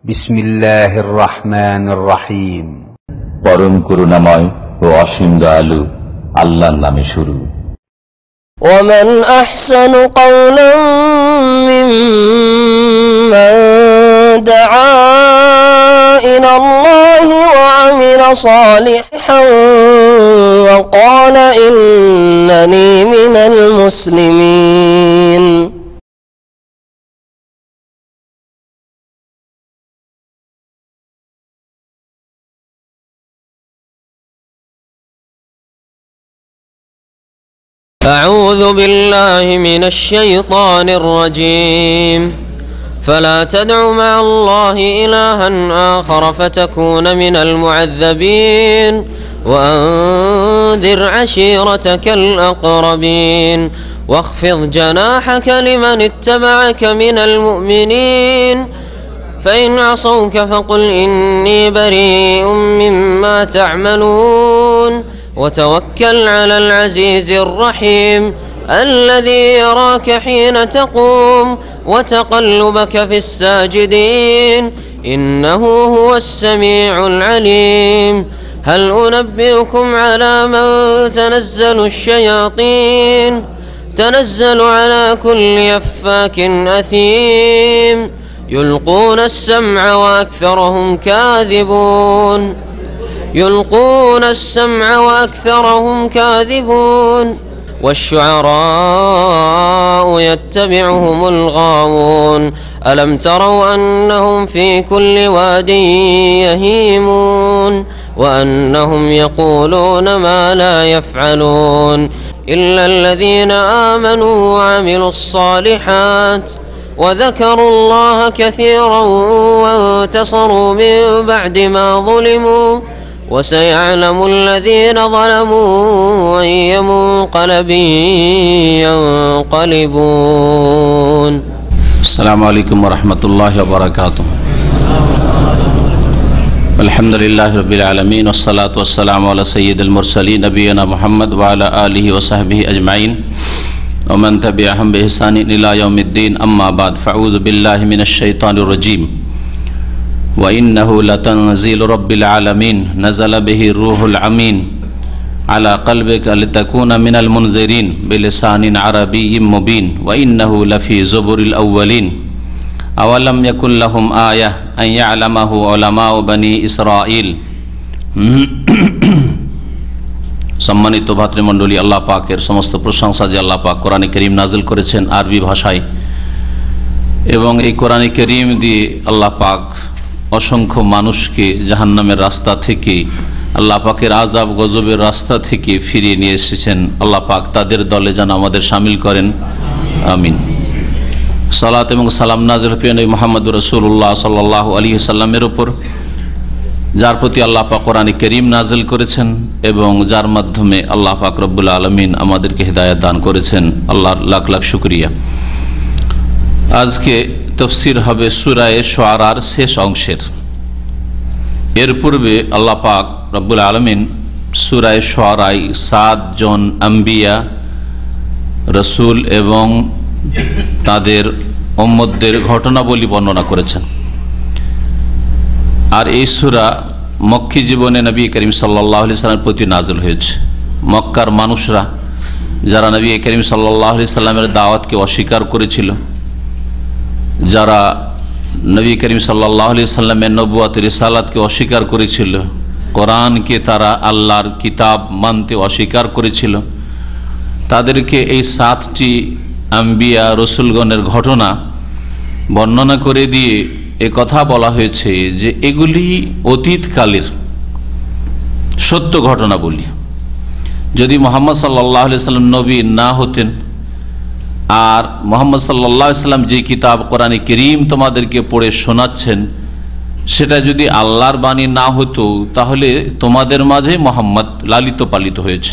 বিসমিল্লাহির রহমানির রহিম। পরম করুণাময় ও অসীম দয়ালু আল্লাহর নামে শুরু। ওয়ামান আহসানু কাওলান মিম্মান দাআ ইলাল্লাহি ওয়া আমিলা সালিহান ওয়া ক্বালা ইন্নানী মিনাল মুসলিমিন। أعوذ بالله من الشيطان الرجيم. فلا تدع مع الله إلها آخر فتكون من المعذبين وأنذر عشيرتك الأقربين واخفض جناحك لمن اتبعك من المؤمنين فإن عصوك فقل إني بريء مما تعملون وتوكل على العزيز الرحيم الذي يراك حين تقوم وتقلبك في الساجدين إنه هو السميع العليم. هل أنبئكم على من تنزل الشياطين تنزل على كل أفاك أثيم يلقون السمع وأكثرهم كاذبون والشعراء يتبعهم الغاوون ألم تروا أنهم في كل واد يهيمون وأنهم يقولون ما لا يفعلون إلا الذين آمنوا وعملوا الصالحات وذكروا الله كثيرا وانتصروا من بعد ما ظلموا وسيعلم الذين ظلموا أي منقلب ينقلبون. السلام عليكم ورحمة الله وبركاته. الحمد لله رب العالمين والصلاة والسلام على سيد المرسلين نبينا محمد وعلى آله وصحبه أجمعين ومن تبعهم بإحسان إلى يوم الدين. أما بعد فأعوذ بالله من الشيطان الرجيم. وإنه لتنزيل رب العالمين نزل به الروح الأمين على قلبك لتكون من المنذرين بلسان عربي مبين وإنه لفي زبر الأولين أولم يكن لهم آية أن يعلمه علماء بني إسرائيل. সম্মানিত ভাতৃমণ্ডলী, আল্লাহ পাকের সমস্ত প্রশংসা যে আল্লাহ পাক কোরআনে কারীম নাযিল করেছেন আরবি ভাষায়, এবং এই কোরআনে কারীম দিয়ে আল্লাহ পাক অসংখ্য মানুষকে জাহান্নামের রাস্তা থেকে, আল্লাহ পাকের আযাব গজবের রাস্তা থেকে ফিরিয়ে নিয়ে এসেছেন। আল্লাহ পাক তাদের দলে যেন আমাদের শামিল করেন, আমিন। সালাত এবং সালাম নাযিল প্রিয় নবী মুহাম্মদুর রাসূলুল্লাহ সাল্লাল্লাহু আলাইহি ওয়াসাল্লামের উপর, যার প্রতি আল্লাহ পাক কোরআনে কারীম নাযিল করেছেন এবং যার মাধ্যমে আল্লাহ পাক রব্বুল আলামিন আমাদেরকে হিদায়াত দান করেছেন। আল্লাহর লাখ লাখ শুকরিয়া। আজকে তাফসীর হবে সূরা শুআরার শেষ অংশের। এর পূর্বে আল্লাহ পাক রব্বুল আলামিন সূরা শুআরায় 7 জন আম্বিয়া, রাসূল এবং তাদের উম্মতদের ঘটনাবলী বর্ণনা করেছেন। আর এই সূরা মক্কি জীবনে নবী করিম সাল্লাল্লাহু আলাইহি সাল্লামের প্রতি নাযিল হয়েছে। মক্কার মানুষরা যারা নবী করিম সাল্লাল্লাহু আলাইহি সাল্লামের দাওয়াতকে অস্বীকার করেছিল, যারা নবী করিম সাল্লাল্লাহু আলাইহি সাল্লামের নবুয়ত রিসালাতকে অস্বীকার করেছিল, কোরআনকে তারা আল্লাহর কিতাব মানতে অস্বীকার করেছিল, তাদেরকে এই 7টি আম্বিয়া রসুলগণের ঘটনা বর্ণনা করে দিয়ে এ কথা বলা হয়েছে যে এগুলি অতীতকালের সত্য ঘটনা বলি। যদি মুহাম্মদ সাল্লাল্লাহু আলাইহি সাল্লাম নবী না হতেন আর মুহাম্মদ সাল্লাল্লাহু আলাইহি সাল্লাম যে কিতাব কোরআনে কারীম তোমাদেরকে পড়ে শোনাচ্ছেন সেটা যদি আল্লাহর বাণী না হতো, তাহলে তোমাদের মাঝে মুহাম্মদ লালিত পালিত হয়েছে।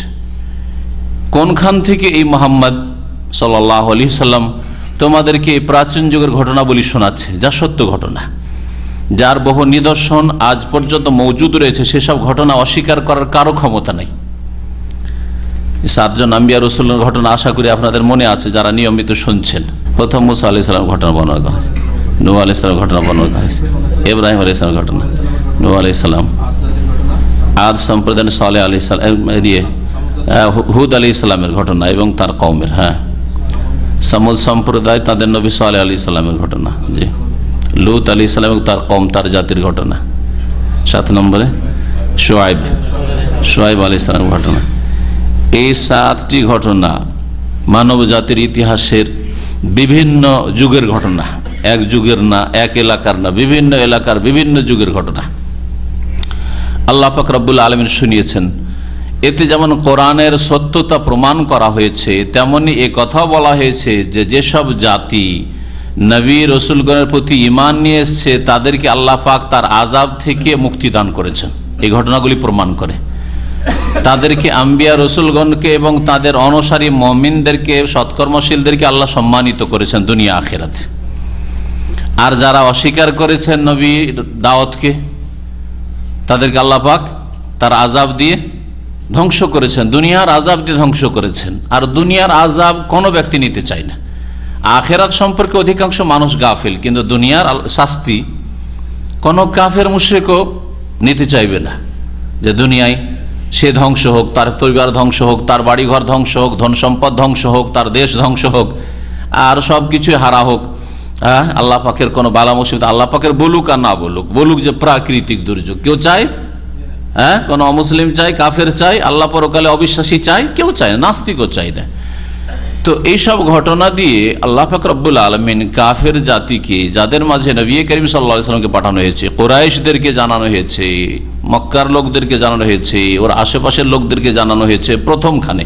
কোনখান থেকে এই মুহাম্মদ সাল্লাল্লাহু আলাইহি সাল্লাম তোমাদেরকে প্রাচীন যুগের ঘটনাবলী শোনাচ্ছে, যা সত্য ঘটনা, যার বহু নিদর্শন আজ পর্যন্ত মওজুদ রয়েছে, সেসব ঘটনা অস্বীকার করার কারো ক্ষমতা নাই। 7 জন আম্বিয়া রাসূলের ঘটনা আশা করি আপনাদের মনে আছে, যারা নিয়মিত শুনছেন। প্রথম মুসা আলাইহিস সালাম ঘটনা বর্ণনা করা হয়েছে। নূহ আলাইহিস সালামের ঘটনা বর্ণনা হয়েছে, ইব্রাহিম আলাইহিস সালামের ঘটনা, নূহ আলাইহিস সালাম, আদ সম্প্রদায়ের সালেহ আলাইহিস সালাম, হুদ আলাইহিস সালামের ঘটনা এবং তার কওমের, সামুদ সম্প্রদায় তাদের নবী সালেহ আলাইহিস সালামের ঘটনা, জি, লূত আলাইহিস সালাম এবং তার কওম তার জাতির ঘটনা। 7 নম্বরে শুআয়ব আলাইহিস সালামের ঘটনা। এই 7টি ঘটনা মানব জাতির ইতিহাসের বিভিন্ন যুগের ঘটনা, এক যুগের না, এক এলাকার না, বিভিন্ন এলাকার বিভিন্ন যুগের ঘটনা আল্লাহ পাক রব্বুল আলামিন শুনিয়েছেন। এতে যেমন কোরআনের সত্যতা প্রমাণ করা হয়েছে, তেমনি এ কথা বলা হয়েছে যে যেসব জাতি নবী রসুলগণের প্রতি ঈমান নিয়ে এসছে তাদেরকে আল্লাহ পাক তার আযাব থেকে মুক্তি দান করেছেন। এই ঘটনাগুলি প্রমাণ করে তাদেরকে, আম্বিয়া রসুলগণকে এবং তাদের অনুসারী মুমিনদেরকে, সৎকর্মশীলদেরকে আল্লাহ সম্মানিত করেছেন দুনিয়া আখিরাতে। আর যারা অস্বীকার করেছেন নবী দাওয়াতকে, তাদেরকে আল্লাহ পাক তার আযাব দিয়ে ধ্বংস করেছেন, দুনিয়ার আযাব দিয়ে ধ্বংস করেছেন। আর দুনিয়ার আযাব কোনো ব্যক্তি নিতে চায় না। আখিরাত সম্পর্কে অধিকাংশ মানুষ গাফিল, কিন্তু দুনিয়ার শাস্তি কোনো কাফের মুশরিকও নিতে চাইবে না, যে দুনিয়ায় সে ধ্বংস হোক, তার পরিবার ধ্বংস হোক, তার বাড়িঘর ধ্বংস হোক, ধন সম্পদ ধ্বংস হোক, তার দেশ ধ্বংস হোক, আর সবকিছু হারা হোক। আল্লাহ পাকের কোনো বালা মুসিবত আল্লাহ পাকের বলুক আর না বলুক, বলুক যে প্রাকৃতিক দুর্যোগ, কেউ চায়? কোন অমুসলিম চাই, কাফের চাই, আল্লাহ পরকালে অবিশ্বাসী চাই? কেউ চায় না, নাস্তিকও চাই না। তো এইসব ঘটনা দিয়ে আল্লাহ পাক রব্বুল আলামিন কাফের জাতিকে, যাদের মাঝে নবী করিম সাল্লাল্লাহু আলাইহি ওয়াসাল্লামকে পাঠানো হয়েছে, কুরাইশদেরকে জানানো হয়েছে, মক্কার লোকদেরকে জানানো হয়েছে, ওর আশেপাশের লোকদেরকে জানানো হয়েছে প্রথমখানে,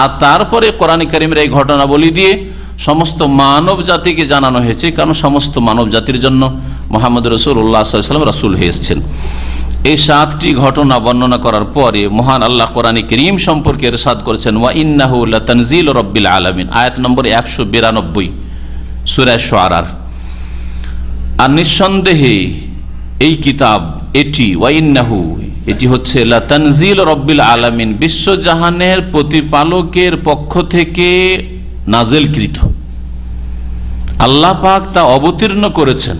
আর তারপরে কোরআন কারীমের এই ঘটনাবলী দিয়ে সমস্ত মানব জাতিকে জানানো হয়েছে। কারণ সমস্ত মানব জাতির জন্য মুহাম্মদ রাসূলুল্লাহ সাল্লাল্লাহু আলাইহি ওয়াসাল্লাম রাসূল হয়ে এসেছেন। এই 7টি ঘটনা বর্ণনা করার পরে মহান আল্লাহ কোরআন কারীম সম্পর্কে ইরশাদ করেছেন, ওয়া ইন্নাহু লাতানজিলু রাব্বিল আলামিন, আয়াত নম্বর 192 সূরা শুআরার। আর নিঃসন্দেহে এই কিতাব, এটি ওয়া ইন্নাহু, এটি হচ্ছে লাতানজিলু রাব্বিল আলামিন, বিশ্বজাহানের প্রতিপালকের পক্ষ থেকে নাজিলকৃত। আল্লাহ পাক তা অবতীর্ণ করেছেন।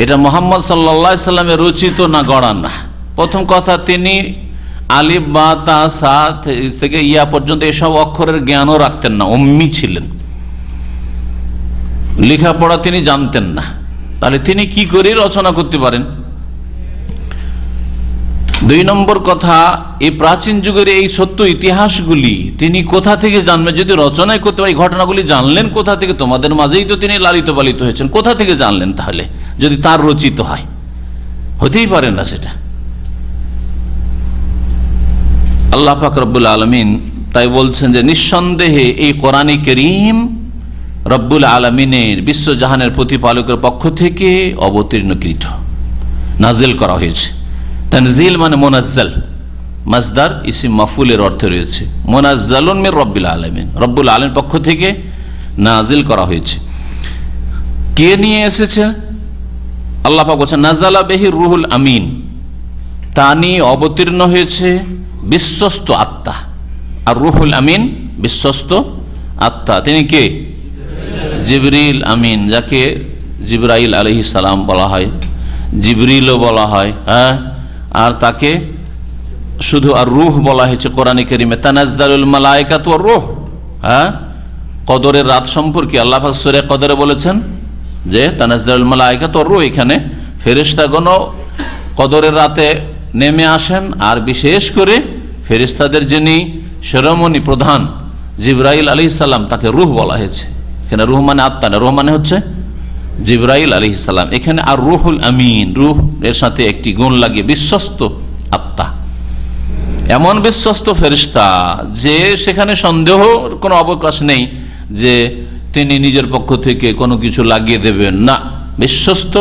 এটা মুহাম্মদ সাল্লাল্লাহু আলাইহি সাল্লামের রচিত না, গড়া না। প্রথম কথা, তিনি আলিফ বা তা সা থেকে ইয়া পর্যন্ত এসব অক্ষরের জ্ঞানও রাখতেন না, উম্মি ছিলেন, লেখাপড়া তিনি জানতেন না। তাহলে তিনি কি করে রচনা করতে পারেন? 2 নম্বর কথা, এই প্রাচীন যুগের এই সত্য ইতিহাসগুলি তিনি কোথা থেকে জানবেন? যদি রচনায় করতে পারে, এই ঘটনাগুলি জানলেন কোথা থেকে? তোমাদের মাঝেই তো তিনি লালিত পালিত হয়েছেন, কোথা থেকে জানলেন তাহলে যদি তার রচিত হয়? হতেই পারে না সেটা। আল্লাহ পাক রব্বুল আলামিন তাই বলছেন যে নিঃসন্দেহে এই কোরআন কারীম রব্বুল আলামিনের, বিশ্বজাহানের প্রতিপালকের পক্ষ থেকে অবতীর্ণকৃত, নাজিল করা হয়েছে। তানজিল মানে মুনাজ্জাল, মাসদার ইসিম মাফউলের অর্থে রয়েছে। মুনাজ্জালুন মির রাব্বিল আলামিন, রব্বুল আলামিনের পক্ষ থেকে নাজিল করা হয়েছে। কে নিয়ে এসেছে? আল্লাহ পাক বলেছেন নাযালা বিহি রূহুল আমিন, তা নিয়ে অবতীর্ণ হয়েছে বিশ্বস্ত আত্মা। আর রূহুল আমিন বিশ্বস্ত আত্মা, তিনি কে? জিবরিল আমিন, যাকে জিবরাইল আলাইহিস সালাম বলা হয়, জিবরিলও বলা হয়, আর তাকে শুধু আর রূহ বলা হয়েছে কোরআন কারীমে। তানাজ্জালুল মালায়েকাতু ওয়ার রূহ, কদরের রাত সম্পর্কে আল্লাহ পাক সূরা কদরে বলেছেন যে তানাজ্জালুল মালায়েকাতু ওয়ার রূহ, এখানে ফেরেশতাগণ কদরের রাতে নেমে আসেন। আর বিশেষ করে ফেরেশতাদের যিনি শিরোমণি প্রধান জিবরাইল আলাইহিস সালাম, তাকে রূহ বলা হয়েছে। এখানে রূহ মানে আত্মা না, রূহ মানে হচ্ছে জিবরাইল আলাইহিস সালাম। এখানে আর রূহুল আমিন, রূহ এর সাথে একটি গুণ লাগিয়ে বিশ্বস্ত আত্মা, এমন বিশ্বস্ত ফেরেশতা যে সেখানে সন্দেহর কোনো অবকাশ নেই যে তিনি নিজের পক্ষ থেকে কোনো কিছু লাগিয়ে দেবেন না। বিশ্বস্ত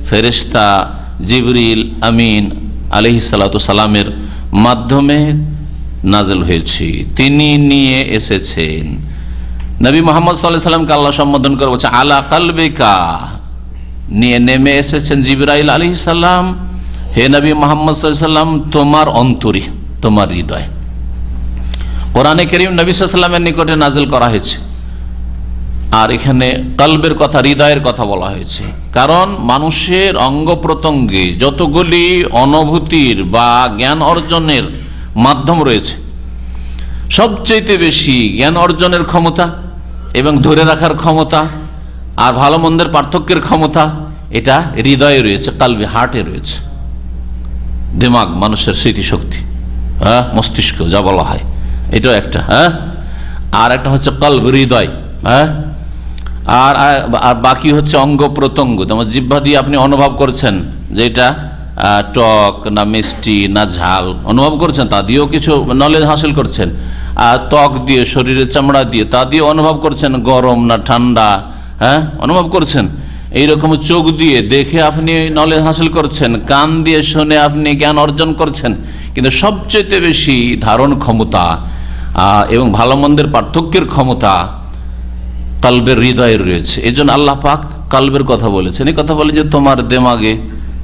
ফেরেশতা জিবরিল আমিন আলাইহিস সালাতু সালামের মাধ্যমে নাজিল হয়েছে, তিনি নিয়ে এসেছেন। নবী মুহাম্মদ সাল্লাল্লাহু আলাইহি সাল্লামকে আল্লাহ সম্বোধন করে বলছে আলা কালবিকা, নিয়ে নেমে এসেছেন জিবরাইল আলাইহিস সালাম, হে নবী মুহাম্মদ সাল্লাল্লাহু আলাইহি সাল্লাম, তোমার অন্তরে, তোমার হৃদয়। কোরআনে কারীম নবী সাল্লাল্লাহু আলাইহি সাল্লামের নিকটে নাজিল করা হয়েছে। আর এখানে কলবের কথা, হৃদয়ের কথা বলা হয়েছে, কারণ মানুষের অঙ্গ প্রত্যঙ্গে যতগুলি অনুভূতির বা জ্ঞান অর্জনের মাধ্যম রয়েছে, সবচেয়ে বেশি জ্ঞান অর্জনের ক্ষমতা এবং ধরে রাখার ক্ষমতা আর ভালো মন্দের পার্থক্যের ক্ষমতা এটা হৃদয়ে রয়েছে, কালবে, হার্টে রয়েছে। দিমাগ মানুষের স্মৃতিশক্তি, হ্যাঁ, মস্তিষ্ক যা বলা হয়, এটাও একটা। হ্যাঁ, আর একটা হচ্ছে কলব, হৃদয়। হ্যাঁ, আর বাকি হচ্ছে অঙ্গ প্রত্যঙ্গ। যেমন জিহ্বা দিয়ে আপনি অনুভব করছেন যে এটা টক না মিষ্টি না ঝাল, অনুভব করছেন, তা দিয়েও কিছু নলেজ হাসিল করছেন। আর ত্বক দিয়ে, শরীরের চামড়া দিয়ে, তা দিয়ে অনুভব করছেন গরম না ঠান্ডা, হ্যাঁ, অনুভব করছেন। এইরকম চোখ দিয়ে দেখে আপনি নলেজ হাসিল করছেন, কান দিয়ে শুনে আপনি জ্ঞান অর্জন করছেন। কিন্তু সবচেয়ে বেশি ধারণ ক্ষমতা এবং ভালো মন্দের পার্থক্যের ক্ষমতা কলবের, হৃদয়ের রয়েছে। এই জন্য আল্লাহ পাক কলবের কথা বলেছেন। এই কথা বলে যে তোমার দেমাগে,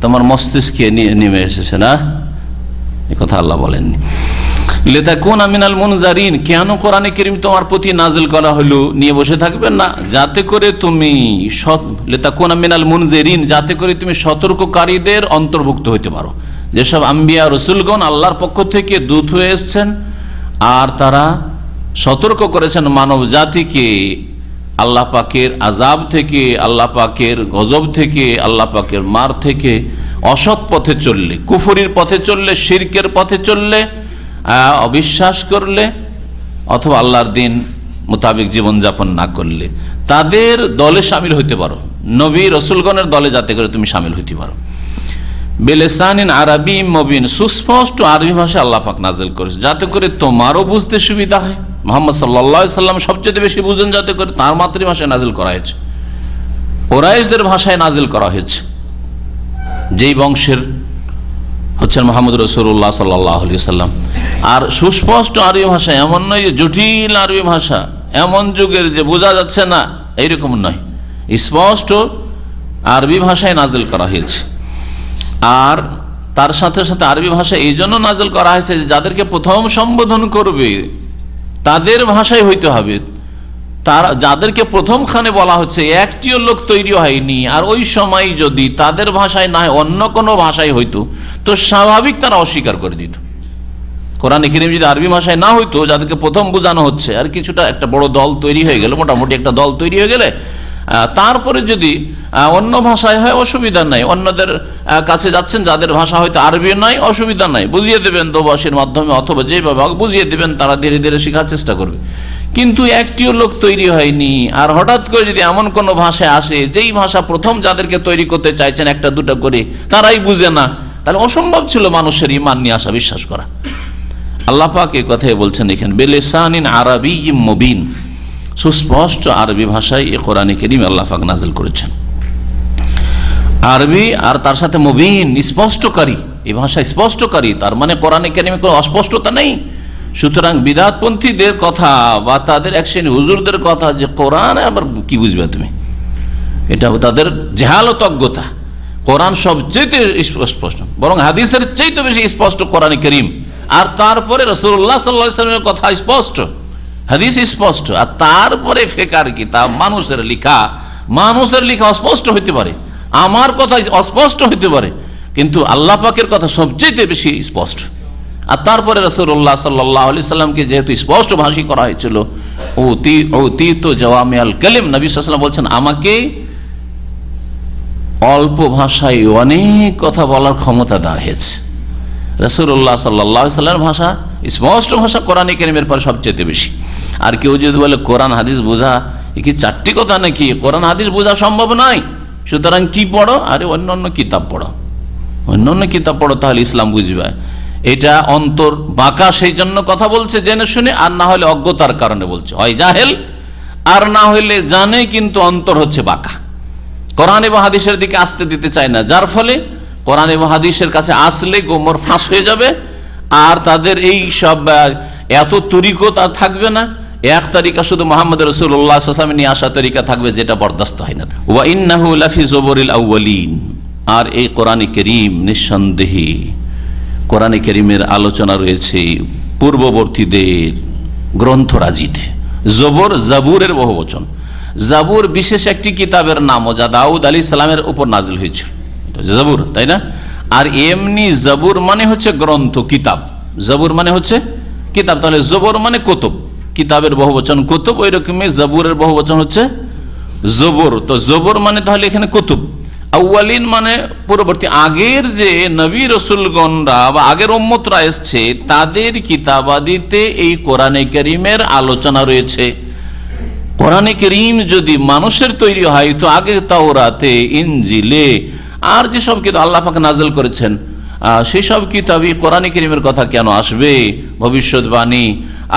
তোমার মস্তিষ্কে নেমে এসেছে না, এই কথা আল্লাহ বলেননি। লিতাকুনা মিনাল মুনজারিন, কেন কোরআনে কারীম তোমার প্রতি নাযিল করা হলো, নিয়ে বসে থাকবেন না, যাতে করে তুমি লিতাকুনা মিনাল মুনজিরিন, যাতে করে তুমি সতর্ককারীদের অন্তর্ভুক্ত হইতে পারো। যেসব আম্বিয়া রাসূলগণ আল্লাহর পক্ষ থেকে দূত হয়ে এসেছেন আর তারা সতর্ক করেছেন মানব জাতিকে আল্লাহ পাকের আযাব থেকে, আল্লাহ পাকের গজব থেকে, আল্লাহ পাকের মার থেকে, অসৎ পথে চললে, কুফরির পথে চললে, শিরকের পথে চললে, অবিশ্বাস করলে অথবা আল্লাহর দিন মোতাবেক জীবনযাপন না করলে তাদের দলে সামিল হইতে পারো, নবী রাসূলগণের দলে যাতে করে তুমি সামিল হইতে পারো। বিলিসানিন আরবি মুবিন, সুস্পষ্ট আরবি ভাষায় আল্লাহ পাক নাযিল করেছে যাতে করে তোমারও বুঝতে সুবিধা হয়। মুহাম্মদ সাল্লাল্লাহু আলাইহি সাল্লাম সবচেয়ে বেশি বুঝেন যাতে করে তার মাতৃভাষায় নাযিল করা হয়েছে, কুরাইশদের ভাষায় নাযিল করা হয়েছে, যেই বংশের হচ্ছেন মুহাম্মদ রাসূলুল্লাহ সাল্লাল্লাহু আলাইহি সাল্লাম। আর সুস্পষ্ট আরবি ভাষা, এমন নয় যে জটিল আরবি ভাষা, এমন যুগের যে বোঝা যাচ্ছে না, এইরকম নয়, স্পষ্ট আরবি ভাষায় নাযিল করা হয়েছে। আর তার সাথে সাথে আরবি ভাষা এই জন্য নাযিল করা হয়েছে যে যাদেরকে প্রথম সম্বোধন করবে তাদের ভাষায় হইতে হবে। তারা যাদেরকে প্রথমখানে বলা হচ্ছে একটিও লোক তৈরি হয়নি, আর ওই সময় যদি তাদের ভাষায় না অন্য কোনো ভাষায় হইতো তো স্বাভাবিক তারা অস্বীকার করে দিত। কোরআন কারীম যদি আরবি ভাষায় না হইতো, যাদেরকে প্রথম বোঝানো হচ্ছে, আর কিছুটা একটা বড় দল তৈরি হয়ে গেল, মোটামুটি একটা দল তৈরি হয়ে গেলে তারপরে যদি অন্য ভাষায় হয় অসুবিধা নাই, অন্যদের কাছে যাচ্ছেন যাদের ভাষা হয়তো আরবি নয়, অসুবিধা নাই, বুঝিয়ে দেবেন দোভাষীর মাধ্যমে অথবা যেভাবে বুঝিয়ে দেবেন, তারা ধীরে ধীরে শেখার চেষ্টা করবে। কিন্তু একটিও লোক তৈরি হয়নি, আর হঠাৎ করে যদি এমন কোন ভাষায় আসে যেই ভাষা প্রথম যাদেরকে তৈরি করতে চাইছেন একটা দুটা করে তারাই বুঝে না, তাহলে অসম্ভব ছিল মানুষের ঈমান নিয়ে আসা, বিশ্বাস করা। আল্লাহ পাক এই কথাই বলছেন এখানে, বিলিসানিন আরাবিয়্যিম মুবিন, সুস্পষ্ট আরবি ভাষায় এই কোরআন কারীম আল্লাহ পাক নাযিল করেছেন। আরবি আর তার সাথে মুবিন, স্পষ্টকারী, এই ভাষা স্পষ্টকারী, তার মানে কোরআন কারীমে কোনো অস্পষ্টতা নেই। সুতরাং বিদআতপন্থীদের কথা বা তাদের এক শ্রেণী হুজুরদের কথা যে কোরআন আবার কি বুঝবে তুমি, এটা তাদের জাহালত, অজ্ঞতা। কোরআন সবচেয়ে স্পষ্ট, বরং হাদিসের চাইতে বেশি স্পষ্ট কোরআন কারীম। আর তারপরে রাসূলুল্লাহ সাল্লাল্লাহু আলাইহি ওয়াসাল্লামের কথা স্পষ্ট, হাদিস স্পষ্ট, আর তারপরে ফিকর কিতাব, মানুষের লেখা অস্পষ্ট হইতে পারে, আমার কথা অস্পষ্ট হইতে পারে, কিন্তু আল্লাহ পাকের কথা সবচেয়ে বেশি স্পষ্ট। আর তারপরে রাসূলুল্লাহ সাল্লাল্লাহু আলাইহি সাল্লামকে যেহেতু স্পষ্ট ভাষী করা হয়েছিল, উতীতু জাওয়ামিআল কালিম, নবী সাল্লাল্লাহু আলাইহি ওয়াসাল্লাম বলছেন আমাকে অল্প ভাষায় অনেক কথা বলার ক্ষমতা দেওয়া হয়েছে। রাসূলুল্লাহ সাল্লাল্লাহু আলাইহি সাল্লামের ভাষা, স্পষ্ট ভাষা কোরআন কারীমের পর সবচেয়ে বেশি। আর কেউ যদি বলে কোরআন হাদিস বোঝা কি চারটি কথা নাকি, কোরআন হাদিস বোঝা সম্ভব নয়, সুতরাং কি পড়ো, আরে অন্য কিতাব পড়ো, অন্য কিতাব পড়ো, তাহলে ইসলাম বুঝবে। এটা অন্তর বাঁকা, সেই জন্য কথা বলছে জেনে শুনে, আর না হলে অজ্ঞতার কারণে বলছে, হয় জাহেল, আর না হইলে জানে কিন্তু অন্তর হচ্ছে বাঁকা, কোরআন এবং হাদিসের দিকে আসতে দিতে চায় না, যার ফলে কোরআন এবং হাদিসের কাছে আসলে গোমর ফাঁস হয়ে যাবে। আর তাদের এই সব এত তরিকত আর থাকবে না, এক তরিকা শুধু মুহাম্মদ রাসূলুল্লাহ সাল্লাল্লাহু আলাইহি ওয়াসাল্লাম নিয়ে আসা তরিকা থাকবে, যেটা বরদাস্ত হয় না। ওয়া ইন্নাহু লাফি যুবুরিল আউয়ালিন, আর এই কোরআন কারীম নিঃসন্দেহে কোরআন কারীমের আলোচনা রয়েছে পূর্ববর্তীদের গ্রন্থরাজিতে। জবর, জাবুরের বহুবচন, জাবুর বিশেষ একটি কিতাবের নামও, যা দাউদ আলাইহিস সালামের উপর নাজিল হয়েছিল, জাবুর, তাই না? আর এমনি জাবুর মানে হচ্ছে গ্রন্থ, কিতাব। জাবুর মানে হচ্ছে কিতাব, তাহলে জবর মানে কুতুব, কিতাবের বহুবচন কুতুব, ওই রকমই জাবুরের বহুবচন হচ্ছে জবর। তো জবর মানে তাহলে এখানে কুতুব। আউয়ালিন মানে পূর্ববর্তী, আগের যে নবী রাসূলগণরা বা আগের উম্মতরা এসছে তাদের কিতাবাদিতে এই কোরআনে কারীমের আলোচনা রয়েছে। কোরআনে কারীম যদি মানুষের তৈরি হয় তো আগে তাওরাতে, ইনজিলে আর যেসব কিতাব আল্লাহ পাক নাযিল করেছেন সেই সব কিতাবই কোরআনে কারীমের কথা কেন আসবে, ভবিষ্যৎবাণী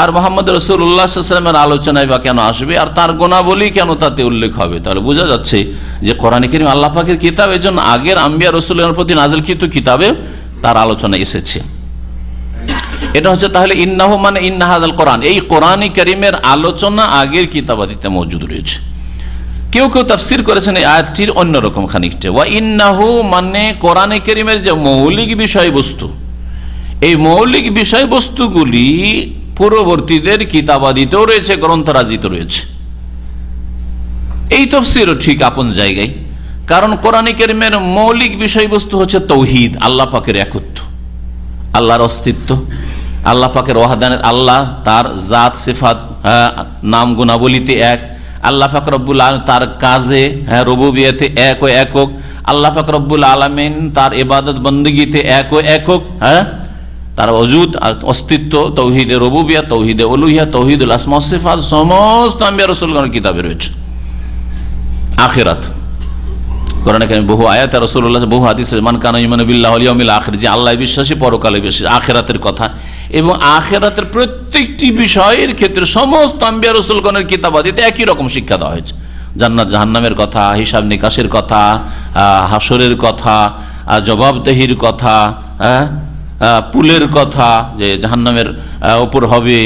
আর মুহাম্মদ রাসূলুল্লাহ সাল্লাল্লাহু আলাইহি ওয়াসাল্লামের আলোচনায় বা কেন আসবে, আর তার গুণাবলী কেন তাতে উল্লেখ হবে? তাহলে বোঝা যাচ্ছে যে কোরআনে কারীম আল্লাহ পাকের কিতাব, এজন্য আগের আম্বিয়া রাসূলগণের প্রতি নাযিলকৃত কিতাবে তার আলোচনা এসেছে। এটা হচ্ছে তাহলে ইন্নাহু মানে ইন্না হাযাল কোরআন, এই কোরআনে কারীমের আলোচনা আগের কিতাবাদিতে মওজুদ রয়েছে। কেউ কেউ তাফসীর করেছেন এই আয়াতটির অন্যরকম খানিকটা, ওয়া ইন্নাহু মানে কোরআনে কারীমের যে মৌলিক বিষয়বস্তু, এই মৌলিক বিষয়বস্তুগুলি পূর্ববর্তীদের কিতাবাদিতেও রয়েছে, গ্রন্থরাজিত রয়েছে। এই তাফসীরও ঠিক আপন জায়গায়, কারণ কোরআনে কারীমের মৌলিক বিষয়বস্তু হচ্ছে তাওহীদ, আল্লাহ পাকের একত্ব, আল্লাহর অস্তিত্ব, আল্লাহ পাকের ওয়াহদানিয়ত, আল্লাহ তার জাত সিফাত নাম গুণাবলীতে এক, আল্লাহ পাক রব্বুল আলামিন তার কাজে রুবুবিয়তে এক ও একক, আল্লাহ পাক রব্বুল আলামিন তার ইবাদত বন্দেগীতে এক ও একক, তার ওজুদ আর অস্তিত্ব, তাওহীদে রুবুবিয়ত, তাওহীদে উলুহিয়ত, তাওহীদুল আসমা ওয়াস সিফাত সমস্ত আম্বিয়া রাসূলগণের কিতাবে রয়েছে। আখিরাত, কোরআনে কারীমে বহু আয়াতে রাসূলুল্লাহ, বহু হাদিসে মান কানা ইউমিনু বিল্লাহি ওয়াল ইয়াউমিল আখির, যে আল্লাহ বিশ্বাসী, পরকালে বিশ্বাসী, আখিরাতের কথা এবং আখিরাতের প্রত্যেকটি বিষয়ের ক্ষেত্রে সমস্ত আম্বিয়া রাসূলগণের কিতাবাদিতে একই রকম শিক্ষা দেওয়া হয়েছে। জান্নাত জাহান্নামের কথা, হিসাব নিকাশের কথা, হাসরের কথা, জবাবদেহির কথা, পুলের কথা যে জাহান্নামের উপর হবে,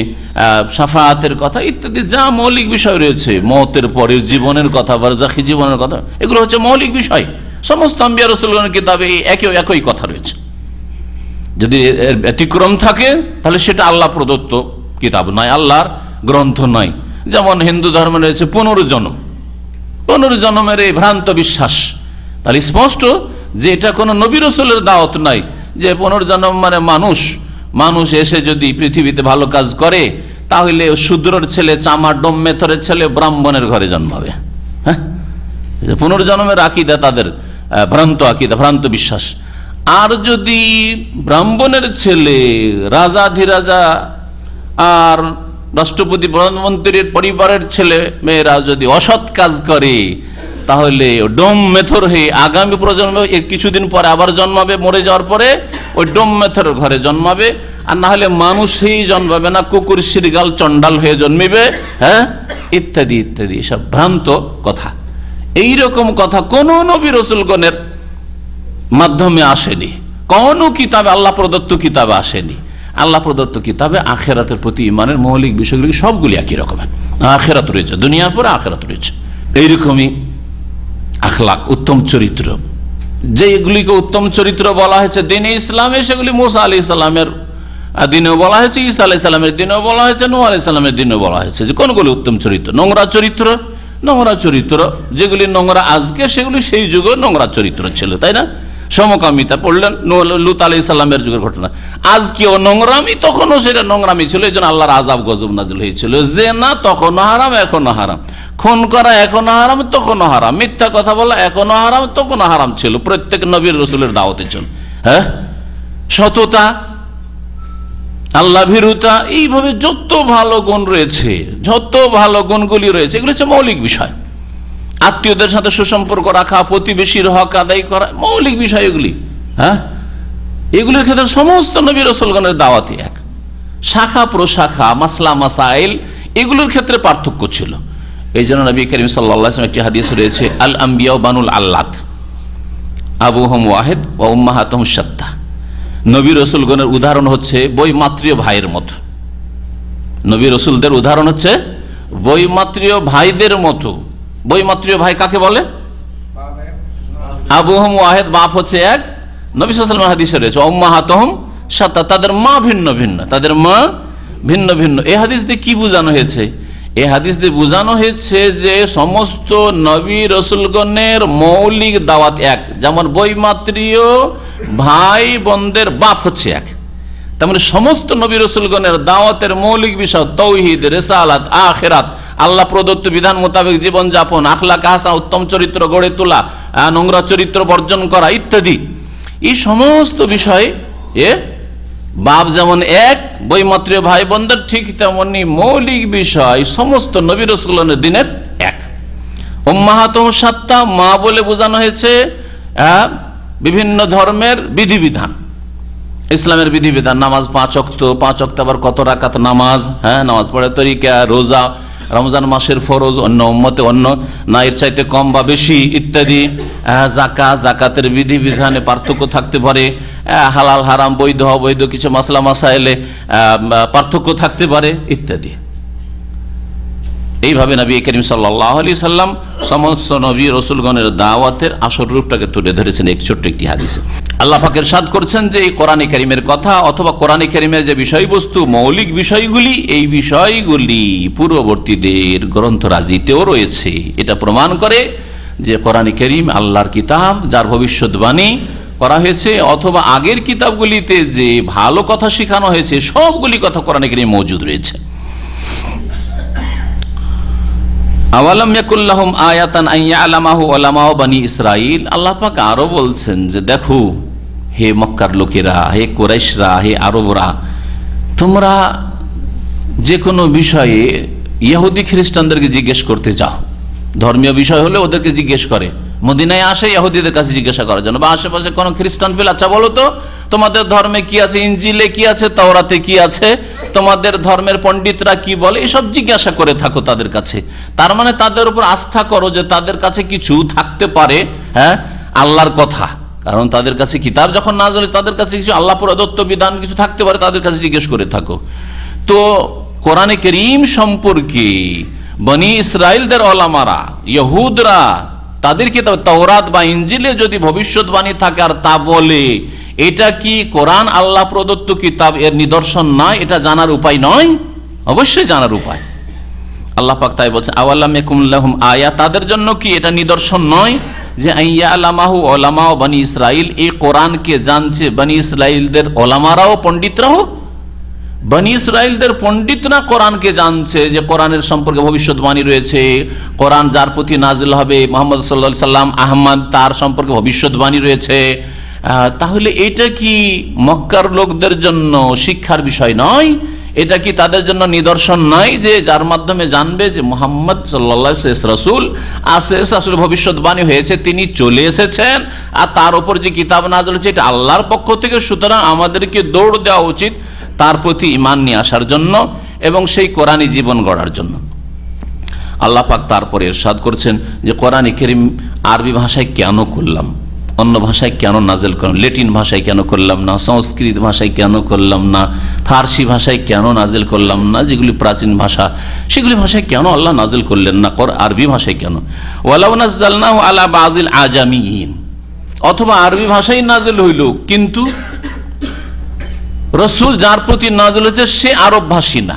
শাফাআতের কথা ইত্যাদি যা মৌলিক বিষয় রয়েছে, মওতের পরের জীবনের কথা, বারজাখী জীবনের কথা, এগুলো হচ্ছে মৌলিক বিষয়। সমস্ত আম্বিয়া রাসূলগণের কিতাবে একই কথা রয়েছে। যদি এর ব্যতিক্রম থাকে তাহলে সেটা আল্লাহ প্রদত্ত কিতাব নয়, আল্লাহর গ্রন্থ নয়। যেমন হিন্দু ধর্মে রয়েছে পুনর্জন্মের এই ভ্রান্ত বিশ্বাস, তাহলে স্পষ্ট যে এটা কোনো নবী রাসূলের দাওয়াত নয়, যে পুনর্জন্ম মানে মানুষ এসে যদি পৃথিবীতে ভালো কাজ করে তাহলে শূদ্রর ছেলে, চামার ডোম মেথরের ছেলে ব্রাহ্মণের ঘরে জন্মাবে। হ্যাঁ, পুনর্জন্মের আকীদা তাদের ভ্রান্ত আকীদা, ভ্রান্ত বিশ্বাস। আর যদি ব্রাহ্মণের ছেলে রাজাধিরাজা আর রাষ্ট্রপতি প্রধানমন্ত্রীর পরিবারের ছেলে মেয়েরা যদি অসৎ কাজ করে তাহলে ডোম মেথর হয়ে আগামী প্রজন্মে কিছুদিন পরে আবার জন্মাবে, মরে যাওয়ার পরে ওই ডোম মেথরের ঘরে জন্মাবে, আর না হলে মানুষই জন্মাবে না, কুকুর শৃগাল চন্ডাল হয়ে জন্মিবে। হ্যাঁ, ইত্যাদি ইত্যাদি সব ভ্রান্ত কথা। এইরকম কথা কোন নবী রাসূলগণের মাধ্যমে আসেনি, কোন কিতাবে, আল্লাহ প্রদত্ত কিতাবে আসেনি। আল্লাহ প্রদত্ত কিতাবে আখিরাতের প্রতি ঈমানের মৌলিক বিষয়গুলি সবগুলি একই রকমের। আখিরাত রয়েছে, দুনিয়ার পরে আখিরাত রয়েছে। এইরকমই আখলাক, উত্তম চরিত্র, যেগুলিকে উত্তম চরিত্র বলা হয়েছে দিনে ইসলামে, সেগুলি মুসা আলাইহিস সালামের দিনেও বলা হয়েছে, ঈসা আলাইহিস সালামের দিনেও বলা হয়েছে, নূহ আলাইহিস সালামের দিনেও বলা হয়েছে যে কোনগুলি উত্তম চরিত্র। নোংরা চরিত্র যেগুলি নোংরা আজকে, সেগুলি সেই যুগে নোংরা চরিত্র ছিল, তাই না? সমকামিতা পড়লেন লূত আলাইহিস সালামের যুগের ঘটনা। আজকেও নোংরামি, তখনও সেটা নোংরামি ছিল, এই জন্য আল্লাহর আযাব গজব নাযিল হয়েছিল। জিনা তখনও হারাম, এখনো হারাম। খুন করা এখনো হারাম, তখনও হারাম। মিথ্যা কথা বলা এখনো হারাম, তখনও হারাম ছিল। প্রত্যেক নবীর রাসূলের দাওয়াতে ছিল। হ্যাঁ, সততা, আল্লাহ ভীরুতা, এইভাবে যত ভালো গুণ রয়েছে, যত ভালো গুণগুলি রয়েছে, এগুলো হচ্ছে মৌলিক বিষয়। আত্মীয়দের সাথে সুসম্পর্ক রাখা, প্রতিবেশীর হক আদায় করা, মৌলিক বিষয় এগুলি। হ্যাঁ, এগুলির ক্ষেত্রে সমস্ত নবী রাসূলগণের দাওয়াতই এক। শাখা প্রশাখা, মাসলা মাসাইল, এগুলোর ক্ষেত্রে পার্থক্য ছিল। এই জন্য নবী করিম সাল্লাল্লাহু আলাইহি ওয়াসাল্লাম একটি হাদিস রয়েছে, আল আম্বিয়া বানুল আল্লাত আবুহুম ওয়াহিদ ওয়া উম্মাহাতুহুম শাত্তা। নবী রাসূলগণের উদাহরণ হচ্ছে বৈমাত্রীয় ভাইয়ের মতো। নবী রাসূলদের উদাহরণ হচ্ছে বৈমাত্রীয় ভাইদের মতো। বৈমাত্রীয় ভাই কাকে বলে? আবুহুম ওয়াহিদ, বাপ হচ্ছে এক। নবী সাল্লাল্লাহু আলাইহি ওয়াসাল্লাম হাদিসে রয়েছে উম্মাহাতুহুম শাত্তা, তাদের মা ভিন্ন ভিন্ন, তাদের মা ভিন্ন ভিন্ন। এই হাদিস দিয়ে কি বোঝানো হয়েছে? এই হাদিস দিয়ে বোঝানো হয়েছে যে সমস্ত নবী রসুলগণের মৌলিক দাওয়াত এক, যেমন বৈমাত্রীয় ভাই বোনদের বাপ হচ্ছে এক, তেমনি সমস্ত নবী রসুলগণের দাওয়াতের মৌলিক বিষয় তাওহীদ, রিসালাত, আখিরাত, আল্লাহ প্রদত্ত বিধান মোতাবেক জীবনযাপন, আখলাক হাসান, উত্তম চরিত্র গড়ে তোলা, নোংরা চরিত্র বর্জন করা ইত্যাদি। এই সমস্ত বিষয়ে বাপ যেমন এক, বৈমাত্রীয় ভাই বোনদের ঠিক তেমনি মৌলিক বিষয় সমস্ত নবী রাসূলগণের দিনের এক। উম্মাহাতুহুম শাত্তা, মা বলে বোঝানো হয়েছে বিভিন্ন ধর্মের বিধিবিধান, ইসলামের বিধিবিধান, নামাজ 5 ওয়াক্ত আবার কত রাকাত নামাজ, নামাজ পড়ার তরিকা, রোজা, রমজান মাসের ফরজ অন্য উম্মতে অন্য না এর চাইতে কম বা বেশি ইত্যাদি, জাকাতের বিধিবিধানে পার্থক্য থাকতে পারে, হালাল হারাম বৈধ অবৈধ কিছু মাসলা মাসাইলে পার্থক্য থাকতে পারে ইত্যাদি। এইভাবে নবী করিম সাল্লাল্লাহু আলাইহি সাল্লাম সমস্ত নবী রাসূলগণের দাওয়াতের আসল রূপটাকে তুলে ধরেছেন এক ছোট্ট একটি হাদিসে। আল্লাহ পাক ইরশাদ করছেন যে এই কোরআনে কারীমের কথা অথবা কোরআনে কারীমের যে বিষয়বস্তু, মৌলিক বিষয়গুলি, এই বিষয়গুলি পূর্ববর্তীদের গ্রন্থরাজিতেও রয়েছে। এটা প্রমাণ করে যে কোরআনে কারীম আল্লাহর কিতাব, যার ভবিষ্যৎবাণী করা হয়েছে, অথবা আগের কিতাবগুলিতে যে ভালো কথা শেখানো হয়েছে সবগুলি কথা কোরআনে কারীমে মজুদ রয়েছে। আওয়ালাম ইয়াকুল লাহুম আয়াতান আন ইয়ালামাহু উলামাউ বনি ইসরাইল। আল্লাহ পাক আরো বলছেন যে দেখো হে মক্কার লোকেরা, হে কুরাইশরা, হে আরবরা, তোমরা যে কোনো বিষয়ে ইহুদি খ্রিস্টানদেরকে জিজ্ঞেস করতে চাও, ধর্মীয় বিষয় হলে ওদেরকে জিজ্ঞেস করে, মদিনায় আসে ইহুদিদের কাছে জিজ্ঞাসা করার জন্য, বা আশেপাশে কোনো খ্রিস্টান পেলে আচ্ছা বলো তো তোমাদের ধর্মে কি আছে, ইনজিলে কি আছে, তাওরাতে কি আছে, তোমাদের ধর্মের পণ্ডিতরা কি বলে, এসব জিজ্ঞাসা করে থাকো তাদের কাছে। তার মানে তাদের উপর আস্থা করো যে তাদের কাছে কিছু থাকতে পারে আল্লাহর কথা, কারণ তাদের কাছে কিতাব যখন নাযিল হয় তাদের কাছে কিছু আল্লাহ প্রদত্ত বিধান কিছু থাকতে পারে, তাদের কাছে জিজ্ঞেস করে থাকো। তো কোরআনে কারীম সম্পর্কে বনি ইসরাইলদের ওলামারা, ইহুদরা, তাদের কিতাব তাওরাত বা ইনজিলে যদি ভবিষ্যৎবাণী থাকে আর তা বলে, এটা কি কোরআন আল্লাহ প্রদত্ত কিতাব এর নিদর্শন নয়? এটা জানার উপায় নয়? অবশ্যই জানার উপায়। আল্লাহ পাক তাই বলছেন আওয়ালাম ইয়াকুম লাহুম আয়া, তাদের জন্য কি এটা নিদর্শন নয় যে আইয়ালামাহু উলামাউ বনি ইসরাইল, এই কোরআনকে জানছে বনি ইসরাইলদের ওলামারাও, পণ্ডিতরাও। বনি ইসরাইলদের পণ্ডিতরা কোরআনকে জানছে যে কোরআনের সম্পর্কে ভবিষ্যৎবাণী রয়েছে, কোরআন যার প্রতি নাজিল হবে মুহাম্মদ সাল্লাল্লাহু আলাইহি সাল্লাম আহমদ, তার সম্পর্কে ভবিষ্যৎবাণী রয়েছে। তাহলে এটা কি মক্কার লোকদের জন্য শিক্ষার বিষয় নয়? এটা কি তাদের জন্য নিদর্শন নয় যে যার মাধ্যমে জানবে যে মুহাম্মদ সাল্লাল্লাহু আলাইহি ওয়াসাল্লাম রাসূল আসলে ভবিষ্যৎবাণী হয়েছে, তিনি চলে এসেছেন, আর তার উপর যে কিতাব নাযিল হয়েছে এটা আল্লাহর পক্ষ থেকে, সুতরাং আমাদেরকে দৌড় দেওয়া উচিত তার প্রতি ঈমান নিয়ে আসার জন্য এবং সেই কোরআনী জীবন গড়ার জন্য। আল্লাহ পাক তারপরে ইরশাদ করছেন যে কোরআনে কারীম আরবি ভাষায় কেন করলাম, অন্য ভাষায় কেন নাজিল করলাম, ল্যাটিন ভাষায় কেন করলাম না, সংস্কৃত ভাষায় কেন করলাম না, ফার্সি ভাষায় কেন নাজিল করলাম না, যেগুলি প্রাচীন ভাষা সেগুলি ভাষায় কেন আল্লাহ নাজিল করলেন না, আরবি ভাষায় কেন? ওয়ালাউ নাযালনাহু আলা বাযিল আজামিয়িন, অথবা আরবি ভাষায় নাজিল হইল কিন্তু রাসূল যার প্রতি নাজিল হয়েছে সে আরব ভাষী না,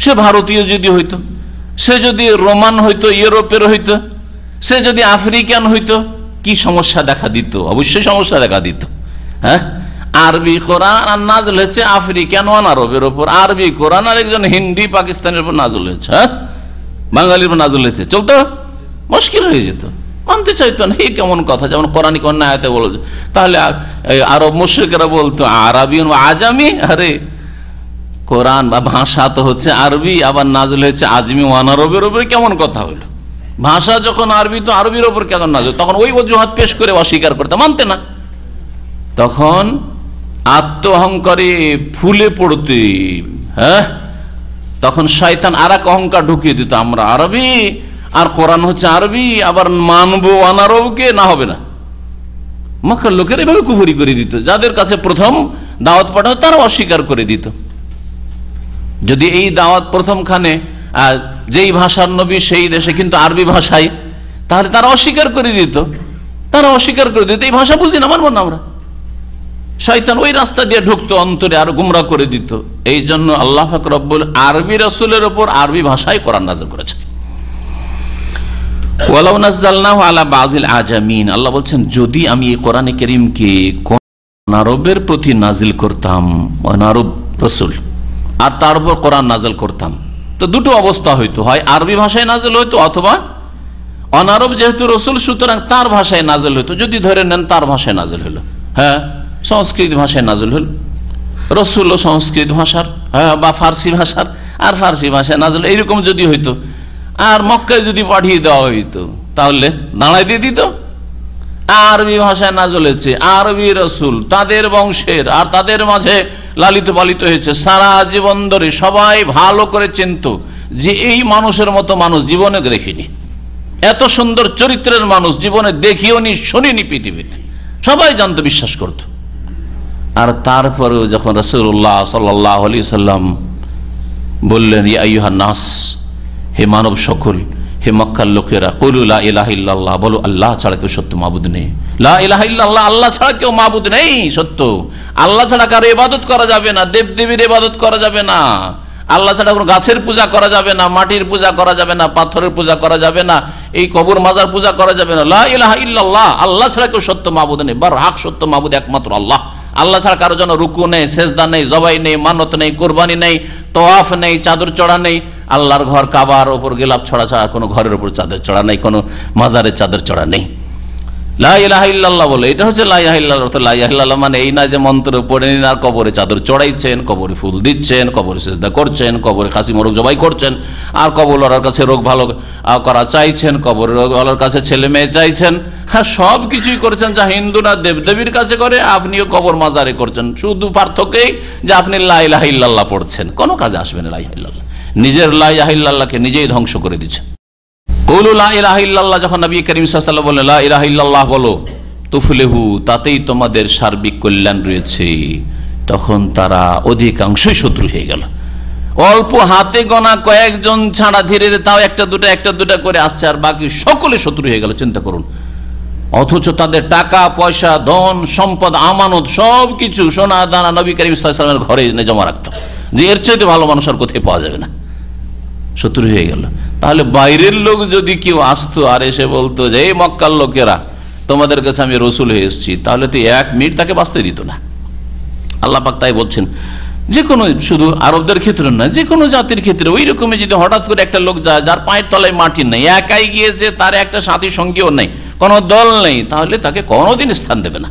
সে ভারতীয় যদি হইতো, সে যদি রোমান হইতো, ইউরোপের হইতো, সে যদি আফ্রিকান হইতো, কি সমস্যা দেখা দিত? অবশ্যই সমস্যা দেখা দিত। আরবি কোরআন আর নাজিল হয়েছে আফ্রিকান ওয়ান আরবের উপর, আরবি কোরআন আর একজন হিন্দি পাকিস্তানের উপর নাজিল হয়েছে, বাঙালির উপর নাজিল হয়েছে, চলতো মুশকিল হয়ে যেত, মানতে চাইতো না। এই কেমন কথা? যেমন কোরআনিক অন্য আয়াতে বলেছে, তাহলে আরব মুশরিকরা বলতো আরবি আজামি, আরে কোরআন বা ভাষা তো হচ্ছে আরবি, আবার নাজিল হয়েছে আজমি ওয়ান আরবের উপরে, কেমন কথা হইল? ভাষা যখন আরবি তো আরবির ওপর কেন নাজিল? তখন ওই অজুহাত পেশ করে অস্বীকার করতে, মানতে না। তখন আত্ম অহংকারে ফুলে পড়তে, তখন শয়তান আর এক অহংকার ঢুকিয়ে দিত, আমরা আরবি আর কোরআন হচ্ছে আরবি, আবার মানবো অনারবকে, না হবে না। মক্কার লোকের এভাবে কুফরি করে দিত, যাদের কাছে প্রথম দাওয়াত পাঠাও তারা অস্বীকার করে দিত। যদি এই দাওয়াত প্রথমখানে যেই ভাষার নবী সেই দেশে কিন্তু আরবি ভাষায়, তাহলে তারা অস্বীকার করে দিত, এই ভাষা বুঝি না, মানবো না আমরা। শয়তান ওই রাস্তা দিয়ে ঢুকতো, অন্তরে আরো গুমরা করে দিত। এই জন্য আল্লাহ পাক রব্বুল আরবি রাসূলের উপর আরবি ভাষায় কোরআন নাযিল করেছেন। ওয়ালাউ নাযালনাহু আলা বাযিল আজামিন, আল্লাহ বলছেন যদি আমি এই কোরআনে কারীমকে কোন আরবের প্রতি নাজিল করতাম, অনারব রাসূল, আর তার উপর কোরআন নাজিল করতাম, তো দুটো অবস্থা হইতো, হয় আরবি ভাষায় নাজিল হইতো অথবা অনারব যেহেতু রাসূল সুতরাং তার ভাষায় নাজিল হইতো। যদি ধরে নেন তার ভাষায় নাজিল হলো, হ্যাঁ সংস্কৃত ভাষায় নাজিল হল, রাসূল সংস্কৃত ভাষার, হ্যাঁ বা ফার্সি ভাষার, আর ফার্সি ভাষায় নাজিল, এইরকম যদি হইতো, আর মক্কায় যদি পাঠিয়ে দেওয়া হইতো তাহলে দাঁড়াই দিয়ে দিত। আরবি ভাষায় নাজিল হয়েছে, আরবি রাসূল তাদের বংশের, আর তাদের মাঝে লালিত পালিত হয়েছে, সারা জীবন ধরে সবাই ভালো করে চিনত যে এই মানুষের মতো মানুষ জীবনে দেখিনি, এত সুন্দর চরিত্রের মানুষ জীবনে দেখিও নি শুনিনি পৃথিবীতে, সবাই জানতো, বিশ্বাস করত। আর তারপরেও যখন রাসূলুল্লাহ সাল্লাল্লাহু আলাইহি সাল্লাম বললেন ইয়া আইয়ুহান নাস, হে মানব সকল, হে মক্কার লোকেরা, কুলু লা ইলাহা ইল্লাল্লাহ, বলো আল্লাহ ছাড়া কেউ সত্য মাবুদ নেই, লা ইলাহা ইল্লাল্লাহ, আল্লাহ ছাড়া কেউ মাবুদ নেই সত্য, আল্লাহ ছাড়া কারো ইবাদত করা যাবে না, দেব দেবীর ইবাদত করা যাবে না, আল্লাহ ছাড়া কোনো গাছের পূজা করা যাবে না, মাটির পূজা করা যাবে না, পাথরের পূজা করা যাবে না, এই কবর মাজার পূজা করা যাবে না, লা ইলাহা ইল্লাল্লাহ, আল্লাহ ছাড়া কেউ সত্য মাবুদ নেই, বারহাক সত্য মাবুদ একমাত্র আল্লাহ, আল্লাহ ছাড়া কারো জন্য রুকু নেই, সেজদা নেই, জবাই নেই, মানত নেই, কোরবানি নেই, তওয়াফ নেই, চাদর চড়া নেই, আল্লাহর ঘর কাবার উপর গিলাফ ছড়া ছাড়া কোনো ঘরের উপর চাদর চড়া নেই, কোনো মাজারের চাদর চড়া নেই। লা ইলাহা ইল্লাল্লাহ বলে, এটা হচ্ছে লা ইলাহা ইল্লাল্লাহ। লা ইলাহা ইল্লাল্লাহ মানে এই না যে মন্ত্র পড়ে নিন আর কবরে চাদর চড়াইছেন, কবরে ফুল দিচ্ছেন, কবরে সিজদা করছেন, কবরে খাসি মোরগ জবাই করছেন, আর কবরওয়ালার কাছে রোগ ভালো করা চাইছেন, কবরওয়ালার কাছে ছেলে মেয়ে চাইছেন, হ্যাঁ সব কিছুই করছেন যা হিন্দুরা দেবদেবীর কাছে করে, আপনিও কবর মাজারে করছেন। শুধু পার্থক্যই যে আপনি লা ইলাহা ইল্লাল্লাহ পড়ছেন, কোনো কাজে আসবে না লা ইলাহা ইল্লাল্লাহ, নিজের লা ইলাহা ইল্লাল্লাহকে নিজেই ধ্বংস করে দিচ্ছেন। কুলু লা ইলাহা ইল্লাল্লাহ, যখন নবী করিম সাল্লাল্লাহু আলাইহি ওয়াসাল্লাম বললেন লা ইলাহা ইল্লাল্লাহ বলো, তুফলিহু, তাতেই তোমাদের সার্বিক কল্যাণ রয়েছে, তখন তারা অধিকাংশই শত্রু হয়ে গেল। অল্প হাতে গোনা কয়েকজন ছাড়া ধীরে ধীরে তাও একটা দুটা করে আসছে, আর বাকি সকলে শত্রু হয়ে গেল, চিন্তা করুন। অথচ তাদের টাকা পয়সা, ধন সম্পদ, আমানত সবকিছু সোনা দানা নবী করিম সাল্লাল্লাহু আলাইহি ওয়াসাল্লামের ঘরে এনে জমা রাখতো, যে এর চাইতে ভালো মানুষ আর কোথায় পাওয়া যাবে না, শত্রু হয়ে গেল। তাহলে বাইরের লোক যদি কেউ আসতো আর এসে বলতো যে এই মক্কার লোকেরা তোমাদের কাছে আমি রসুল হয়ে এসেছি, তাহলে তো 1 মিনিট তাকে বাঁচতে দিত না। আল্লাহ পাক তাই বলছেন, যে কোনো, শুধু আরবদের ক্ষেত্রে না, যে কোনো জাতির ক্ষেত্রে ওই রকমই যদি হঠাৎ করে একটা লোক যায় যার পায়ের তলায় মাটি নেই, একাই গিয়েছে, তার একটা সাথী সঙ্গীও নেই, কোনো দল নেই, তাহলে তাকে কোনোদিন স্থান দেবে না।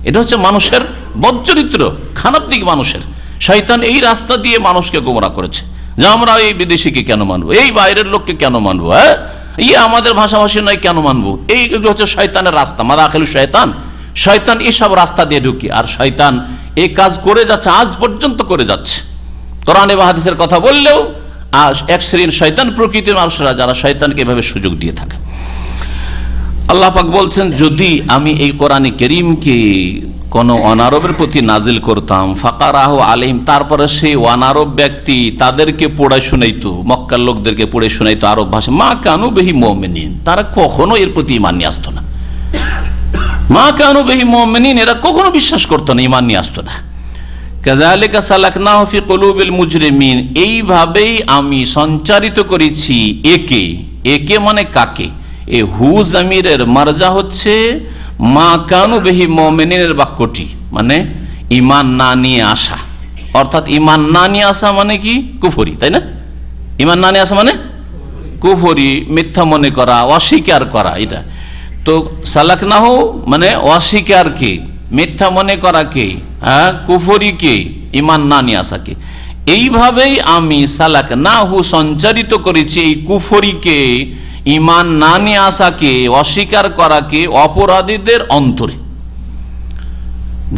এটা হচ্ছে মানুষের বদচরিত্র, খারাপ দিক মানুষের। শয়তান এই রাস্তা দিয়ে মানুষকে গোমরাহ করেছে যে আমরা এই বিদেশিকে কেন মানবো, এই বাইরের লোককে কেন মানবো, হ্যাঁ আমাদের ভাষাভাষী নয় কেন মানবো, এইগুলো হচ্ছে শয়তানের রাস্তা, মাদাখিলু শয়তান। শয়তান এইসব রাস্তা দিয়ে ঢুকি, আর শয়তান এই কাজ করে যাচ্ছে, আজ পর্যন্ত করে যাচ্ছে। কোরআনে বা হাদিসের কথা বললেও এক শ্রেণীর শয়তান প্রকৃতির মানুষরা যারা শয়তানকে এভাবে সুযোগ দিয়ে থাকে। আল্লাহ পাক বলছেন, যদি আমি এই কোরআনে কারীমকে কোন অনারবের প্রতি নাজিল করতাম, ফাকারাহু আলাইহিম, তারপরে সেই অনারব ব্যক্তি তাদেরকে পড়ে শোনাইতো, মক্কার লোকদেরকে পড়ে শোনাইতো আরব ভাষা, মা কানু বিহি মুমিনিন, তারা কখনো এর প্রতি ঈমান নিয়ে আসতো না। মা কানু বিহি মুমিনিন, এরা কখনো বিশ্বাস করতো না, ঈমান নিয়ে আসতো না। কাযালিকা সালাকনাহু ফি কুলুবিল মুজরিমিন, এইভাবেই আমি সঞ্চারিত করেছি একে মানে কাকে, এই হু জামিরের মারজা হচ্ছে মা কানু বিহি মুমিনিনের বাক্যটি, মানে ঈমান না নিয়ে আসা, অর্থাৎ ঈমান না নিয়ে আসা মানে কি কুফরি, তাই না? ঈমান না নিয়ে আসা মানে কুফরি, মিথ্যা মনে করা, অস্বীকার করা। এটা তো সালাকনাহু মানে অস্বীকারকে, মিথ্যা মনে করাকে, কুফরিকে, ঈমান না নিয়ে আসাকে। এইভাবেই আমি সালাকনাহু সঞ্চারিত করেছি এই কুফরিকে, ঈমান না নিয়ে আসাকে, অস্বীকার করাকে অপরাধীদের অন্তরে।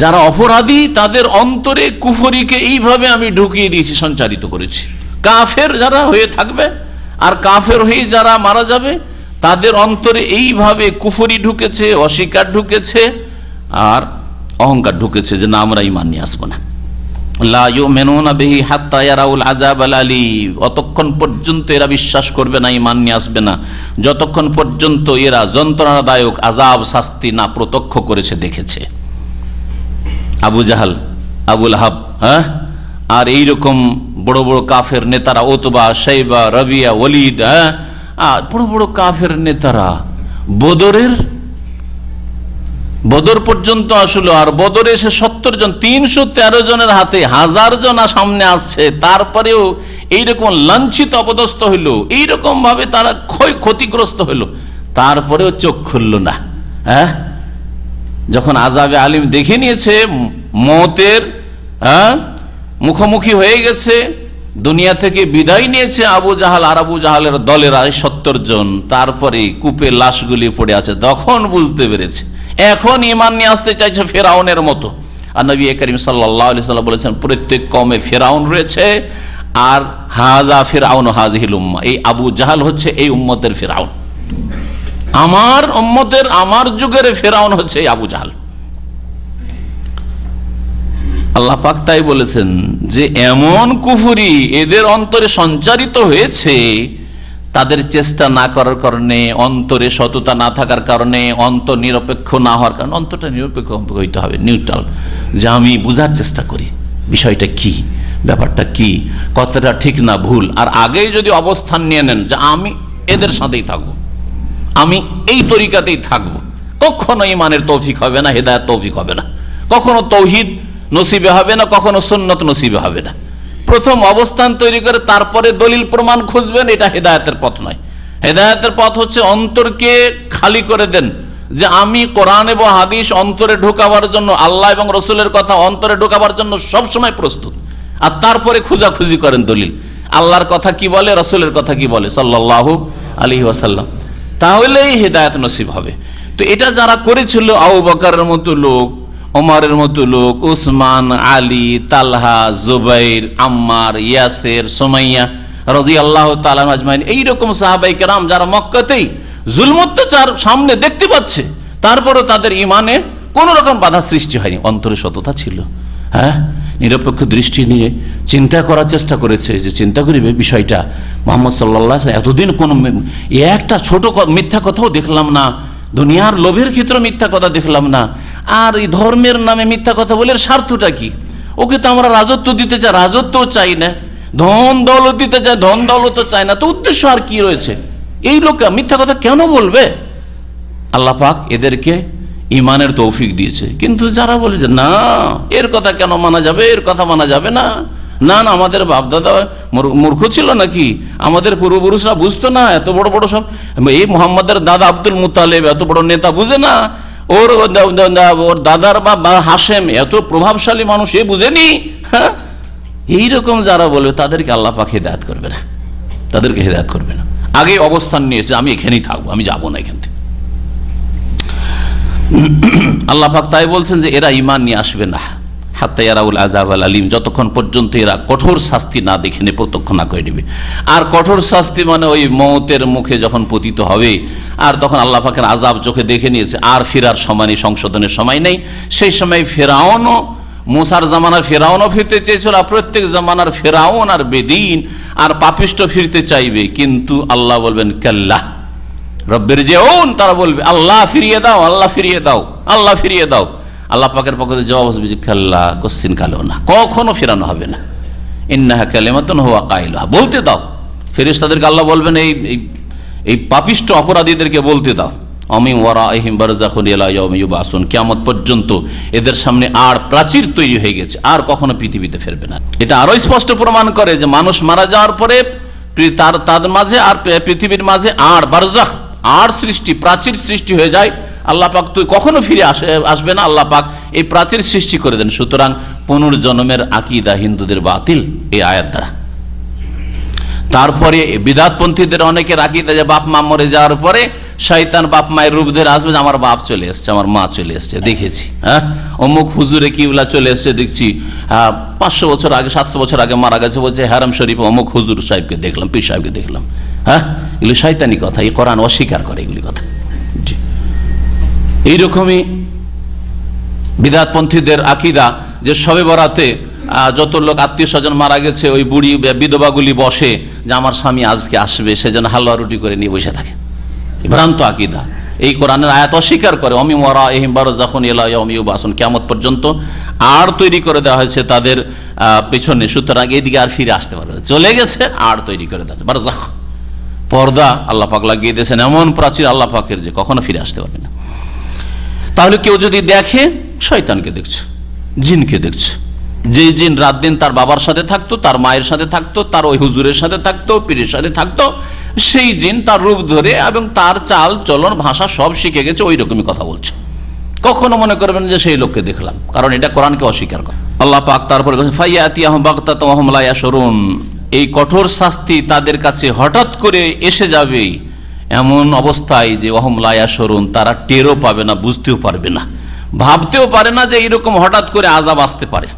যারা অপরাধী তাদের অন্তরে কুফরিকে এইভাবে আমি ঢুকিয়ে দিয়েছি, সঞ্চারিত করেছি। কাফের যারা হয়ে থাকবে আর কাফের হয়ে যারা মারা যাবে তাদের অন্তরে এইভাবে কুফরি ঢুকেছে, অস্বীকার ঢুকেছে, আর অহংকার ঢুকেছে যে না আমরা ঈমান নিয়ে আসবো না। লা ইউমিনুনা বিহি হাত্তা ইয়ারাউল আযাবাল আলীম, অতক্ষণ পর্যন্ত এরা বিশ্বাস করবে না, ঈমান নিয়ে আসবে না যতক্ষণ পর্যন্ত এরা যন্ত্রণাদায়ক আযাব, শাস্তি না প্রত্যক্ষ করেছে, দেখেছে। আবু জাহাল, আবুল হাব, হ্যাঁ, আর এইরকম বড় বড় কাফের নেতারা, ওতবা, শাইবা, রবিয়া, ওয়ালিদ, হ্যাঁ, বড় বড় কাফের নেতারা বদর পর্যন্ত আসলো। আর বদরে এসে 70 জন, 313 জনের হাতে 1000 জন সামনে আসছে, তারপরেও এইরকম লাঞ্ছিত অপদস্থ হইল, এইরকম ভাবে তারা ক্ষতিগ্রস্ত হইল, তারপরেও চোখ খুলল না। হ্যাঁ, যখন আযাবে আলিম দেখে নিয়েছে, মওতের মুখোমুখি হয়ে গেছে, দুনিয়া থেকে বিদায় নিয়েছে আবু জাহাল আর আবু জাহালের দলেরা 70 জন, তারপরে কূপে লাশগুলি পড়ে আছে, তখন বুঝতে পেরেছে। এখন ঈমান নিয়ে আসতে চাইছে ফেরাউনের মতো। আর নবী করিম সাল্লাল্লাহু আলাইহি ওয়াসাল্লাম বলেছেন, প্রত্যেক কওমে ফেরাউন রয়েছে, আর হাযা ফিরআউন হাযিহিল উম্মাহ, এই আবু জাহাল হচ্ছে এই উম্মতের ফেরাউন। আমার উম্মতের, আমার যুগের ফেরাউন হচ্ছে এই আবু জাহাল। আল্লাহ পাক তাই বলেছেন যে এমন কুফরি এদের অন্তরে সঞ্চারিত হয়েছে, তাদের চেষ্টা না করার কারণে, অন্তরে সততা না থাকার কারণে, অন্তর নিরপেক্ষ না হওয়ার কারণে। অন্তরটা নিরপেক্ষ হইতে হবে, নিউট্রাল, যে আমি বুঝার চেষ্টা করি বিষয়টা কি, ব্যাপারটা কি, কথাটা ঠিক না ভুল। আর আগেই যদি অবস্থান নিয়ে নেন যে আমি এদের সাথেই থাকবো, আমি এই তরিকাতেই থাকবো, কখনো ঈমানের তৌফিক হবে না, হেদায়েত তৌফিক হবে না, কখনো তৌহিদ নসিবে হবে না, কখনো সুন্নত নসিবে হবে না। প্রথম অবস্থান তৈরি করে তারপরে দলিল প্রমাণ খুঁজবেন, এটা হেদায়েতের পথ নয়। হেদায়েতের পথ হচ্ছে অন্তরকে খালি করে দেন, যে আমি কোরআন এবং হাদিস অন্তরে ঢোকাবার জন্য, আল্লাহ এবং রসুলের কথা অন্তরে ঢোকাবার জন্য সবসময় প্রস্তুত, আর তারপরে খোঁজাখুঁজি করেন দলিল, আল্লাহর কথা কি বলে, রসুলের কথা কি বলে সাল্লাল্লাহু আলাইহি ওয়াসাল্লাম, তাহলেই হেদায়েত নসিব হবে। তো এটা যারা করেছিল, আবু বকরের মতো লোক, ওমরের মতো লোক, উসমান, আলী, তালহা, জুবাইর, আম্মার, ইয়াসির, সুমাইয়া রাদিয়াল্লাহু তাআলা আজমাইন, এইরকম সাহাবায়ে কেরাম যারা মক্কাতেই জুলম অত্যাচার সামনে দেখতে পাচ্ছে, তারপরও তাদের ঈমানে কোন রকম বাধা সৃষ্টি হয়নি, অন্তরে সততা ছিল। হ্যাঁ, নিরপেক্ষ দৃষ্টি নিয়ে চিন্তা করার চেষ্টা করেছে, যে চিন্তা করিবে বিষয়টা, মুহাম্মদ সাল্লাল্লাহু আলাইহি ওয়াসাল্লাম এতদিন কোন একটা ছোট মিথ্যা কথাও দেখলাম না, দুনিয়ার লোভের ক্ষেত্রে মিথ্যা কথা দেখলাম না, আর এই ধর্মের নামে মিথ্যা কথা বলে স্বার্থটা কি? ওকে তো আমরা রাজত্ব দিতে চাই, রাজত্বও চাই না, ধন দৌলত দিতে চাই, ধন দৌলত চাই না, তো উদ্দেশ্য আর কি রয়েছে? এই লোক মিথ্যা কথা কেন বলবে? আল্লাহ পাক এদেরকে ঈমানের তৌফিক দিয়েছে। কিন্তু যারা বলে যে না, এর কথা কেন মানা যাবে, এর কথা মানা যাবে না, না না, আমাদের বাপদাদা মূর্খ ছিল নাকি, আমাদের পূর্বপুরুষরা বুঝতো না, এত বড় বড় সব, এই মুহাম্মাদের দাদা আব্দুল মুতালেব এত বড় নেতা বুঝে না, ওর দাদার বা হাশেম এত প্রভাবশালী মানুষ, এ বুঝেনি। হ্যাঁ, এইরকম যারা বলবে তাদেরকে আল্লাহ পাক হেদায়েত করবে না, তাদেরকে হেদায়েত করবে না। আগে অবস্থান নিয়েছে, আমি এখানেই থাকবো, আমি যাবো না এখান থেকে। আল্লাহ পাক তাই বলছেন যে এরা ঈমান নিয়ে আসবে না, হাত্তা ইয়ারাউল আযাব আল আলিম, যতক্ষণ পর্যন্ত এরা কঠোর শাস্তি না দেখে নেবে, প্রত্যক্ষ না করে নেবে। আর কঠোর শাস্তি মানে ওই মওতের মুখে যখন পতিত হবে, আর তখন আল্লাহ পাকের আযাব চোখে দেখে নিয়েছে, আর ফেরার সময় নেই, সংশোধনের সময় নেই। সেই সময় ফেরাউনও, মুসার জামানার ফেরাউনও ফিরতে চেয়েছিল, আর প্রত্যেক জামানার ফেরাউন আর বেদিন আর পাপিষ্ট ফিরতে চাইবে, কিন্তু আল্লাহ বলবেন কাল্লাহ রব্বির জিউন, তারা বলবে আল্লাহ ফিরিয়ে দাও, আল্লাহ ফিরিয়ে দাও, আল্লাহ ফিরিয়ে দাও। আল্লাহ পাকের পক্ষ থেকে জবাব আসবে যে কাল্লা, কোশ্চিন কালেও না, কখনো ফেরানো হবে না। ইন্নাহা কালিমাতুন হুয়া কাইলুহা, বলতে দাও। ফেরেশতাদেরকে আল্লাহ বলবেন এই পাপিষ্ট অপরাধীদেরকে বলতে দাও, আমিন ওয়ারাইহিম বারযাখুন ইলা ইয়াউমি ইউবাসুন, কিয়ামত পর্যন্ত এদের সামনে আর প্রাচীর তৈরি হয়ে গেছে, আর কখনো পৃথিবীতে ফিরবে না। এটা আরো স্পষ্ট প্রমাণ করে যে মানুষ মারা যাওয়ার পরে তাদের মাঝে আর পৃথিবীর মাঝে আর বারযাখ, আর সৃষ্টি, প্রাচীর সৃষ্টি হয়ে যায়। আল্লাহ পাক তুই কখনো ফিরে আসবে না, আল্লাহ পাক এই প্রাচীর সৃষ্টি করে দেন। সুতরাং পুনর্জন্মের আকীদা হিন্দুদের বাতিল এই আয়াত দ্বারা। তারপরে বিদআতপন্থীদের অনেকের আকীদা যে বাপ মা মরে যাওয়ার পরে শয়তান বাপ মায়ের রূপ ধরে আসবে, যে আমার বাপ চলে এসছে, আমার মা চলে এসছে, দেখেছি। হ্যাঁ, অমুক হুজুরে কিবলা চলে এসছে, দেখছি 500 বছর আগে, 700 বছর আগে মারা গেছে, বলছে হারাম শরীফ অমুক হুজুর সাহেবকে দেখলাম, পীর সাহেবকে দেখলাম। হ্যাঁ, এগুলি শয়তানি কথা, এই কোরআন অস্বীকার করে এগুলি কথা। জি, এইরকমই বিদআতপন্থীদের আকীদা যে শবে বরাতে যত লোক আত্মীয় স্বজন মারা গেছে, ওই বুড়ি বিধবাগুলি বসে যে আমার স্বামী আজকে আসবে, সেজন্য হালুয়া রুটি করে নিয়ে বসে থাকে। ভ্রান্ত আকীদা, এই কোরআনের আয়াত অস্বীকার করে। আমিন ওয়ারাইহিম বারযাখুন ইলা ইয়াউমি ইউবাসুন, কিয়ামত পর্যন্ত আর তৈরি করে দেওয়া হয়েছে তাদের পেছনে, সুতরাং এদিকে আর ফিরে আসতে পারবে না, চলে গেছে, আর তৈরি করে দেওয়া হয়েছে বারজাখ, পর্দা আল্লাহ পাক লাগিয়ে দিয়েছেন এমন প্রাচীর আল্লাহ পাকের যে কখনো ফিরে আসতে পারবে না। তাহলে কেউ যদি দেখে, শয়তানকে দেখছে, জিনকে দেখছে। যে জিন রাত দিন তার বাবার সাথে থাকতো, তার মায়ের সাথে থাকতো, তার ওই হুজুরের সাথে থাকতো, পীরের সাথে থাকতো, সেই জিন তার রূপ ধরে এবং তার চাল চলন ভাষা সব শিখে গেছে, ওই রকমই কথা বলছে। কখনো মনে করবেন যে সেই লোককে দেখলাম, কারণ এটা কোরআনকে অস্বীকার করে। আল্লাহ পাক তারপরে ফাইয়াতিয়াহুম বাগতাতাম ওয়া হুম লা ইয়াশউরুন, এই কঠোর শাস্তি তাদের কাছে হঠাৎ করে এসে যাবে এমন অবস্থায় যে ওয়া হুম লা ইয়াশউরুন, তারা টেরও পাবে না, বুঝতেও পারবে না, ভাবতেও পারে না যে এইরকম হঠাৎ করে আযাব আসতে পারে।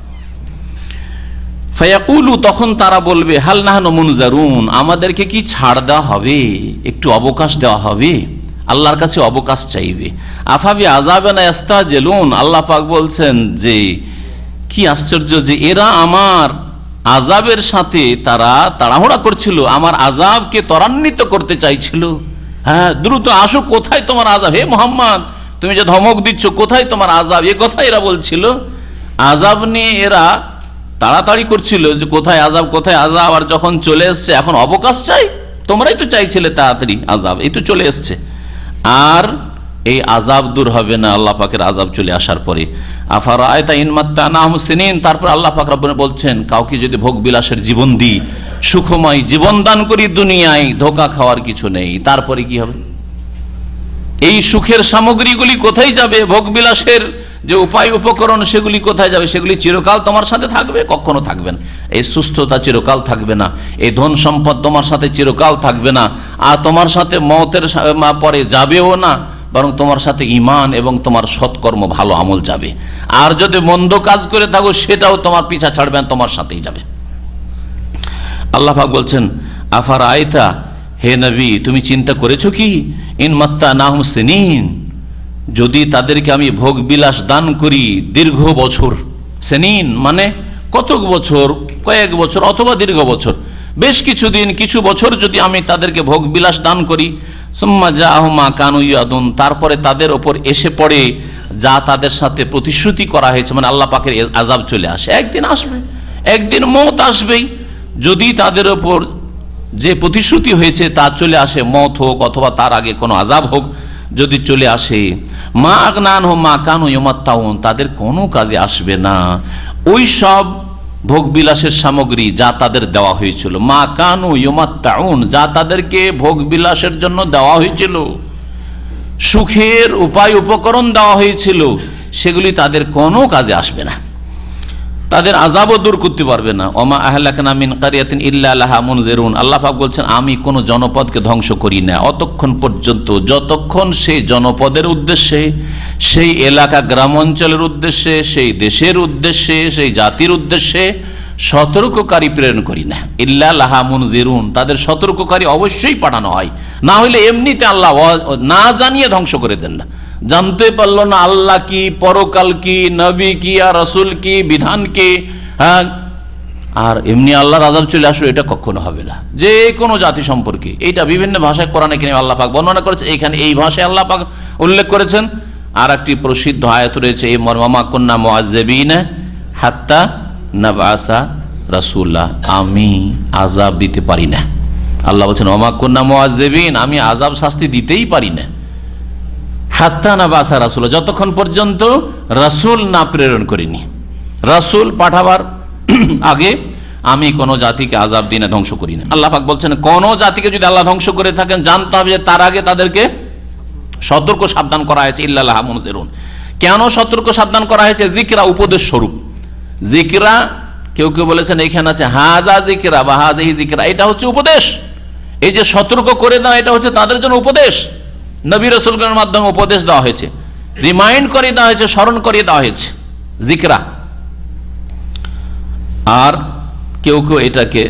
ফায়াকুলু, তখন তারা বলবে হাল নাহনু মুনজারুন, আমাদেরকে কি ছাড় দেওয়া হবে, একটু অবকাশ দেওয়া হবে, আল্লাহর কাছে অবকাশ চাইবে। আফাবি আযাবিনা ইস্তাজিলুন, আল্লাহ পাক বলছেন যে কি আশ্চর্য যে এরা আমার আযাবের সাথে তারা তাড়াহুড়া করছিল, আমার আযাবকে ত্বরান্বিত করতে চাইছিল। হ্যাঁ, দ্রুত আসো, কোথায় তোমার আযাব, হে মুহাম্মদ তুমি যে ধমক দিচ্ছ, কোথায় তোমার আযাব, এ কথা এরা বলছিল। আযাব নিয়ে এরা তাড়াতাড়ি করছিল যে কোথায় আযাব, কোথায় আযাব, আর যখন চলে এসছে এখন অবকাশ চাই। তোমরাই তো চাইছিলে তাড়াতাড়ি আযাব, এই তো চলে এসছে, আর এই আযাব দূর হবে না আল্লাহ পাকের আযাব চলে আসার পরে। আফারাআইতা ইন মাত্তানাহুম সিনিন, তারপর আল্লাহ পাক রব্বুল বলছেন কাউকে যদি ভোগ বিলাসের জীবন দিই, সুখময় জীবন দান করি দুনিয়ায়, ধোঁকা খাওয়ার কিছু নেই, তারপরে কি হবে? এই সুখের সামগ্রীগুলি কোথায় যাবে? ভোগ বিলাসের যে উপায় উপকরণ সেগুলি কোথায় যাবে? সেগুলি চিরকাল তোমার সাথে থাকবে? কখনো থাকবে না। এই সুস্থতা চিরকাল থাকবে না, এই ধন সম্পদ তোমার সাথে চিরকাল থাকবে না, আর তোমার সাথে মওতের পরে যাবেও না, বরং তোমার সাথে ঈমান এবং তোমার সৎকর্ম ভালো আমল যাবে। আর যদি মন্দ কাজ করে থাকো সেটাও তোমার পিছা ছাড়বে না, তোমার সাথেই যাবে। আল্লাহ পাক বলছেন আফারাআইতা, হে নবী তুমি চিন্তা করেছো কি, ইন মাত্তানাহুম সিনিন, যদি তাদেরকে আমি ভোগ বিলাস দান করি দীর্ঘ বছর, সিনিন মানে কতক বছর, কয়েক বছর অথবা দীর্ঘ বছর, বেশ কিছুদিন কিছু বছর যদি আমি তাদেরকে ভোগ বিলাস দান করি, সুম্মা জাআহুম মা কানু ইয়াদুন, তারপরে তাদের ওপর এসে পড়ে যা তাদের সাথে প্রতিশ্রুতি করা হয়েছে, মানে আল্লাহ পাকের আযাব চলে আসে, একদিন আসবে, একদিন মওত আসবেই। যদি তাদের ওপর যে প্রতিশ্রুতি হয়েছে তা চলে আসে, মওত হোক অথবা তার আগে কোনো আযাব হোক যদি চলে আসে, মা আগনা আনহুম মা কানু ইউমাত্তাউন, তাদের কোনো কাজে আসবে না ওই সব ভোগ বিলাসের সামগ্রী যা তাদের দেওয়া হয়েছিল, মা কানু ইউমাত্তাউন, যা তাদেরকে ভোগ বিলাসের জন্য দেওয়া হয়েছিল, সুখের উপায় উপকরণ দেওয়া হয়েছিল, সেগুলি তাদের কোনো কাজে আসবে না, তাদের আযাবও দূর করতে পারবে না। ওমা আহলাকনা মিন কারিয়াতিন ইল্লা লাহা মুনজিরুন, আল্লাহ পাক বলছেন আমি কোন জনপদকে ধ্বংস করি না অতক্ষণ পর্যন্ত যতক্ষণ সেই জনপদের উদ্দেশ্যে, সেই এলাকা গ্রাম অঞ্চলের উদ্দেশ্যে, সেই দেশের উদ্দেশ্যে, সেই জাতির উদ্দেশ্যে সতর্ককারী প্রেরণ করি না। ইল্লা লাহা মুনজিরুন, তাদের সতর্ককারী অবশ্যই পাঠানো হয়, না হলে এমনিতে আল্লাহ না জানিয়ে ধ্বংস করে দেন না। জানতে পারলো না আল্লাহ কি, পরকাল কি, নবী কি, আর রাসূল কি, বিধান কি, হ্যাঁ, আর এমনি আল্লাহর আযাব চলে আসলো, এটা কখনো হবে না। যে কোনো জাতি সম্পর্কে এটা বিভিন্ন ভাষায় কোরআনে কারীমে আল্লাহ পাক বর্ণনা করেছে, এখানে এই ভাষায় আল্লাহ পাক উল্লেখ করেছেন। আর একটি প্রসিদ্ধ আয়াত রয়েছে এই মর্মে, মা কুন্না মুআযযিবিনা হাত্তা নাবআসা রাসূলা, আমি আযাব দিতে পারি না। আল্লাহ বলেছেন ওমা কুন্না মুআযযিবিন, আমি আযাব শাস্তি দিতেই পারি না, হাত্তা নাবআসা রাসূলা, যতক্ষণ পর্যন্ত রাসূল না প্রেরণ করিনি। রাসূল পাঠাবার আগে আমি কোন জাতিকে আযাব দিই না, ধ্বংস করি না। আল্লাহ পাক বলছেন কোন জাতিকে যদি আল্লাহ ধ্বংস করে থাকেন জানতে হবে যে তার আগে তাদেরকে সতর্ক সাবধান করা হয়েছে। ইল্লা লাহা মুনজিরুন, কেন সতর্ক সাবধান করা হয়েছে? যিকরা, উপদেশ স্বরূপ। যিকরা, কেউ কেউ বলেছেন এখানে আছে হাযা যিকরা বা হাযিহি যিকরা, এটা হচ্ছে উপদেশ। এই যে সতর্ক করে দেওয়া, এটা হচ্ছে তাদের জন্য উপদেশ। নবী রাসূলগণের মাধ্যমে উপদেশ দেওয়া হয়েছে, রিমাইন্ড করে দেওয়া হয়েছে, স্মরণ করিয়ে দেওয়া হয়েছে, যিকরা। আর কেউ কেউ এটাকে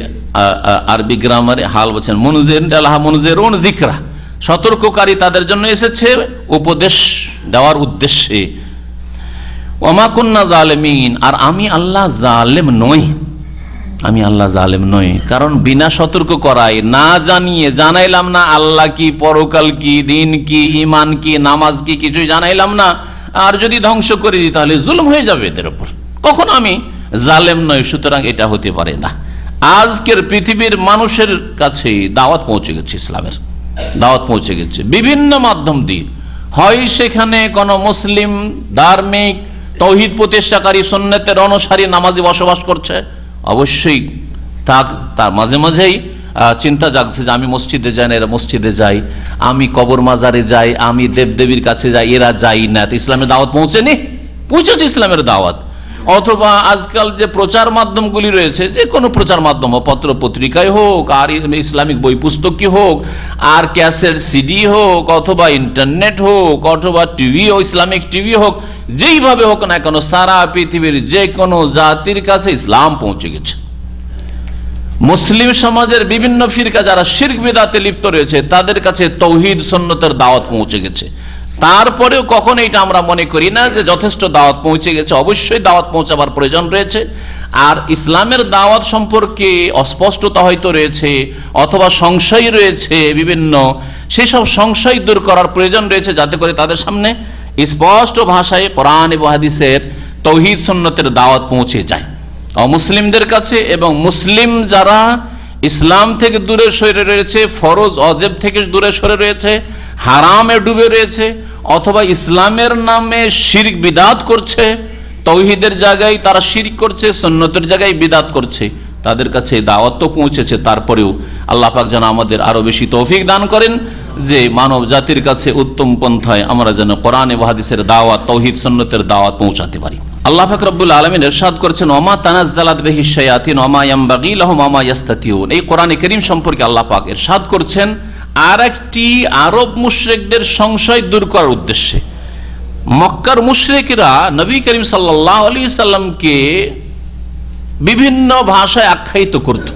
আরবি গ্রামারে হাল বলছেন মুনজিরুন যিকরা, সতর্ককারী তাদের জন্য এসেছে উপদেশ দেওয়ার উদ্দেশ্যে। ওমা কুন্না জালিমিন, আর আমি আল্লাহ জালেম নই, আমি আল্লাহ জালেম নই। কারণ বিনা সতর্ক করাই, না জানিয়ে, জানাইলাম না আল্লাহ কি, পরকাল কি, দিন কি, ঈমান কি, নামাজ কি, কিছুই জানাইলাম না, আর যদি ধ্বংস করে দিই তাহলে জুলুম হয়ে যাবে এদের উপর, কখনো আমি জালেম নই, সুতরাং এটা হতে পারে না। আজকের পৃথিবীর মানুষের কাছে দাওয়াত পৌঁছে গেছে, ইসলামের দাওয়াত পৌঁছে গেছে বিভিন্ন মাধ্যম দিয়ে। হয় সেখানে কোন মুসলিম ধার্মিক তৌহিদ প্রতিষ্ঠাকারী সুন্নতের অনুসারী নামাজি বসবাস করছে, অবশ্যই তার মাঝে মাঝেই চিন্তা জাগছে যে আমি মসজিদে যাই না, এরা মসজিদে যাই, আমি কবর মাজারে যাই, আমি দেবদেবীর কাছে যাই, এরা যাই না। তো ইসলামের দাওয়াত পৌঁছেছে ইসলামের দাওয়াত। অথবা আজকাল যে প্রচার মাধ্যমগুলি রয়েছে, যে কোনো প্রচার মাধ্যম হোক, পত্র পত্রিকায় হোক, আর ইসলামিক বই পুস্তকই হোক, আর ক্যাসেট সিডি হোক, অথবা ইন্টারনেট হোক, অথবা টিভি ও ইসলামিক টিভি হোক, যেইভাবে হোক না কেন সারা পৃথিবীর যে কোনো জাতির কাছে ইসলাম পৌঁছে গেছে। মুসলিম সমাজের বিভিন্ন ফিরকা যারা শিরক বিদআতে লিপ্ত রয়েছে তাদের কাছে তৌহিদ সুন্নতের দাওয়াত পৌঁছে গেছে। তারপরেও কখন এটা আমরা মনে করি না যে যথেষ্ট দাওয়াত পৌঁছে গেছে, অবশ্যই দাওয়াত পৌঁছাবার প্রয়োজন রয়েছে। আর ইসলামের দাওয়াত সম্পর্কে অস্পষ্টতা হয়তো রয়েছে, অথবা সংশয় রয়েছে বিভিন্ন, সেসব সংশয় দূর করার প্রয়োজন রয়েছে, যাতে করে তাদের সামনে স্পষ্ট ভাষায় কোরআন এবং হাদিসের তৌহিদ সুন্নতের দাওয়াত পৌঁছে যায় অমুসলিমদের কাছে। এবং মুসলিম যারা ইসলাম থেকে দূরে সরে রয়েছে, ফরজ অজেব থেকে দূরে সরে রয়েছে, হারামে ডুবে রয়েছে, অথবা ইসলামের নামে শিরক বিদআত করছে, তৌহিদের জায়গায় তারা শিরক করছে, সুন্নতের জায়গায় বিদআত করছে, তাদের কাছে দাওয়াত তো পৌঁছেছে। তারপরেও আল্লাহ পাক যেন আমাদের আরো বেশি তৌফিক দান করেন যে মানব জাতির কাছে উত্তম পন্থায় আমরা যেন কোরআন এবং হাদিসের দাওয়াত, তৌহিদ সুন্নতের দাওয়াত পৌঁছাতে পারি। আল্লাহ পাক রব্বুল আলামিন ইরশাদ করেছেন, ওমা তানাজ্জালাত বিহি শায়াতিন ওমা ইয়ামবাগি লাহুম ওমা ইয়াস্তাতিউন। এই কোরআনে কারীম সম্পর্কে আল্লাহ পাক ইরশাদ করছেন আর একটি আরব মুশরিকদের সংশয় দূর করার উদ্দেশ্যে। মক্কার মুশরিকরা নবী করিম সাল্লাল্লাহু আলাইহি সাল্লামকে বিভিন্ন ভাষায় আখ্যায়িত করত,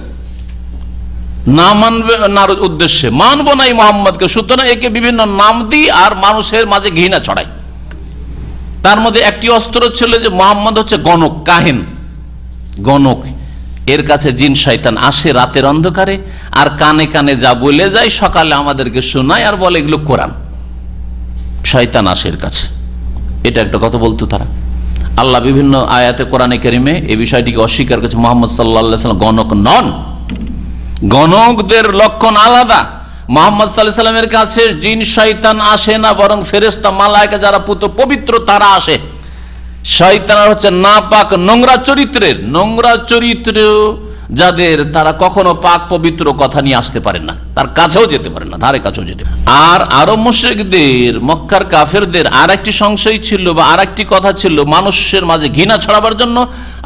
না মানবে না উদ্দেশ্যে, মানব নাই মোহাম্মদকে, সুতরাং একে বিভিন্ন নাম দিই আর মানুষের মাঝে ঘৃণা ছড়ায়। তার মধ্যে একটি অস্ত্র ছিল যে মোহাম্মদ হচ্ছে গণক, কাহিন, গণক। এর কাছে জিন শয়তান আসে রাতের অন্ধকারে, আর কানে কানে যা বলে যায় সকালে আমাদেরকে শোনায় আর বলে এগুলো কোরআন। শয়তান আসে এর কাছে, এটা একটা কথা বলতো তারা। আল্লাহ বিভিন্ন আয়াতে কোরআনে কারিমে এই বিষয়টিকে অস্বীকার করেছে। মুহাম্মদ সাল্লাল্লাহু আলাইহি ওয়াসাল্লাম গণক নন, গণকদের লক্ষণ আলাদা। মুহাম্মদ সাল্লাল্লাহু আলাইহি ওয়াসাল্লামের কাছে জিন শয়তান আসে না, বরং ফেরেশতা মালায়েকা যারা পুত পবিত্র তারা আসে। শয়তান হচ্ছে নাপাক, নোংরা চরিত্রের, নোংরা চরিত্র যাদের, তারা কখনো পাক পবিত্র কথা নিয়ে আসতে পারে না, তার কাছেও যেতে পারে না, ধারে কাছেও যেতে পারে। আর আরব মুশরিকদের, মক্কার কাফেরদের আর একটি সংশয় ছিল বা আর একটি কথা ছিল মানুষের মাঝে ঘৃণা ছড়াবার জন্য,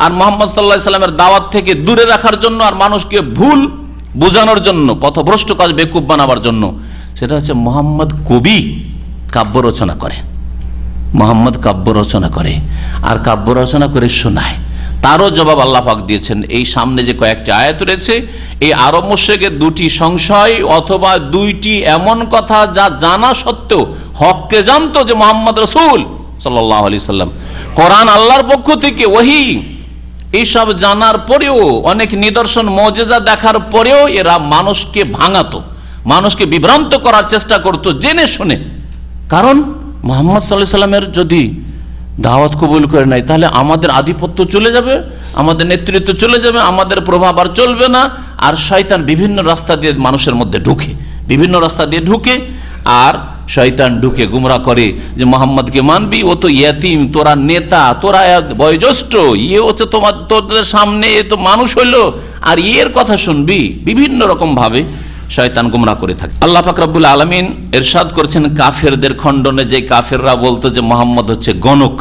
আর মুহাম্মদ সাল্লাল্লাহু আলাইহি ওয়াসাল্লামের দাওয়াত থেকে দূরে রাখার জন্য, আর মানুষকে ভুল বোঝানোর জন্য, পথভ্রষ্ট কাজ বেকুব বানাবার জন্য। সেটা হচ্ছে মুহাম্মদ কবি, কাব্য রচনা করে, মুহাম্মদ কাব্য রচনা করে আর কাব্য রচনা করে শোনায়। তারও জবাব আল্লাহ পাক দিয়েছেন। এই সামনে যে কয়েকটি আয়াত রয়েছে, এই আরব মুশরিকের দুটি সংশয় অথবা দুইটি এমন কথা যা জানা সত্ত্বেও হককে জানতো যে মুহাম্মদ রাসূল সাল্লাল্লাহু আলাইহি সাল্লাম, কোরআন আল্লাহর পক্ষ থেকে ওহী, এইসব জানার পরেও, অনেক নিদর্শন মুজিজা দেখার পরেও এরা মানুষকে ভাঙাতো, মানুষকে বিভ্রান্ত করার চেষ্টা করত জেনে শুনে। কারণ মুহাম্মদ সাল্লাল্লাহু আলাইহি সাল্লামের যদি দাওয়াত কবুল করে নাই, তাহলে আমাদের আধিপত্য চলে যাবে, আমাদের নেতৃত্ব চলে যাবে, আমাদের প্রভাব আর চলবে না। আর শয়তান বিভিন্ন রাস্তা দিয়ে মানুষের মধ্যে ঢুকে, বিভিন্ন রাস্তা দিয়ে ঢুকে, আর শয়তান ঢুকে গুমরা করে যে মোহাম্মদকে মানবি, ও তো ইয়াতিম, তোরা নেতা, তোরা বয়োজ্যেষ্ঠ, ইয়ে হচ্ছে তোদের সামনে এ তো মানুষ হইল, আর এর কথা শুনবি। বিভিন্ন রকম ভাবে শয়তান গুমরা করে থাকে। আল্লাহ পাক রব্বুল আলামিন ইরশাদ করেছেন কাফেরদের খণ্ডনে, যে কাফেররা বলতো যে মুহাম্মদ হচ্ছে গণক,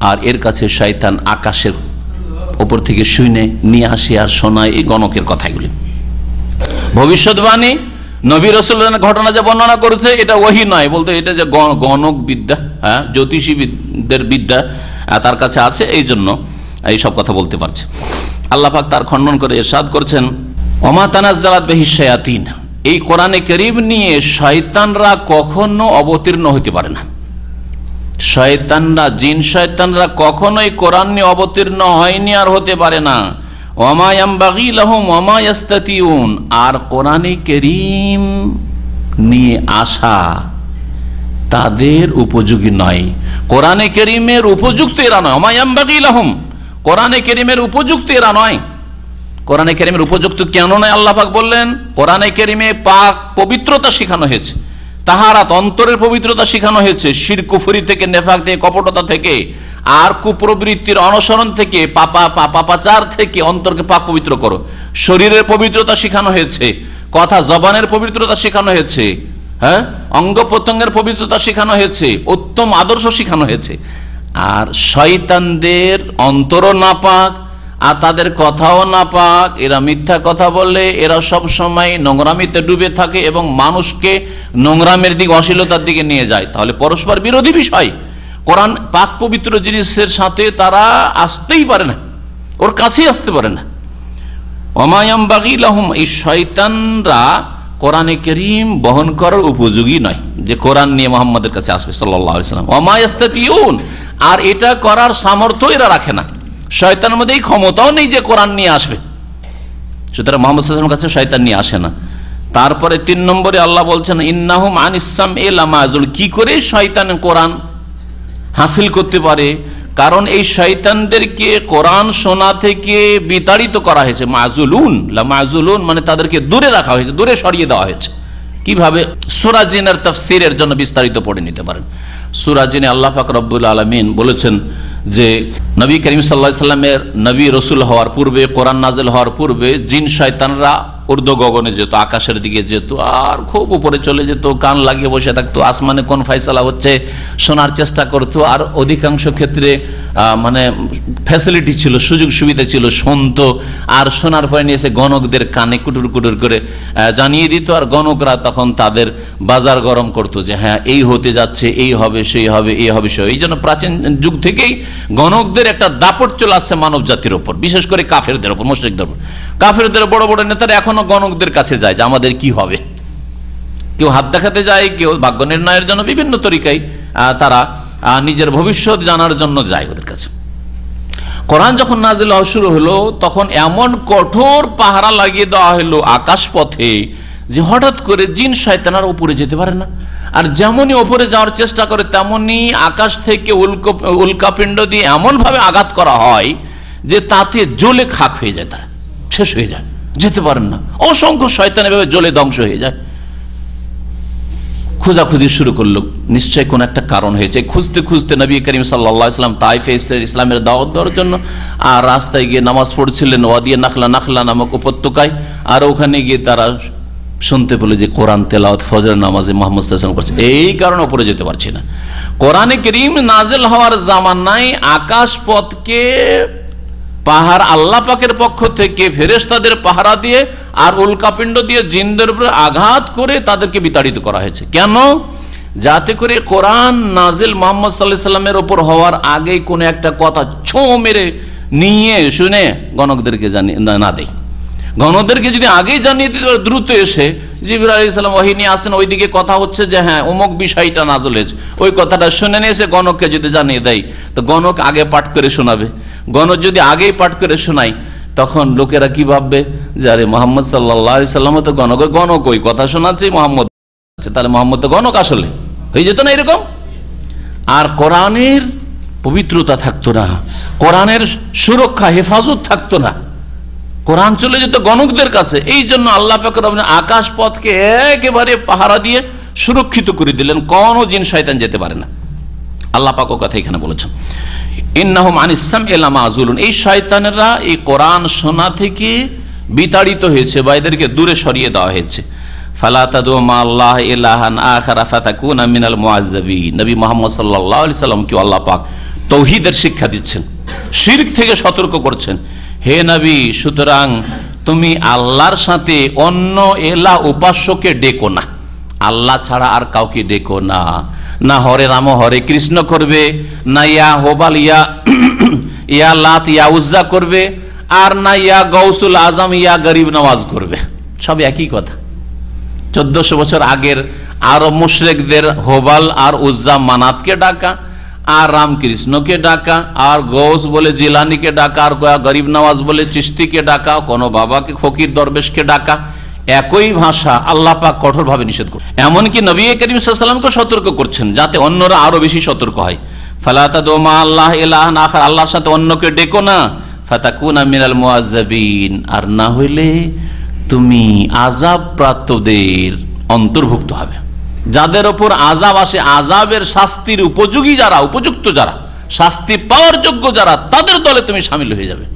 আর এর কাছে শয়তান আকাশের উপর থেকে শুনে নিয়ে আসে আর শোনায় এই গণকের কথাগুলি। ভবিষ্যৎবাণী নবী রাসূলের ঘটনা যে বর্ণনা করেছে এটা ওহী নয়, বলতে এটা যে গণক বিদ্যা, জ্যোতিষীদের বিদ্যা তার কাছে আছে, এই জন্য এইসব কথা বলতে পারছে। আল্লাহ পাক তার খণ্ডন করে ইরশাদ করেছেন, ওমা তানাজ্জালাত বিহি শায়াতিন, এই কোরআনে কারীম নিয়ে শয়তানরা কখনো অবতীর্ণ হতে পারে না। শয়তানরা, জিন শয়তানরা কখনোই কোরআন নিয়ে অবতীর্ণ হয়নি আর হতে পারে না। ওমা ইয়ামবাগি লাহুম ওমা ইয়াস্তাতিউন, আর কোরআনে কারীম নিয়ে আসা তাদের উপযোগী নয়, কোরআনে কারীমের উপযুক্ত এরা নয়। ওমা ইয়ামবাগি লাহুম, কোরআনে কারীমের উপযুক্ত এরা নয়। কোরআনে কারীমের উপযুক্ত কেন নয় আল্লাহ পাক বললেন? কোরআনে কারীমে পাক পবিত্রতা শেখানো হয়েছে, তাহারাত অন্তরের পবিত্রতা শেখানো হয়েছে, শিরক কুফরি থেকে, নেফাক থেকে, কপটতা থেকে, আর কুপ্রবৃত্তির অনুসরণ থেকে, পাপাচার থেকে অন্তরকে পাক পবিত্র করো। শরীরের পবিত্রতা শেখানো হয়েছে, কথা জবানের পবিত্রতা শেখানো হয়েছে, হ্যাঁ, অঙ্গ প্রত্যঙ্গের পবিত্রতা শেখানো হয়েছে, উত্তম আদর্শ শেখানো হয়েছে। আর শয়তানদের অন্তরও নাপাক, আর তাদের কথাও নাপাক। এরা মিথ্যা কথা বলে, এরা সব সময় নোংরামিতে ডুবে থাকে এবং মানুষকে নোংরামের দিকে, অশ্লীলতার দিকে নিয়ে যায়। তাহলে পরস্পর বিরোধী বিষয়। কোরআন পাক পবিত্র জিনিসের সাথে তারা আসতেই পারে না, ওর কাছেই আসতে পারে না। ওমায়ামবাগী লাহুম, এই শয়তানরা কোরআনে কারীম বহন করার উপযোগী নয়, যে কোরআন নিয়ে মুহাম্মদের কাছে আসবে সাল্লাল্লাহু আলাইহি ওয়াসাল্লাম। ওমা ইস্তাতিউন, আর এটা করার সামর্থ্য এরা রাখে না। শয়তানের মধ্যে এই ক্ষমতাও নেই যে কোরআন নিয়ে আসবে, সুতরাং মুহাম্মদ সাল্লাল্লাহু আলাইহি ওয়াসাল্লামের কাছে শয়তান নিয়ে আসে না। তারপরে 3 নম্বরে আল্লাহ বলছেন ইন্নাহুম আনিস সামঈ লামাযুল, কি করে শয়তান কোরআন হাসিল করতে পারে? কারণ এই শয়তানদেরকে কোরআন শোনা থেকে বিতাড়িত করা হয়েছে। মাজুলুন, লামাযুলুন মানে তাদেরকে দূরে রাখা হয়েছে, দূরে সরিয়ে দেওয়া হয়েছে। কিভাবে? সূরা জিনের তাফসীরের জন্য বিস্তারিত পড়ে নিতে পারেন। সূরা জিনে আল্লাহ পাক রব্বুল আলামিন বলেছেন যে নবী করিম সাল্লাল্লাহু আলাইহি সাল্লামের নবী রাসূল হওয়ার পূর্বে, কোরআন নাযিল হওয়ার পূর্বে জিন শয়তানরা ঊর্ধ্ব গগনে যেত, আকাশের দিকে যেত, আর খুব উপরে চলে যেত, কান লাগিয়ে বসে থাকতো, আসমানে কোন ফয়সালা হচ্ছে শোনার চেষ্টা করতো। আর অধিকাংশ ক্ষেত্রে মানে ফ্যাসিলিটি ছিল, সুযোগ সুবিধা ছিল, শুনতো। আর শোনার পরে নিয়ে এসে গণকদের কানে কুটুর কুটুর করে জানিয়ে দিত, আর গণকরা তখন তাদের বাজার গরম করতো যে হ্যাঁ এই হতে যাচ্ছে, এই হবে, সেই হবে, এই হবে, সেই। এই জন্য প্রাচীন যুগ থেকেই গণকদের একটা দাপট চলে আসছে মানব জাতির উপর, বিশেষ করে কাফেরদের উপর, মুশরিকদের উপর। কাফেরদের বড় বড় নেতারা এখনো গণকদের কাছে যায় যে আমাদের কি হবে। কেউ হাত দেখাতে যায়, কেউ ভাগ্য নির্ণয়ের জন্য, বিভিন্ন তরিকায় তারা নিজের ভবিষ্যৎ জানার জন্য যায় ওদের কাছে। কোরআন যখন নাযিল হওয়া শুরু হলো তখন এমন কঠোর পাহারা লাগিয়ে দেওয়া হলো আকাশ পথে যে হঠাৎ করে জিন শয়তানরা উপরে যেতে পারে না। আর যেমনই উপরে যাওয়ার চেষ্টা করে তেমনি আকাশ থেকে উল্কাপিণ্ড দিয়ে এমন ভাবে আঘাত করা হয় যে তাতে জ্বলে খাক হয়ে যায়, তারা শেষ হয়ে যায়, যেতে পারেন না। অসংখ্য শয়তান এভাবে জ্বলে ধ্বংস হয়ে যায়। খোঁজাখুঁজি শুরু করলো, নিশ্চয় কোন একটা কারণ হয়েছে। খুঁজতে খুঁজতে নবী করিম সাল্লাল্লাহু আলাইহি ওয়াসাল্লাম তাইফে এসেছিলেন ইসলামের দাওয়াত দেওয়ার জন্য। আর রাস্তায় গিয়ে নামাজ পড়ছিলেন ওয়াদিয়ে নাখলা নামক উপত্যকায়। আর ওখানে গিয়ে তারা শুনতে পেল যে কোরআন তেলাওয়াত ফজরের নামাজে মুহাম্মদ সাল্লাল্লাহু আলাইহি ওয়াসাল্লাম করছে। এই কারণে উপরে যেতে পারছি না। কোরআনে কারীম নাযিল হওয়ার জামানায় আকাশ পথকে পাহাড় আল্লাহ পাকের পক্ষ থেকে ফেরেশতাদের পাহারা দিয়ে আর উল্কাপিণ্ড দিয়ে জিনদের উপরে আঘাত করে তাদেরকে বিতাড়িত করা হয়েছে। কেন? যাতে করে কোরআন নাজিল মুহাম্মদ সাল্লাল্লাহু আলাইহি ওয়াসাল্লামের উপর হওয়ার আগেই কোনো একটা কথা ছোঁ মেরে নিয়ে শুনে গণকদেরকে জানিয়ে না দেয়। গণকদেরকে যদি আগেই জানিয়ে দিত দ্রুত এসে জিবরাইল আলাইহিস সালাম ওহী নিয়ে আসেন, ওইদিকে কথা হচ্ছে যে হ্যাঁ অমুক বিষয়টা নাযিল হয়েছে, ওই কথাটা শুনে নিয়ে এসে গণককে যদি জানিয়ে দেয় তো গণক আগে পাঠ করে শোনাবে। গণক যদি আগেই পাঠ করে শোনায় তখন লোকেরা কি ভাববে যে আরে মুহাম্মদ সাল্লাল্লাহু আলাইহি ওয়াসাল্লাম তো গণক ওই কথা শোনাচ্ছে মুহাম্মদ, তাহলে মুহাম্মদ তো গণক আসলে হয়ে যেত না এরকম। আর কোরআনের পবিত্রতা থাকতো না, কোরআনের সুরক্ষা হেফাজত থাকতো না, কোরআন চলে যেত গণকদের কাছে। এই জন্য আল্লাহ পাক রব্বুল আকাশ পথকে একেবারে পাহারা দিয়ে সুরক্ষিত করে দিলেন, কোন জিন শয়তান যেতে পারে না। আল্লাহ পাক কথা এখানে বলেছেন ইন্নাহুম আনিস সামঈ লামাযুলুন, এই শয়তানেরা এই কোরআন শোনা থেকে বিতাড়িত হয়েছে বা এদেরকে দূরে সরিয়ে দেওয়া হয়েছে। ফালা তাদউ মা আল্লাহ ইলাহান আখারা ফাতাকুনা মিনাল মুআযযাবিন। নবী মুহাম্মদ সাল্লাল্লাহু আলাইহি সাল্লামকে আল্লাহ পাক তাওহীদের শিক্ষা দিচ্ছেন, শিরক থেকে সতর্ক করছেন। হে নবী, সুতরাং তুমি আল্লাহর সাথে অন্য এলা উপাস্যকে ডেকো না, আল্লাহ ছাড়া আর কাউকে ডেকো না। না হরে রাম হরে কৃষ্ণ করবে, না ইয়া হোবাল ইয়া লাত ইয়া উজ্জা করবে, আর না ইয়া গৌসুল আজম ইয়া গরিব নওয়াজ করবে। সব একই কথা। 1400 বছর আগের আরব মুশরিকদের হোবাল আর উজ্জা মানাতকে ডাকা, আর রামকৃষ্ণকে ডাকা, আর গৌস বলে জিলানিকে ডাকা, আর গরিব নওয়াজ বলে চিশতিকে ডাকা, কোনো বাবাকে ফকির দরবেশকে ডাকা, একই ভাষা আল্লাহ পাক কঠোরভাবে নিষেধ করছেন। এমনকি নবী করিম সাল্লাল্লাহু আলাইহি ওয়াসাল্লামকে সতর্ক করছেন যাতে অন্যরা আরো বেশি সতর্ক হয়। ফালা তাদউ মা আল্লাহ ইলাহান আখার, আল্লাহর সাথে অন্যকে ডেকো না। ফাতাকুনা মিনাল মুআজ্জাবিন, আর না হইলে তুমি আযাব প্রাপ্তদের অন্তর্ভুক্ত হবে। যাদের ওপর আযাব আসে, আযাবের শাস্তির উপযোগী যারা, উপযুক্ত যারা, শাস্তি পাওয়ার যোগ্য যারা, তাদের দলে তুমি শামিল হয়ে যাবে।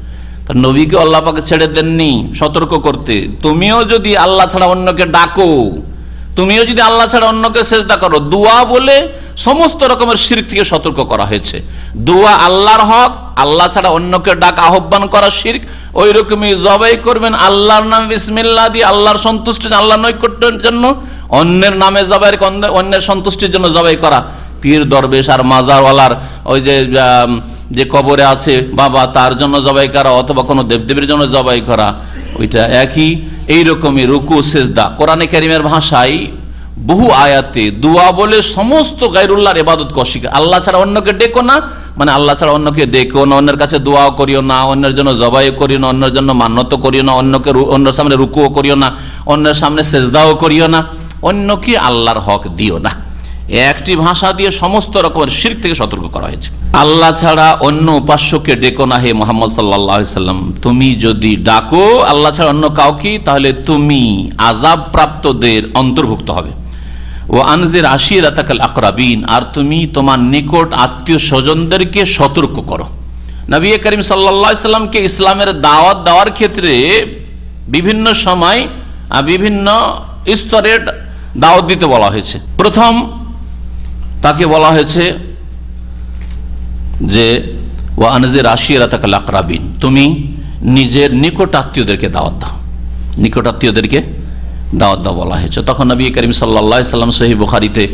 তার নবীকে আল্লাহ পাক ছেড়ে দেননি সতর্ক করতে। তুমিও যদি আল্লাহ ছাড়া অন্যকে ডাকো, তুমিও যদি আল্লাহ ছাড়া অন্যকে সেজদা করো, দোয়া বলে সমস্ত রকমের শিরক থেকে সতর্ক করা হয়েছে। দোয়া আল্লাহর হক, আল্লাহ ছাড়া অন্যকে ডাক আহ্বান করা শিরক। ওই রকমই জবাই করবেন আল্লাহর নাম বিসমিল্লাহ দিয়ে, আল্লাহর সন্তুষ্টির, আল্লাহর নৈকট্যের জন্য। অন্যের নামে জবাই, অন্যের সন্তুষ্টির জন্য জবাই করা, পীর দরবেশ আর মাজারওয়ালার ওই যে কবরে আছে বাবা, তার জন্য জবাই করা, অথবা কোনো দেবদেবীর জন্য জবাই করা, ওইটা একই। এইরকমই রুকু সেজদা, কোরআনে কারীমের ভাষায় বহু আয়াতে দোয়া বলে সমস্ত গায়রুল্লাহর ইবাদতকে অস্বীকার। আল্লাহ ছাড়া অন্যকে ডেকো না, মানে আল্লাহ ছাড়া অন্যকে ডেকো না, অন্যের কাছে দোয়াও করিও না, অন্যের জন্য জবাই করিও না, অন্যের জন্য মান্যত করিও না, অন্যের সামনে রুকুও করিও না, অন্যের সামনে সেজদাও করিও না, অন্যকে আল্লাহর হক দিও না। একটি ভাষা দিয়ে সমস্ত রকমের শিরক থেকে সতর্ক করা হয়েছে। আল্লাহ ছাড়া অন্য উপাস্যকে ডেকো না হে মুহাম্মদ সাল্লাল্লাহু আলাইহি সাল্লাম। তুমি যদি ডাকো আল্লাহ ছাড়া অন্য কাউকে, তাহলে তুমি আযাব প্রাপ্তদের অন্তর্ভুক্ত হবে। ও আনজির আশিরাতাকাল আকরাবিন, আর তুমি তোমার নিকট আত্মীয় স্বজনদেরকে সতর্ক করো। নবী করিম সাল্লাল্লাহু আলাইহি সাল্লামকে ইসলামের দাওয়াত দেওয়ার ক্ষেত্রে বিভিন্ন সময় বিভিন্ন স্তরের দাওয়াত দিতে বলা হয়েছে। প্রথম তাকে বলা হয়েছে যে ওয়া আনজির আশিরাতাকাল আকরাবিন, তুমি নিজের নিকট আত্মীয়দেরকে দাওয়াত দাও, নিকট আত্মীয়দেরকে দাওয়াত দাও বলা হয়েছে। তখন নবী করিম সাল্লাল্লাহু আলাইহি সাল্লাম সহিহ বুখারীতে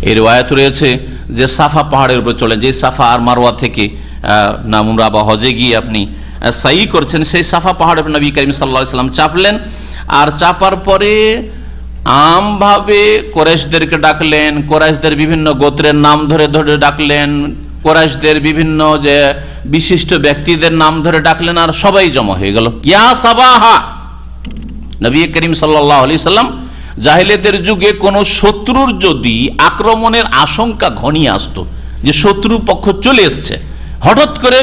এই riwayat রয়েছে যে সাফা পাহাড়ের উপর চলে, যে সাফা আর মারওয়া থেকে উমরা বা হজে গিয়ে আপনি সাই করছেন, সেই সাফা পাহাড়ের উপর নবী করিম সাল্লাল্লাহু আলাইহি সাল্লাম চাপলেন। আর চাপার পরে আমভাবে কুরাইশদেরকে ডাকলেন, কুরাইশদের বিভিন্ন গোত্রের নাম ধরে ধরে ডাকলেন, কুরাইশদের বিভিন্ন যে বিশিষ্ট ব্যক্তিদের নাম ধরে ডাকলেন, আর সবাই জমা হয়ে গেল। ইয়া সাবাহা, নবী করিম সাল্লাল্লাহু আলাইহি সাল্লাম জাহেলিয়াতের যুগে কোন শত্রুর যদি আক্রমণের আশঙ্কা ঘনিয়ে আসতো, যে শত্রু পক্ষ চলে এসছে, হঠাৎ করে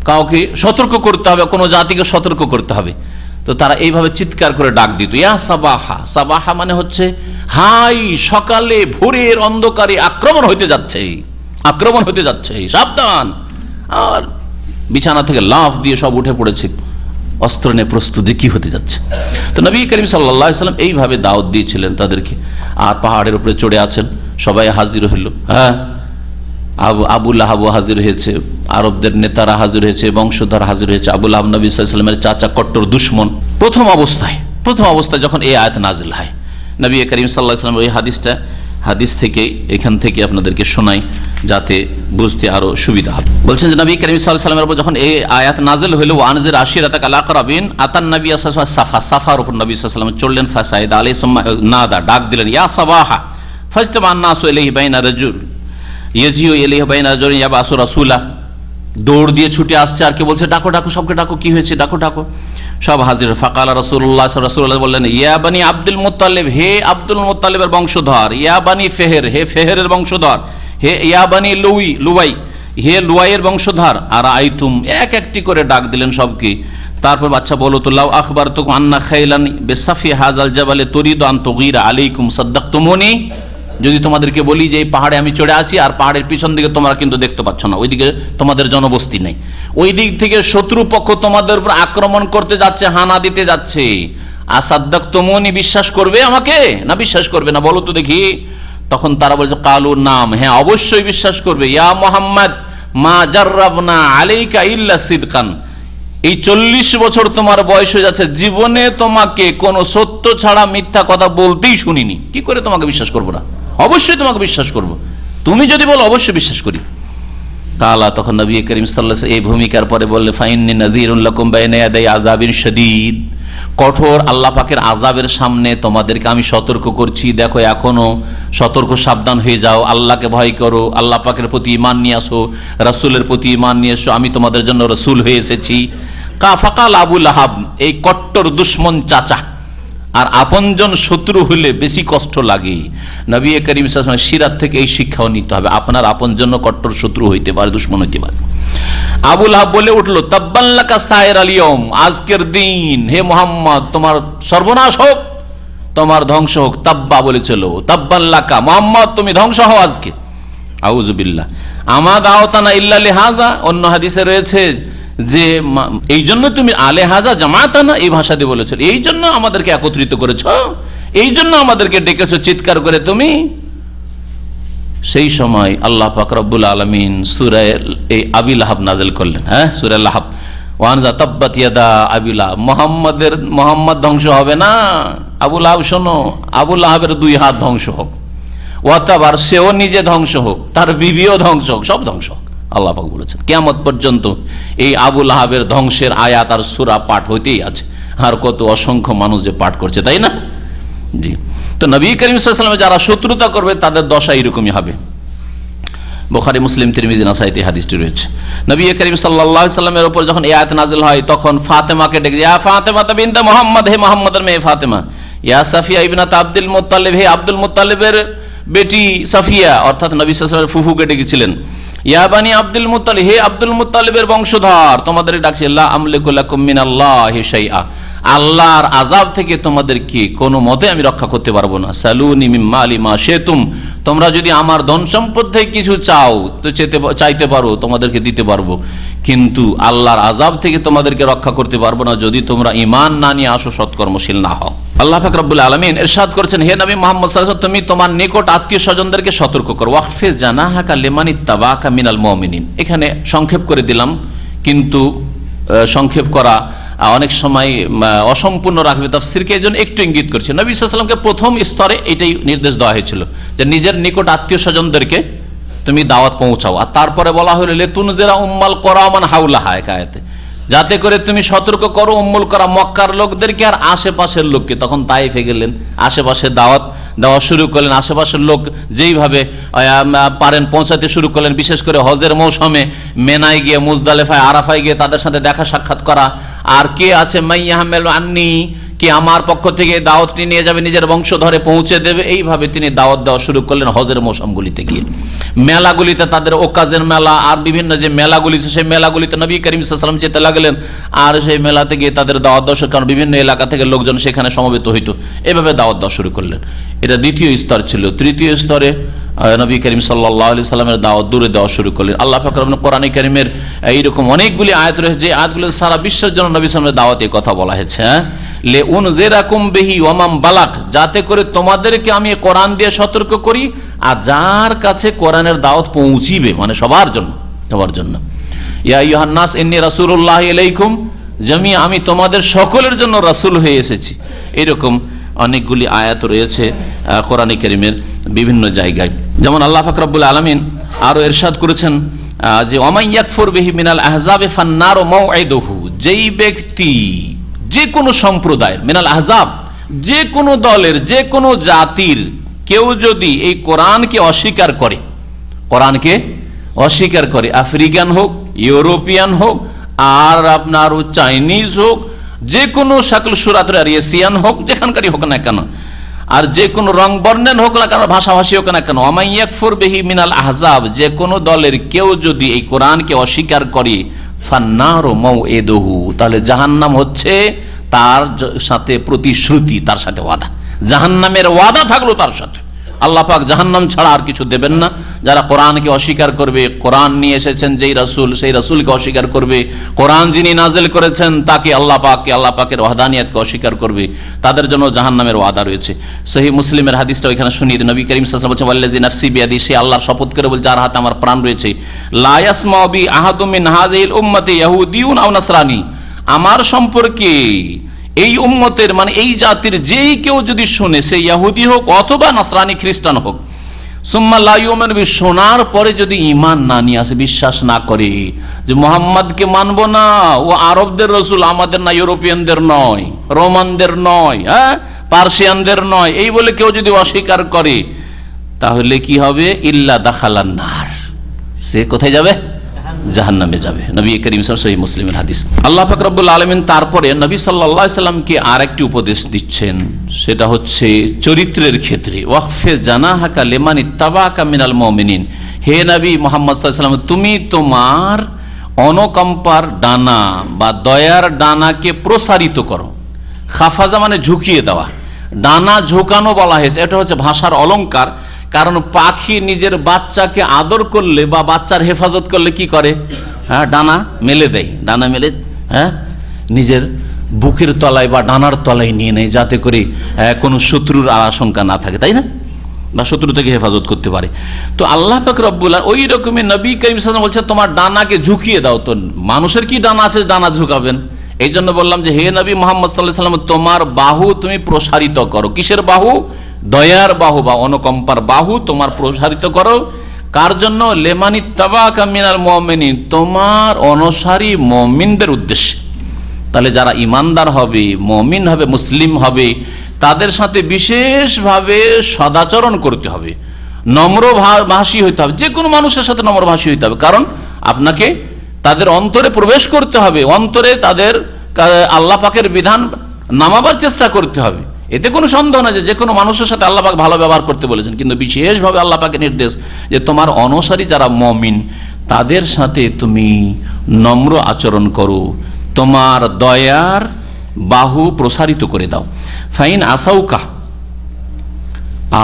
কাউকে সতর্ক করতে হবে, কোনো জাতিকে সতর্ক করতে হবে, তো তারা এইভাবে চিৎকার করে ডাক দিত, ইয়া সাবাহা। সাবাহা মানে হচ্ছে হাই সকালে ভোরের অন্ধকারে আক্রমণ হইতে যাচ্ছে, আক্রমণ হইতে যাচ্ছে, সাবধান। আর বিছানা থেকে লাফ দিয়ে সব উঠে পড়েছে, অস্ত্র নিয়ে প্রস্তুতি কি হতে যাচ্ছে। তো নবী করিম সাল্লাল্লাহু আলাইহি সাল্লাম এইভাবে দাওয়াত দিয়েছিলেন তাদেরকে। আর পাহাড়ের উপরে চড়ে আছেন, সবাই হাজির হইল। হ্যাঁ, আবু লাহাব হাজির হয়েছে, আরবদের নেতারা হাজির হয়েছে, বংশধর হাজির হয়েছে। আবু লাহাব নবী সাল্লাল্লাহু আলাইহি সাল্লামের চাচা, কট্টর দুশমন। প্রথম অবস্থায় যখন এই আয়াত নাজিল হয়, নবী করিম সাল্লাল্লাহু আলাইহি সাল্লাম ওই হাদিস থেকে এখান থেকে আপনাদেরকে শোনাই, যাতে বুঝতে আরো সুবিধা হবে। বলছেন যে নবী করিম সাল্লাল্লাহু আলাইহি সাল্লামের উপর যখন এই আয়াত নাজিল হলো, ওয়া আনজির আশিরাতাকাল আকরাবিন, আতান নবী সাল্লাল্লাহু আলাইহি ওয়াসাল্লাম সাফার উপর নবী সাল্লাল্লাহু আলাইহি ওয়াসাল্লাম চললেন। ফাসাইদা আলাইহি সুম্মা নাদা, ডাক দিলেন, ইয়া সাবাহা ফাজতামান নাসু ইলাইহি বাইনা রাজুল ইয়াজিউ ইলাইহি বাইনা রাজুল ইয়াবাসু রাসূলা। দৌড় দিয়ে ছুটে আসছে, আর কে বলছে ডাকো ডাকো, সবকে ডাকো, কি হয়েছে ডাকো ডাকো। সব হাজির। ফাকালা রাসূলুল্লাহ রাসূলুল্লাহ বললেন, ইয়া বানি আব্দুল মুত্তালিব, হে আব্দুল মুত্তালিবের বংশধর, ইয়া বানি ফেহের, হে ফেহেরের বংশধর, হে ইয়া বানি লুয়াই, হে লুয়াইয়ের বংশধর। আর আইতুম, এক একটি করে ডাক দিলেন সবকে। তারপর বাচ্চা বলো তো, লাউ আখবারতুকুম আন্না খাইলান বিসাফি হাযাল জাবালে তুরিদু আন তুগীরা আলাইকুম সাদ্দাকতুমুনি, যদি তোমাদেরকে বলি যে এই পাহাড়ে আমি চড়ে আছি, আর পাহাড়ের পিছন দিকে তোমরা কিন্তু দেখতে পাচ্ছ না, ওইদিকে তোমাদের জনবস্তি নেই, ওই দিক থেকে শত্রু পক্ষ তোমাদের উপর আক্রমণ করতে যাচ্ছে, হানা দিতে যাচ্ছে, আসাদ্দাকতুমুনি, বিশ্বাস করবে আমাকে না বিশ্বাস করবে না, বলো তো দেখি। তখন তারা বলছে, কালু নাম, হ্যাঁ অবশ্যই বিশ্বাস করবে। ইয়া মুহাম্মদ মা জাররাবনা আলাইকা ইল্লা সিদকান, এই 40 বছর তোমার বয়স হয়ে যাচ্ছে, জীবনে তোমাকে কোন সত্য ছাড়া মিথ্যা কথা বলতেই শুনিনি, কি করে তোমাকে বিশ্বাস করবো না? অবশ্যই তোমাকে বিশ্বাস করব, তুমি যদি বলো অবশ্যই বিশ্বাস করি। কালা, তখন নবী করিম সাল্লাল্লাহু আলাইহি ওয়াসাল্লাম এই ভূমিকার পরে বললে, ফাইন্নী নাযীরুল লাকুম বাইনা ইয়াদাই আযাবিন শাদীদ, কঠোর আল্লাহ পাকের আযাবের সামনে তোমাদেরকে আমি সতর্ক করছি, দেখো এখনো সতর্ক, সাবধান হয়ে যাও, আল্লাহকে ভয় করো, আল্লাহ পাকের প্রতি ঈমান নিয়ে আসো, রাসূলের প্রতি ঈমান নিয়ে এসো, আমি তোমাদের জন্য রাসূল হয়ে এসেছি। ফাকাল আবু লাহাব, এই কট্টর দুশমন চাচা আর আপনজন শত্রু হলে বেশি কষ্ট লাগে। নবী করিম সাল্লাল্লাহু আলাইহি ওয়াসাল্লাম সিরাত থেকে এই শিক্ষাও নিতে হবে, আপনার আপনজন কট্টর শত্রু হইতে পারে, দুশমন হইতে পারে। আবু লাহাব বলে উঠলো, তাব্বান লাকা সায়রাল ইয়াউম, আজকের দিন হে মুহাম্মদ তোমার সর্বনাশ হোক, তোমার ধ্বংস হোক। তাব্বা বলেছিল, তাব্বান লাকা, মুহাম্মদ তুমি ধ্বংস হও আজকে। আউযুবিল্লাহ। আমা দাওতানা ইল্লা লিহাযা, অন্য হাদিসে রয়েছে যে এই জন্য তুমি আলেহাজা জামাতানা, এই ভাষা দিয়ে বলেছ, এই জন্য আমাদেরকে একত্রিত করেছ, এই জন্য আমাদেরকে ডেকেছ চিৎকার করে তুমি। সেই সময় আল্লাহ পাক রব্বুল আলামিন সূরা এই আবি লাহাব নাযিল করলেন। সূরা লাহাব, ওয়ানজা তাব্বাত ইয়াদা আবি লাহাব, মুহাম্মদ ধ্বংস হবে না, আবু লাহাব শোনো, আবু লাহাবের 2 হাত ধ্বংস হোক, ওয়াতাবার সেও নিজে ধ্বংস হোক, তার বিবিও ধ্বংস হোক, সব ধ্বংস হোক। আল্লাহ পাক বলেছেন কিয়ামত পর্যন্ত এই আবু লাহাবের ধ্বংসের আয়াত আর সূরা পাঠ হইতেই আছে, আর কত অসংখ্য মানুষ যে পাঠ করছে, তাই না? জি। তো নবী করিম সাল্লাল্লাহু আলাইহি ওয়াসাল্লাম যারা শত্রুতা করবে তাদের দশা এরকমই হবে। বুখারী, মুসলিম, তিরমিজি, নাসাঈতে হাদিসটি রয়েছে। নবী করিম সাল্লাল্লাহু আলাইহি ওয়াসাল্লামের উপর যখন এই আয়াত নাযিল হয় তখন ফাতেমাকে ডেকে, ইয়া ফাতেমা বিনতে মুহাম্মদ, হে মুহাম্মদের মেয়ে ফাতেমা। ইয়া সাফিয়া ইবনাত আব্দুল মুত্তালিব, হে আব্দুল মুত্তালিবের বেটি সাফিয়া, অর্থাৎ নবী সাল্লাল্লাহু আলাইহি ওয়াসাল্লামের ফুফুকে ডেকেছিলেন। ইয়া বানি আব্দুল মুত্তালিব, হে আব্দুল মুত্তালিবের বংশধর, তোমাদের ডাকছে, লা আমলিকু লাকুম মিনাল্লাহি শাইআ, আল্লাহর আযাব থেকে তোমাদেরকে কোনো মতে আমি রক্ষা করতে পারবো না। সালুনি মিন মালি মা শিতুম, তোমরা যদি আমার ধন সম্পদ থেকে কিছু চাও তো চাইতে পারো, তোমাদেরকে দিতে পারবো, কিন্তু আল্লাহর আযাব থেকে তোমাদেরকে রক্ষা করতে পারবো না যদি তোমরা ঈমান না নিয়ে আসো, সৎকর্মশীল না হও। আল্লাহ পাক রব্বুল আলামিন ইরশাদ করেছেন, হে নবী মুহাম্মদ সাল্লাল্লাহু আলাইহি ওয়াসাল্লাম, তুমি তোমার নিকট আত্মীয় স্বজনদেরকে সতর্ক করো। ওয়াখফিজ জানাহাকা লিমান ইত্তাবাকা মিনাল মুমিনিন। এখানে সংক্ষেপ করে দিলাম, কিন্তু সংক্ষেপ করা অনেক সময় অসম্পূর্ণ রাখবে তাফসীরকে, এজন্য একটু ইঙ্গিত করছি। নবী সাল্লাল্লাহু আলাইহি ওয়াসাল্লামকে প্রথম স্তরে এটাই নির্দেশ দেওয়া হয়েছিল যে নিজের নিকট আত্মীয় স্বজনদেরকে তুমি দাওয়াত পৌঁছাও, আর তারপরে বলা হলো লিতুনজিরা উম্মাল কুরা মান হাওলাহা, এক আয়াতে, যাতে করে তুমি সতর্ক করো উম্মুল কুরা মক্কার লোকদেরকে আর আশেপাশের লোককে। তখন তাইফে গেলেন, আশেপাশে দাওয়াত দেওয়া শুরু করলেন, আশেপাশের লোক যেইভাবে পারেন পৌঁছাতে শুরু করলেন, বিশেষ করে হজের মৌসুমে মেনায় গিয়ে, মুজদালিফায়, আরাফায় গিয়ে তাদের সাথে দেখা সাক্ষাৎ করা, আর কে আছে মাইয়াহমেল আন্নি, কি আমার পক্ষ থেকে দাওয়াতটি নিয়ে যাবে, নিজের বংশ ধরে পৌঁছে দেবে, এইভাবে তিনি দাওয়াত দেওয়া শুরু করলেন হজের মৌসুমগুলিতে গিয়ে। মেলাগুলিতে তাদের ওকাজের মেলা আর বিভিন্ন যে মেলাগুলি, সেই মেলাগুলিতে নবী করিম সাল্লাল্লাহু আলাইহি ওয়াসাল্লাম যেতে লাগলেন, আর সেই মেলাতে গিয়ে তাদের দাওয়াত দেওয়া শুরু, কারণ বিভিন্ন এলাকা থেকে লোকজন সেখানে সমবেত হইত, এভাবে দাওয়াত দেওয়া শুরু করলেন। এটা দ্বিতীয় স্তর ছিল। তৃতীয় স্তরে নবী করিম সাল্লাল্লাহু আলাইহি সাল্লামের দাওয়াত দূরে দেওয়া শুরু করলেন। আল্লাহ পাক কোরআনে কারীমের এইরকম অনেকগুলি আয়াত রয়েছে যে আয়াতগুলো সারা বিশ্বের জন্য নবী সাল্লাল্লাহু আলাইহি ওয়াসাল্লামের দাওয়াত, এই কথা বলা হয়েছে, লে উনজিরাকুম বিহি ওয়া মান বালাগ, যাতে করে তোমাদেরকে আমি কোরআন দিয়ে সতর্ক করি, আর যার কাছে কোরআনের দাওয়াত পৌঁছিবে, মানে সবার জন্য, সবার জন্য। ইয়া আইয়ুহান নাস ইন্নী রাসূলুল্লাহি ইলাইকুম জামিআ, আমি তোমাদের সকলের জন্য রাসূল হয়ে এসেছি। এরকম অনেকগুলি আয়াত রয়েছে কোরআনে কারীমের বিভিন্ন জায়গায়। যেমন আল্লাহ পাক রব্বুল আলামিন আরো ইরশাদ করেছেন যে ওয়ামান ইয়াকফুর বিহি মিনাল আহজাবি ফান্নারু মাউইদুহু, যেই ব্যক্তি যে কোনো সম্প্রদায়ের, মিনাল আহজাব, যে কোনো দলের, যে কোনো জাতির কেউ যদি এই কোরআনকে অস্বীকার করে, কোরআনকে অস্বীকার করে, আফ্রিকান হোক, ইউরোপিয়ান হোক, আর আপনার চাইনিজ হোক, যে কোনো শাকল সুরাত আর এশিয়ান হোক, যেখানকারই হোক না কেন, আর যে কোনো রং বর্ণের হোক না কেন, ভাষাভাষী হোক না কেন, ওয়ামান ইয়াকফুর বিহি মিনাল আহজাব, যে কোনো দলের কেউ যদি এই কোরআনকে অস্বীকার করে, ফান্নারু মাউইদুহু, তাহলে জাহান্নাম হচ্ছে তার সাথে প্রতিশ্রুতি, তার সাথে ওয়াদা, জাহান্নামের ওয়াদা থাকলো তার সাথে। আল্লাহ পাক জাহান্নাম ছাড়া আর কিছু দেবেন না। যারা কোরআনকে অস্বীকার করবে, কোরআন নিয়ে এসেছেন যেই রাসূল, সেই রাসূলকে অস্বীকার করবে, কোরআন যিনি নাজিল করেছেন তাকে, আল্লাহ পাকের ওয়াহদানিয়তকে অস্বীকার করবে, তাদের জন্য জাহান্নামের ওয়াদা রয়েছে। সহিহ মুসলিমের হাদিসটা ওইখানে শুনিয়ে নবী করিম সাল্লাল্লাহু আলাইহি ওয়াসাল্লাম বলেছেন, ওয়াল্লাযী নাফসি বিয়াদি, সে আল্লাহর শপথ করে বলে যার হাতে আমার প্রাণ রয়েছে, লা ইয়াসমাউ বি আহাদুম মিন হাযিহিল উম্মতি ইয়াহুদিয়ুন আও নাসরানী, আমার সম্পর্কে এই উম্মতের, মানে এই জাতির যেই কেউ যদি শুনে, সে ইহুদি হোক অথবা নাসরানি খ্রিস্টান হোক, সুম্মা লা ইউমিনু বিহি, শোনার পরে যদি ঈমান না নিয়ে আসে, বিশ্বাস না করে যে মুহাম্মদকে মানব না, ও আরবদের রাসূল, আমাদের না, ইউরোপিয়ানদের নয়, রোমানদের নয়, পার্সিয়ানদের নয়, এই বলে কেউ যদি অস্বীকার করে, তাহলে কি হবে? ইল্লা দাখালান নার, সে কোথায় যাবে? জাহান্নামে যাবে। নবী করিম সাল্লাল্লাহু আলাইহি ওয়াসাল্লাম, সহিহ মুসলিমের হাদিস। আল্লাহ পাক রব্বুল আলামিন তারপরে নবী সাল্লাল্লাহু আলাইহি ওয়াসাল্লামকে আরেকটি উপদেশ দিচ্ছেন, সেটা হচ্ছে চরিত্রের ক্ষেত্রে। ওয়াকফে জানাহাকা লিমান ইত্তাবাকা মিনাল মুমিনিন, হে নবী মুহাম্মদ সাল্লাল্লাহু আলাইহি ওয়াসাল্লাম, তুমি তোমার অনুকম্পার ডানা বা দয়ার ডানাকে প্রসারিত করো। খাফাজা মানে ঝুঁকিয়ে দেওয়া, ডানা ঝুঁকানো বলা হয়েছে, এটা হচ্ছে ভাষার অলংকার। কারণ পাখি নিজের বাচ্চাকে আদর করলে বা বাচ্চার হেফাজত করলে কি করে? হ্যাঁ, ডানা মেলে দেয়, ডানা মেলে নিজের বুকের তলায় বা ডানার তলায় নিয়ে নেয়, যাতে করে কোনো শত্রুর আশঙ্কা না থাকে, তাই না? বা শত্রু থেকে হেফাজত করতে পারে। তো আল্লাহ পাক রব্বুল আলামিন ওই রকমই নবী করিম সাল্লাল্লাহু আলাইহি ওয়াসাল্লাম বলছে তোমার ডানাকে ঝুঁকিয়ে দাও। তো মানুষের কি ডানা আছে ডানা ঝুঁকাবেন? এই জন্য বললাম যে হে নবী মুহাম্মদ সাল্লাল্লাহু আলাইহি ওয়াসাল্লাম, তোমার বাহু তুমি প্রসারিত করো। কিসের বাহু? দয়ার বাহু বা অনুকম্পার বাহু তোমার প্রসারিত করো। কার জন্য? লিমানিত্তাবাকা মিনাল মুমিনিন, তোমার অনুসারী মুমিনদের উদ্দেশ্যে। তাহলে যারা ইমানদার হবে, মুমিন হবে, মুসলিম হবে, তাদের সাথে বিশেষভাবে সদাচরণ করতে হবে, নম্রভাষী হইতে হবে। যে কোনো মানুষের সাথে নম্রভাষী হইতে হবে, কারণ আপনাকে তাদের অন্তরে প্রবেশ করতে হবে, অন্তরে তাদের আল্লাহ পাকের বিধান নামাবার চেষ্টা করতে হবে। এতে কোনো সন্দেহ না যে কোনো মানুষের সাথে আল্লাহ পাক ভালো ব্যবহার করতে বলেছেন, কিন্তু বিশেষভাবে আল্লাহ পাকের নির্দেশ যে তোমার অনুসারী যারা মুমিন তাদের সাথে তুমি নম্র আচরণ করো, তোমার দয়ার বাহু প্রসারিত করে দাও। ফাইন আসাউকা,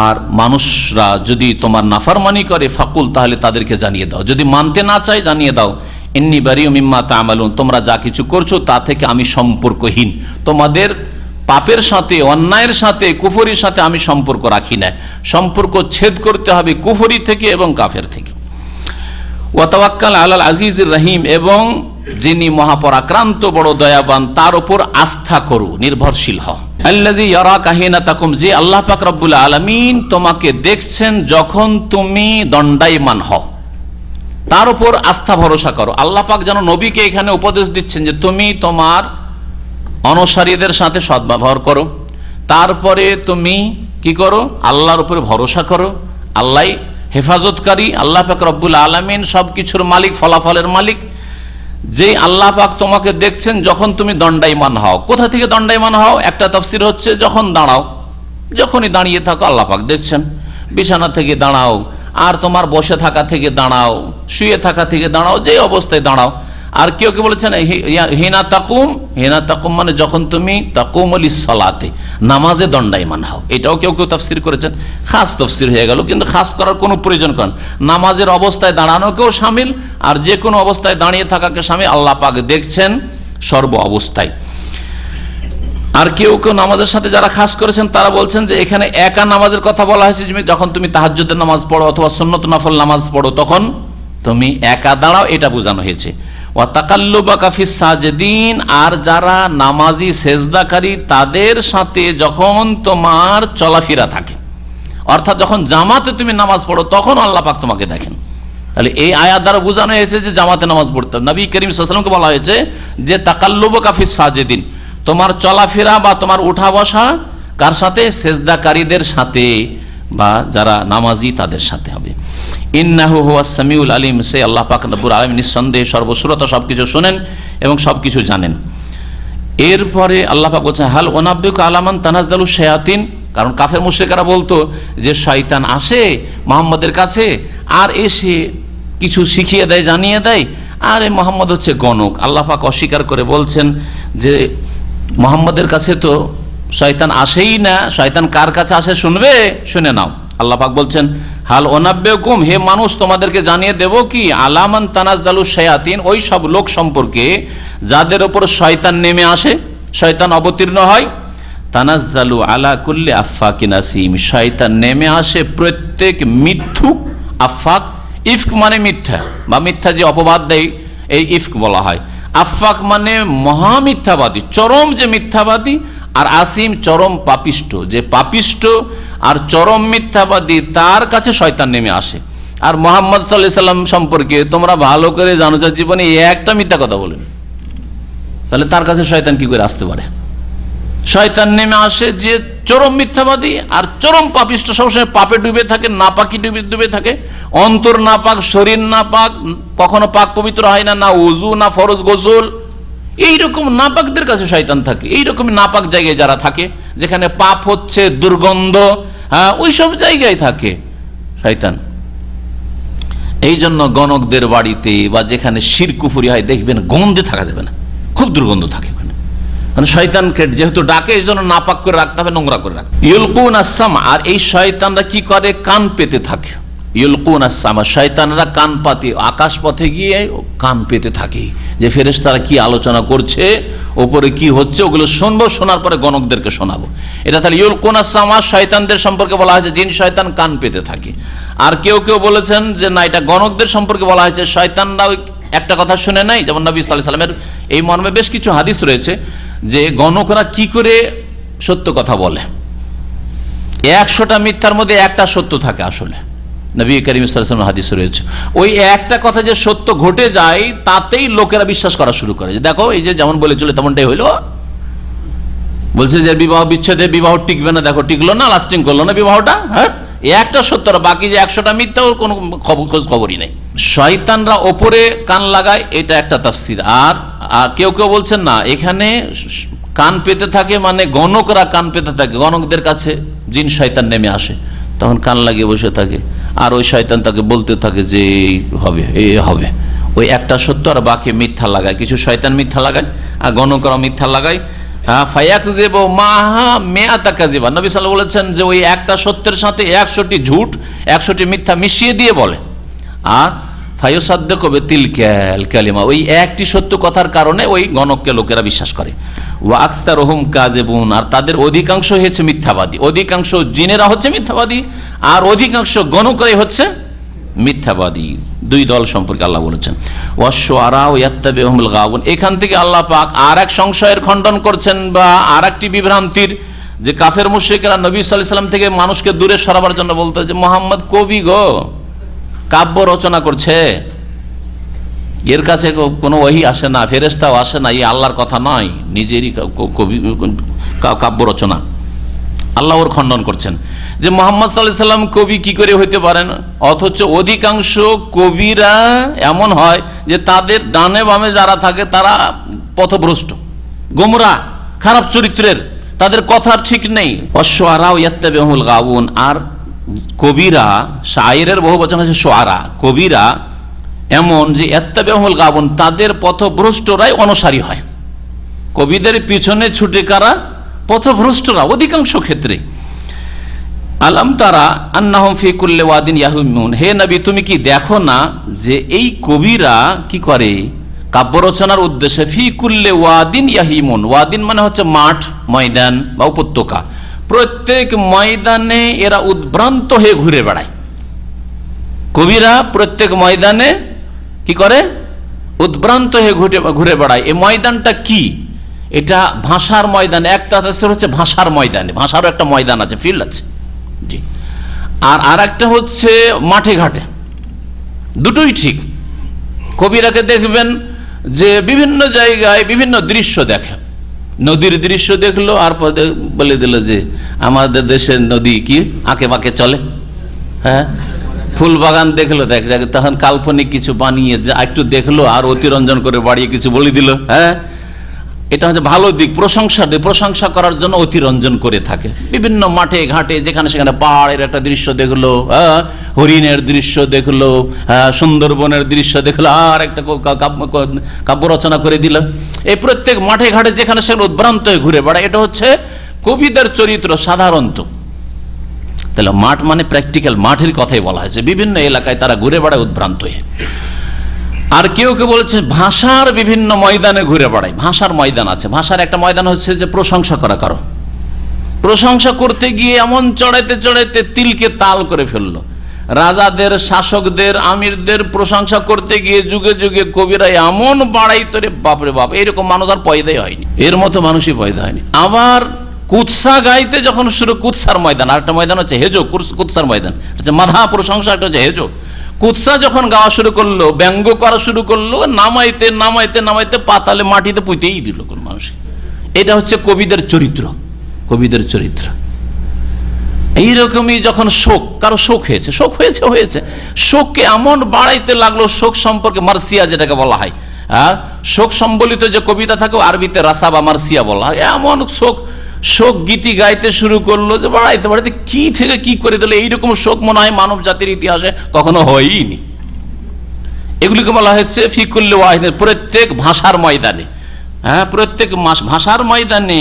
আর মানুষরা যদি তোমার নাফরমানি করে, ফাকুল, তাহলে তাদেরকে জানিয়ে দাও। যদি মানতে না চায় জানিয়ে দাও, ইন্নী বারিউ মিম্মা তা'মালুন, তোমরা যা কিছু করছো তা থেকে আমি সম্পর্কহীন। তোমাদের পাপের সাথে, অন্যায়ের সাথে, কুফরির সাথে আমি সম্পর্ক রাখি না। সম্পর্ক ছেদ করতে হবে কুফরি থেকে এবং কাফের থেকে। ওয়া তাওয়াক্কাল আলাল আজিজির রহিম, এবং যিনি মহাপরাক্রান্ত বড় দয়াবান তার উপর আস্থা করো, নির্ভরশীল হও। আল্লাযী ইয়ারাকা হিনা তাকুম, যে আল্লাহ পাক রব্বুল আলামিন তোমাকে দেখছেন যখন তুমি দণ্ডায়মান হও, তার উপর আস্থা ভরসা করো। আল্লাহ পাক যেন নবীকে এখানে উপদেশ দিচ্ছেন যে তুমি তোমার অনুসারীদের সাথে সদ্ব্যবহার করো, তারপরে তুমি কি করো? আল্লাহর উপরে ভরসা করো। আল্লাহ হেফাজতকারী, আল্লাহ পাক রব্বুল আলামিন সবকিছুর মালিক, ফলাফলের মালিক। যে আল্লাহ পাক তোমাকে দেখছেন যখন তুমি দণ্ডায়মান হও। কোথা থেকে দণ্ডায়মান হও? একটা তাফসীর হচ্ছে যখন দাঁড়াও, যখনই দাঁড়িয়ে থাকো আল্লাহ পাক দেখছেন। বিছানা থেকে দাঁড়াও, আর তোমার বসে থাকা থেকে দাঁড়াও, শুয়ে থাকা থেকে দাঁড়াও, যে অবস্থায় দাঁড়াও। আর কেউ কে বলেছেন হিনা তাকুম, হিনা তাকুম মানে যখন তুমি তাকুমুল সালাতে, নামাজে দণ্ডায়মান হও। এটাও কেউ কেউ তাফসীর করেছেন, খাস তাফসীর হয়ে গেল, কিন্তু খাস করার কোনো প্রয়োজন করেন। নামাজের অবস্থায় দাঁড়ানোকেও শামিল, আর যে কোনো অবস্থায় দাঁড়িয়ে থাকাকে শামিল। আল্লাহ পাক দেখছেন সর্ব অবস্থায়। আর কেউ কেউ নামাজের সাথে যারা খাস করেছেন তারা বলছেন যে এখানে একা নামাজের কথা বলা হয়েছে, যখন তুমি তাহাজ্জুদের নামাজ পড়ো অথবা সুন্নত নফল নামাজ পড়ো তখন তুমি একা দাঁড়াও, এটা বোঝানো হয়েছে। ওয়া তাকাল্লুবাকা ফিস সাজিদিন, আর যারা নামাজি সেজদাকারী তাদের সাথে যখন তোমার চলাফেরা থাকে, অর্থাৎ যখন জামাতে তুমি নামাজ পড়ো তখন আল্লাহ পাক তোমাকে দেখেন। তাহলে এই আয়াত দ্বারা বোঝানো হয়েছে যে জামাতে নামাজ পড়তে হবে। নবী করিম সাল্লাল্লাহু আলাইহি ওয়াসাল্লামকে বলা হয়েছে যে তাকাল্লুবাকা ফিস সাজিদিন, তোমার চলাফেরা বা তোমার উঠা বসা কার সাথে? সেজদাকারীদের সাথে, বা যারা নামাজি তাদের সাথে হবে। ইন্নাহু হুয়াস সামিউল আলিম, সে আল্লাহ পাক রব্বুল আলামিন নিঃসন্দেহে সর্বশ্রোতা, সবকিছু শোনেন এবং সবকিছু জানেন। এরপরে আল্লাহ পাক বলছেন হাল ওয়ানাব্বিউকা আলা মান তানাজ্জালু শায়াতিন, কারণ কাফের মুশরিকরা বলতো যে শয়তান আসে মুহাম্মদের কাছে আর এসে কিছু শিখিয়ে দেয়, জানিয়ে দেয়, আর এই মুহাম্মদ হচ্ছে গণক। আল্লাহ পাক অস্বীকার করে বলছেন যে মুহাম্মদের কাছে তো শয়তান আসেই না। শয়তান কার কাছে আসে শুনবে? শুনে নাও। আল্লাহ পাক বলছেন হাল ওয়ানাব্বিউকুম, হে মানুষ তোমাদেরকে জানিয়ে দেব কি, আলা মান তানাজ্জালু শায়াতিন, ওই সব লোক সম্পর্কে যাদের উপর শয়তান নেমে আসে, শয়তান অবতীর্ণ হয়। তানাজ্জালু আলা কুল্লি আফাকিন আসিম, শয়তান নেমে আসে প্রত্যেক মিথ্যুক। আফাক, ইফক মানে মিথ্যা, বা মিথ্যা যে অপবাদ দেয় এই ইফক বলা হয়। আফাক মানে মহামিথ্যাবাদী, চরম যে মিথ্যাবাদী, আর আসিম চরম পাপিষ্ট, যে পাপিষ্ট আর চরম মিথ্যাবাদী তার কাছে শয়তান নেমে আসে। আর মুহাম্মদ সাল্লাল্লাহু আলাইহি সাল্লাম সম্পর্কে তোমরা ভালো করে জানো যে জীবনে একটা মিথ্যা কথা বলেন, তাহলে তার কাছে শয়তান কি করে আসতে পারে? শয়তান নেমে আসে যে চরম মিথ্যাবাদী আর চরম পাপিষ্ট, সবসময় পাপে ডুবে থাকে, নাপাকি ডুবে থাকে, অন্তর না পাক, শরীর না পাক, কখনো পাক পবিত্র হয় না, না ওযু না ফরজ গোসল, এইরকম নাপাকদের কাছে শয়তান থাকে। এইরকম নাপাক জায়গায় যারা থাকে, যেখানে পাপ হচ্ছে, দুর্গন্ধ, ওই সব জায়গায় থাকে শয়তান। এই জন্য গণকদের বাড়িতে বা যেখানে শিরক কুফরি হয় দেখবেন গন্ধে থাকা যাবে না, খুব দুর্গন্ধ থাকে ওখানে, মানে শয়তানকে যেহেতু ডাকে এই জন্য নাপাক করে রাখতে হবে, নোংরা করে রাখতে। ইউলকুন আসসাম, আর এই শয়তানরা কি করে, কান পেতে থাকে। ইউলকুন আসসাম, শয়তানরা কান পাতে, আকাশ পথে গিয়ে কান পেতে থাকে যে ফেরেশতারা কি আলোচনা করছে, ওপরে কি হচ্ছে, ওগুলো শুনবো, শোনার পরে গণকদেরকে শোনাবো। এটা তাহলে ইউলকুন আসসাম, শয়তানদের সম্পর্কে বলা হয়েছে জিন শয়তান কান পেতে থাকে। আর কেউ কেউ বলেছেন যে না, এটা গণকদের সম্পর্কে বলা হয়েছে, শয়তানরা একটা কথা শুনে নাই। যেমন নবী সাল্লাল্লাহু আলাইহি ওয়াসাল্লামের এই মর্মে বেশ কিছু হাদিস রয়েছে যে গণকরা কি করে সত্য কথা বলে। 100টা মিথ্যার মধ্যে একটা সত্য থাকে আসলে, নবী করিম সাল্লাল্লাহু আলাইহি ওয়াসাল্লামের হাদিস রয়েছে। ওই একটা কথা যে সত্য ঘটে যায় তাতেই লোকেরা বিশ্বাস করা শুরু করে, যে দেখো এই যে যেমন বলেছিল তেমনটাই হইলো। বলছে যে বিবাহ বিচ্ছেদে বিবাহ টিকবে না, দেখো টিকলো না, লাস্টিং করলো না বিবাহটা। হ্যাঁ, একটা সত্য, বাকি যে 100টা মিথ্যা ওর কোনো খোঁজ খবরই নেই। শয়তানরা ওপরে কান লাগায়, এটা একটা তাফসীর। আর কেউ কেউ বলছেন না, এখানে কান পেতে থাকে মানে গণকরা কান পেতে থাকে, গণকদের কাছে জিন শয়তান নেমে আসে, তখন কান লাগিয়ে বসে থাকে, আর ওই শয়তান তাকে বলতে থাকে যে এই হবে, এই হবে। ওই একটা সত্য আর বাকি মিথ্যা লাগায়, কিছু শয়তান মিথ্যা লাগায় আর গণকরা মিথ্যা লাগায়। ফায়াকযিবু মাহা মিআতা কাযিবা, নবী সাল্লাল্লাহু আলাইহি ওয়াসাল্লাম বলেছেন যে ওই একটা সত্যের সাথে 100টি ঝুট, 100টি মিথ্যা মিশিয়ে দিয়ে বলে। আর ফায়ুসাদ্দিকু বিতিলকাল কালিমা, ওই একটি সত্য কথার কারণে ওই গণককে লোকেরা বিশ্বাস করে। ওয়া আকসারুহুম কাযিবুন, আর তাদের অধিকাংশ হচ্ছে মিথ্যাবাদী। অধিকাংশ জিনেরা হচ্ছে মিথ্যাবাদী, আর অধিকাংশ গণকরাই হচ্ছে মিথ্যাবাদী। দুই দল সম্পর্কে আল্লাহ বলেছেন। ওয়াশ-শুআরা ইয়াত্তাবিউহুমুল গাওয়ুন, এখান থেকে আল্লাহ পাক আর এক সংশয়ের খণ্ডন করছেন বা আর একটি বিভ্রান্তির, যে কাফের মুশরিকরা নবী সাল্লাল্লাহু আলাইহি ওয়াসাল্লাম থেকে মানুষকে দূরে সরাবার জন্য বলতো যে মুহাম্মদ কবি গো, কাব্য রচনা করছে, এর কাছে কোনো ওহী আসে না, ফেরেশতাও আসে না, এই আল্লাহর কথা নয়, নিজেরই কবি কাব্য রচনা। আল্লাহ ওর খণ্ডন করছেন যে মুহাম্মদ সাল্লাল্লাহু আলাইহি ওয়াসাল্লাম কবি কি করে হইতে পারেন, অথচ অধিকাংশ কবিরা এমন হয় যে তাদের ডানে বামে যারা থাকে তারা পথভ্রষ্ট, গোমরাহ, খারাপ চরিত্রের, তাদের কথার ঠিক নেই। অশ্শুআরা ইয়াত্তাবিউহুমুল গাওয়ুন, আর কবিরা, শায়েরের বহু বচন আছে শুআরা, কবিরা এমন যে ইয়াত্তাবিউহুমুল গাওয়ুন, তাদের পথভ্রষ্টরাই অনুসারী হয়। কবিদের পিছনে ছুটে কারা, পথভ্রষ্টরা অধিকাংশ ক্ষেত্রে। আলাম তারা আন্নাহুম ফি কুল্লি ওয়াদিন ইয়াহিমুন, হে নবী তুমি কি দেখো না যে এই কবিরা কি করে কাব্য রচনার উদ্দেশ্যে, ফি কুল্লি ওয়াদিন ইয়াহিমুন, ওয়াদিন মানে হচ্ছে মাঠ, ময়দান বা উপত্যকা, প্রত্যেক ময়দানে এরা উদ্ভ্রান্ত হয়ে ঘুরে বেড়ায়। কবিরা প্রত্যেক ময়দানে কি করে, উদ্ভ্রান্ত হয়ে ঘুরে বেড়ায়। এই ময়দানটা কি, এটা ভাষার ময়দান, একটা হচ্ছে ভাষার ময়দানে, ভাষারও একটা ময়দান আছে, ফিল্ড আছে, জি। আর একটা হচ্ছে মাঠে ঘাটে, দুটোই ঠিক। কবিরাকে দেখবেন যে বিভিন্ন জায়গায় বিভিন্ন দৃশ্য দেখে, নদীর দৃশ্য দেখলো আর বলে দিল যে আমাদের দেশের নদী কি আঁকে বাঁকে চলে, হ্যাঁ। ফুল বাগান দেখলো, দেখ তখন কাল্পনিক কিছু বানিয়ে একটু দেখলো আর অতিরঞ্জন করে বাড়িয়ে কিছু বলে দিল, হ্যাঁ। এটা হচ্ছে ভালো দিক, প্রশংসা করার জন্য অতিরঞ্জন করে থাকে। বিভিন্ন মাঠে ঘাটে যেখানে সেখানে পাহাড়ের একটা দৃশ্য দেখলো, হরিণের দৃশ্য দেখলো, সুন্দরবনের দৃশ্য দেখলো, আর একটা কাব্য রচনা করে দিল। এই প্রত্যেক মাঠে ঘাটে যেখানে সেখানে উদ্ভ্রান্ত হয়ে ঘুরে বেড়ায়, এটা হচ্ছে কবিদের চরিত্র সাধারণত। তাহলে মাঠ মানে প্র্যাকটিক্যাল মাঠের কথাই বলা হয়েছে, বিভিন্ন এলাকায় তারা ঘুরে বেড়ায় উদ্ভ্রান্ত হয়ে। আর কেউ কেউ বলেছে ভাষার বিভিন্ন ময়দানে ঘুরে বেড়ায়। ভাষার ময়দান আছে, ভাষার একটা ময়দান হচ্ছে যে প্রশংসা করা কারো, প্রশংসা করতে গিয়ে এমন চড়াইতে চড়াইতে তিলকে তাল করে ফেললো। রাজাদের, শাসকদের, আমিরদের প্রশংসা করতে গিয়ে যুগে যুগে কবিরা এমন বাড়াইতো রে বাপরে বাপ, এইরকম মানুষ আর পয়দাই হয়নি, এর মতো মানুষই পয়দা হয়নি। আবার কুৎসা গাইতে যখন শুরু, কুৎসার ময়দান, আর একটা ময়দান হচ্ছে হেজো, কুৎসার ময়দান হচ্ছে মাধা প্রশংসা, একটা হচ্ছে হেজো। কুৎসা যখন গাওয়া শুরু করলো, ব্যঙ্গ করা শুরু করলো, নামাইতে নামাইতে নামাইতে পাতালে মাটিতে পুঁতেই দিল কোন মানুষ। এটা হচ্ছে কবিদের চরিত্র, কবিদের চরিত্র। এইরকমই যখন শোক, কারো শোক হয়েছে, শোককে এমন বাড়াইতে লাগলো, শোক সম্পর্কে মার্সিয়া যেটাকে বলা হয়, শোক সম্বলিত যে কবিতা থাকে আরবিতে রাসা বা মার্সিয়া বলা হয়, এমন শোক গীতি গাইতে শুরু করলো যে বাড়াইতে কি থেকে কি করে দিল। এইরকম শোক মনে হয় মানব জাতির ইতিহাসে কখনো হয়নি। এগুলিকে বলা হচ্ছে ফিকুল্লি ওয়াহিদের, প্রত্যেক ভাষার ময়দানে, প্রত্যেক ভাষার ময়দানে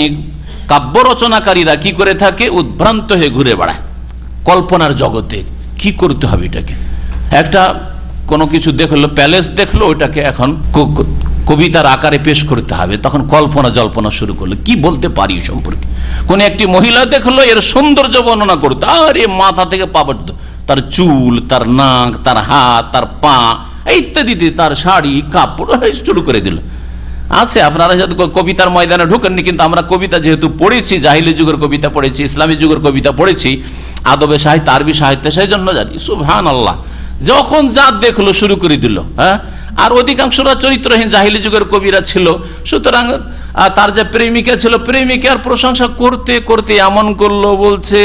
কাব্য রচনাকারীরা কি করে থাকে, উদ্ভ্রান্ত হয়ে ঘুরে বেড়ায় কল্পনার জগতে। কি করতে হবে এটাকে, একটা কোনো কিছু দেখলো, প্যালেস দেখলো, ওটাকে এখন কবিতার আকারে পেশ করতে হবে, তখন কল্পনা জল্পনা শুরু করলো কি বলতে পারি সম্পর্কে। কোন একটি মহিলা দেখলো, এর সৌন্দর্য বর্ণনা করতে, আর এ মাথা থেকে পা পর্যন্ত, তার চুল, তার নাক, তার হাত, তার পা ইত্যাদি, তার শাড়ি কাপড় শুরু করে দিল। আছে, আপনারা যেহেতু কবিতার ময়দানে ঢুকেননি, কিন্তু আমরা কবিতা যেহেতু পড়েছি, জাহিলি যুগের কবিতা পড়েছি, ইসলামী যুগের কবিতা পড়েছি, আদবে সাহিত্য, আরবি সাহিত্যে, সেই জন্য জানি। সুবহানাল্লাহ, যখন যা দেখলো শুরু করে দিল। আর অধিকাংশরা চরিত্রহীন জাহিলি যুগের কবিরা ছিল, সুতরাং তার যে প্রেমিকা ছিল, প্রেমিকার প্রশংসা করতে করতে এমন করলো, বলছে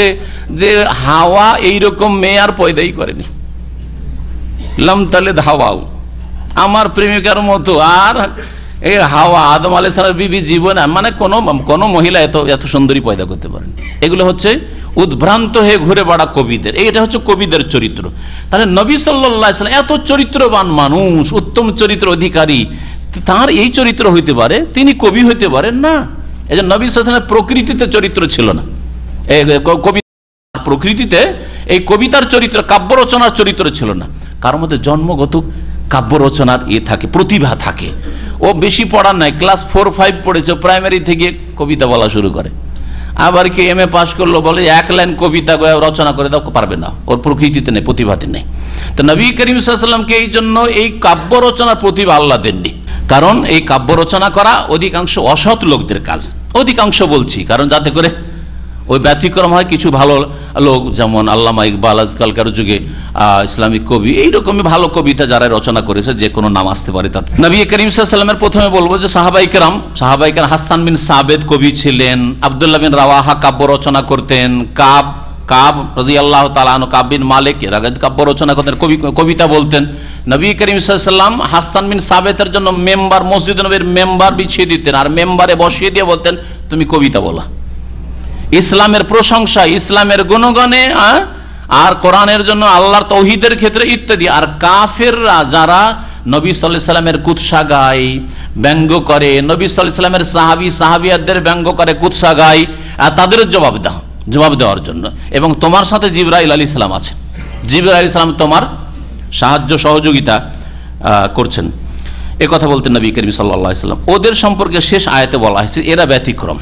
যে হাওয়া এইরকম মেয়ে আর পয়দাই করেনি, লাম তালে হাওয়াও, আমার প্রেমিকার মতো আর এই হাওয়া, আদম আলাইহিস সালামের বিবি জীবনে মানে কোন মহিলা এত সুন্দরী পয়দা করতে পারেন। এগুলো হচ্ছে উদ্ভ্রান্ত হয়ে ঘুরে বেড়া কবিদের, এটা হচ্ছে কবিদের চরিত্র। তাহলে নবী সাল্লাল্লাহু আলাইহি ওয়াসাল্লাম এত চরিত্রবান মানুষ, উত্তম চরিত্র অধিকারী, তার এই চরিত্র হইতে পারে, তিনি কবি হইতে পারেন না? এই যে নবী সাল্লাল্লাহু আলাইহি ওয়াসাল্লামের প্রকৃতিতে চরিত্র ছিল না, প্রকৃতিতে এই কবিতার চরিত্র, কাব্য রচনার চরিত্র ছিল না। কার মধ্যে জন্মগত কাব্য রচনার থাকে, প্রতিভা থাকে। ও বেশি পড়ার নাই, ক্লাস 4-5 পড়েছে, প্রাইমারি থেকে কবিতা বলা শুরু করে। আবার কি এমএ পাশ করলো, বলে এক লাইন কবিতা রচনা করে দাও, পারবে না, ওর প্রকৃতিতে নেই, প্রতিভাতে নেই। তো নবী করিম সাল্লাল্লাহু আলাইহি ওয়াসাল্লামকে এই জন্য এই কাব্য রচনার প্রতিভা আল্লাহ দেননি, কারণ এই কাব্য রচনা করা অধিকাংশ অসৎ লোকদের কাজ। অধিকাংশ বলছি কারণ যাতে করে ওই ব্যতিক্রম হয়, কিছু ভালো লোক, যেমন আল্লামা ইকবাল, আজকালকার যুগে ইসলামিক কবি, এইরকমই ভালো কবিতা যারা রচনা করেছে, যে কোনো নাম আসতে পারে তাতে। নবী করিম সাল্লাল্লাহু আলাইহি ওয়াসাল্লামের প্রথমে বলবো যে সাহাবায়ে কেরাম, হাসান বিন সাবেদ কবি ছিলেন, আব্দুল্লাহ বিন রাওয়াহা কাব্য রচনা করতেন, কাব রাদিয়াল্লাহু তাআলা আনহু, কাব বিন মালিক এরা কাব্য রচনা করতেন, কবিতা বলতেন। নবী করিম সাল্লাল্লাহু আলাইহি ওয়াসাল্লাম হাসান বিন সাবেতের জন্য মেম্বার, মসজিদ নববীর মেম্বার বিছিয়ে দিতেন, আর মেম্বারে বসিয়ে দিয়ে বলতেন তুমি কবিতা বলা, ইসলামের প্রশংসা, ইসলামের গুণগানে, আর কোরআনের জন্য, আল্লাহর তাওহীদের ক্ষেত্রে ইত্যাদি। আর কাফেররা যারা নবী সাল্লাল্লাহু আলাইহি ওয়াসাল্লামের কুৎসা গায়, ব্যঙ্গ করে, নবী সাল্লাল্লাহু আলাইহি ওয়াসাল্লামের সাহাবিয়াদের ব্যঙ্গ করে, কুৎসা গায়, তাদের জবাব দেওয়ার জন্য। এবং তোমার সাথে জিবরাইল আলাইহিস সালাম আছে, জিবরাইল আলাইহিস সালাম তোমার সাহায্য সহযোগিতা করছেন, এ কথা বলতেন নবী করিম সাল্লাল্লাহু আলাইহি ওয়াসাল্লাম। ওদের সম্পর্কে শেষ আয়াতে বলা হয়েছে এরা ব্যতিক্রম।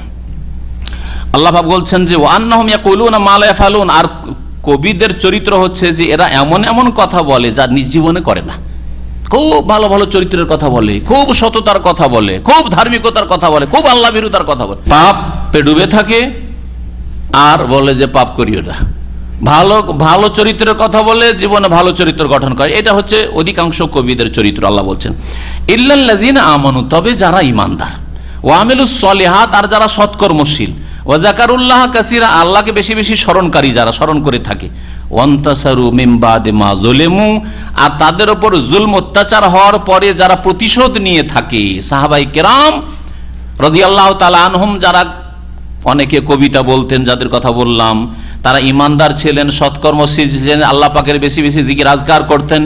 আল্লাহ পাক বলছেন যে ওয়ান্নাহুম ইয়াকুলুনা মা লা ইয়াফালুন, আর কবিদের চরিত্র হচ্ছে যে এরা এমন এমন কথা বলে যা নিজ জীবনে করে না। খুব ভালো ভালো চরিত্রের কথা বলে, খুব সততার কথা বলে, খুব ধার্মিকতার কথা বলে, খুব আল্লাহ বিরুদ্ধার কথা বলে, পাপে ডুবে থাকে আর বলে যে পাপ করিও না। ভালো ভালো চরিত্রের কথা বলে, জীবনে ভালো চরিত্র গঠন করে, এটা হচ্ছে অধিকাংশ কবিদের চরিত্র। আল্লাহ বলছেন ইল্লাল্লাযিনা আমানু, তবে যারা ঈমানদার, ওয়া আমিলুস সলিহাত, আর যারা সৎকর্মশীল, ওয়া যাকারুল্লাহ কাসীরা, আল্লাহকে বেশি বেশি স্মরণকারী, যারা স্মরণ করে থাকে, ওয়ান্তাসারু মিন বাদি মা যুলিমু, আর তাদের উপর জুলম অত্যাচার হওয়ার পরে যারা প্রতিশোধ নিয়ে থাকে, সাহাবায়ে কেরাম রাদিয়াল্লাহু তাআলা আনহুম, যারা অনেকে কবিতা বলতেন, যাদের কথা বললাম, তারা ঈমানদার ছিলেন, সৎকর্মশীল ছিলেন, আল্লাহ পাকের বেশি বেশি জিকির আজকার করতেন,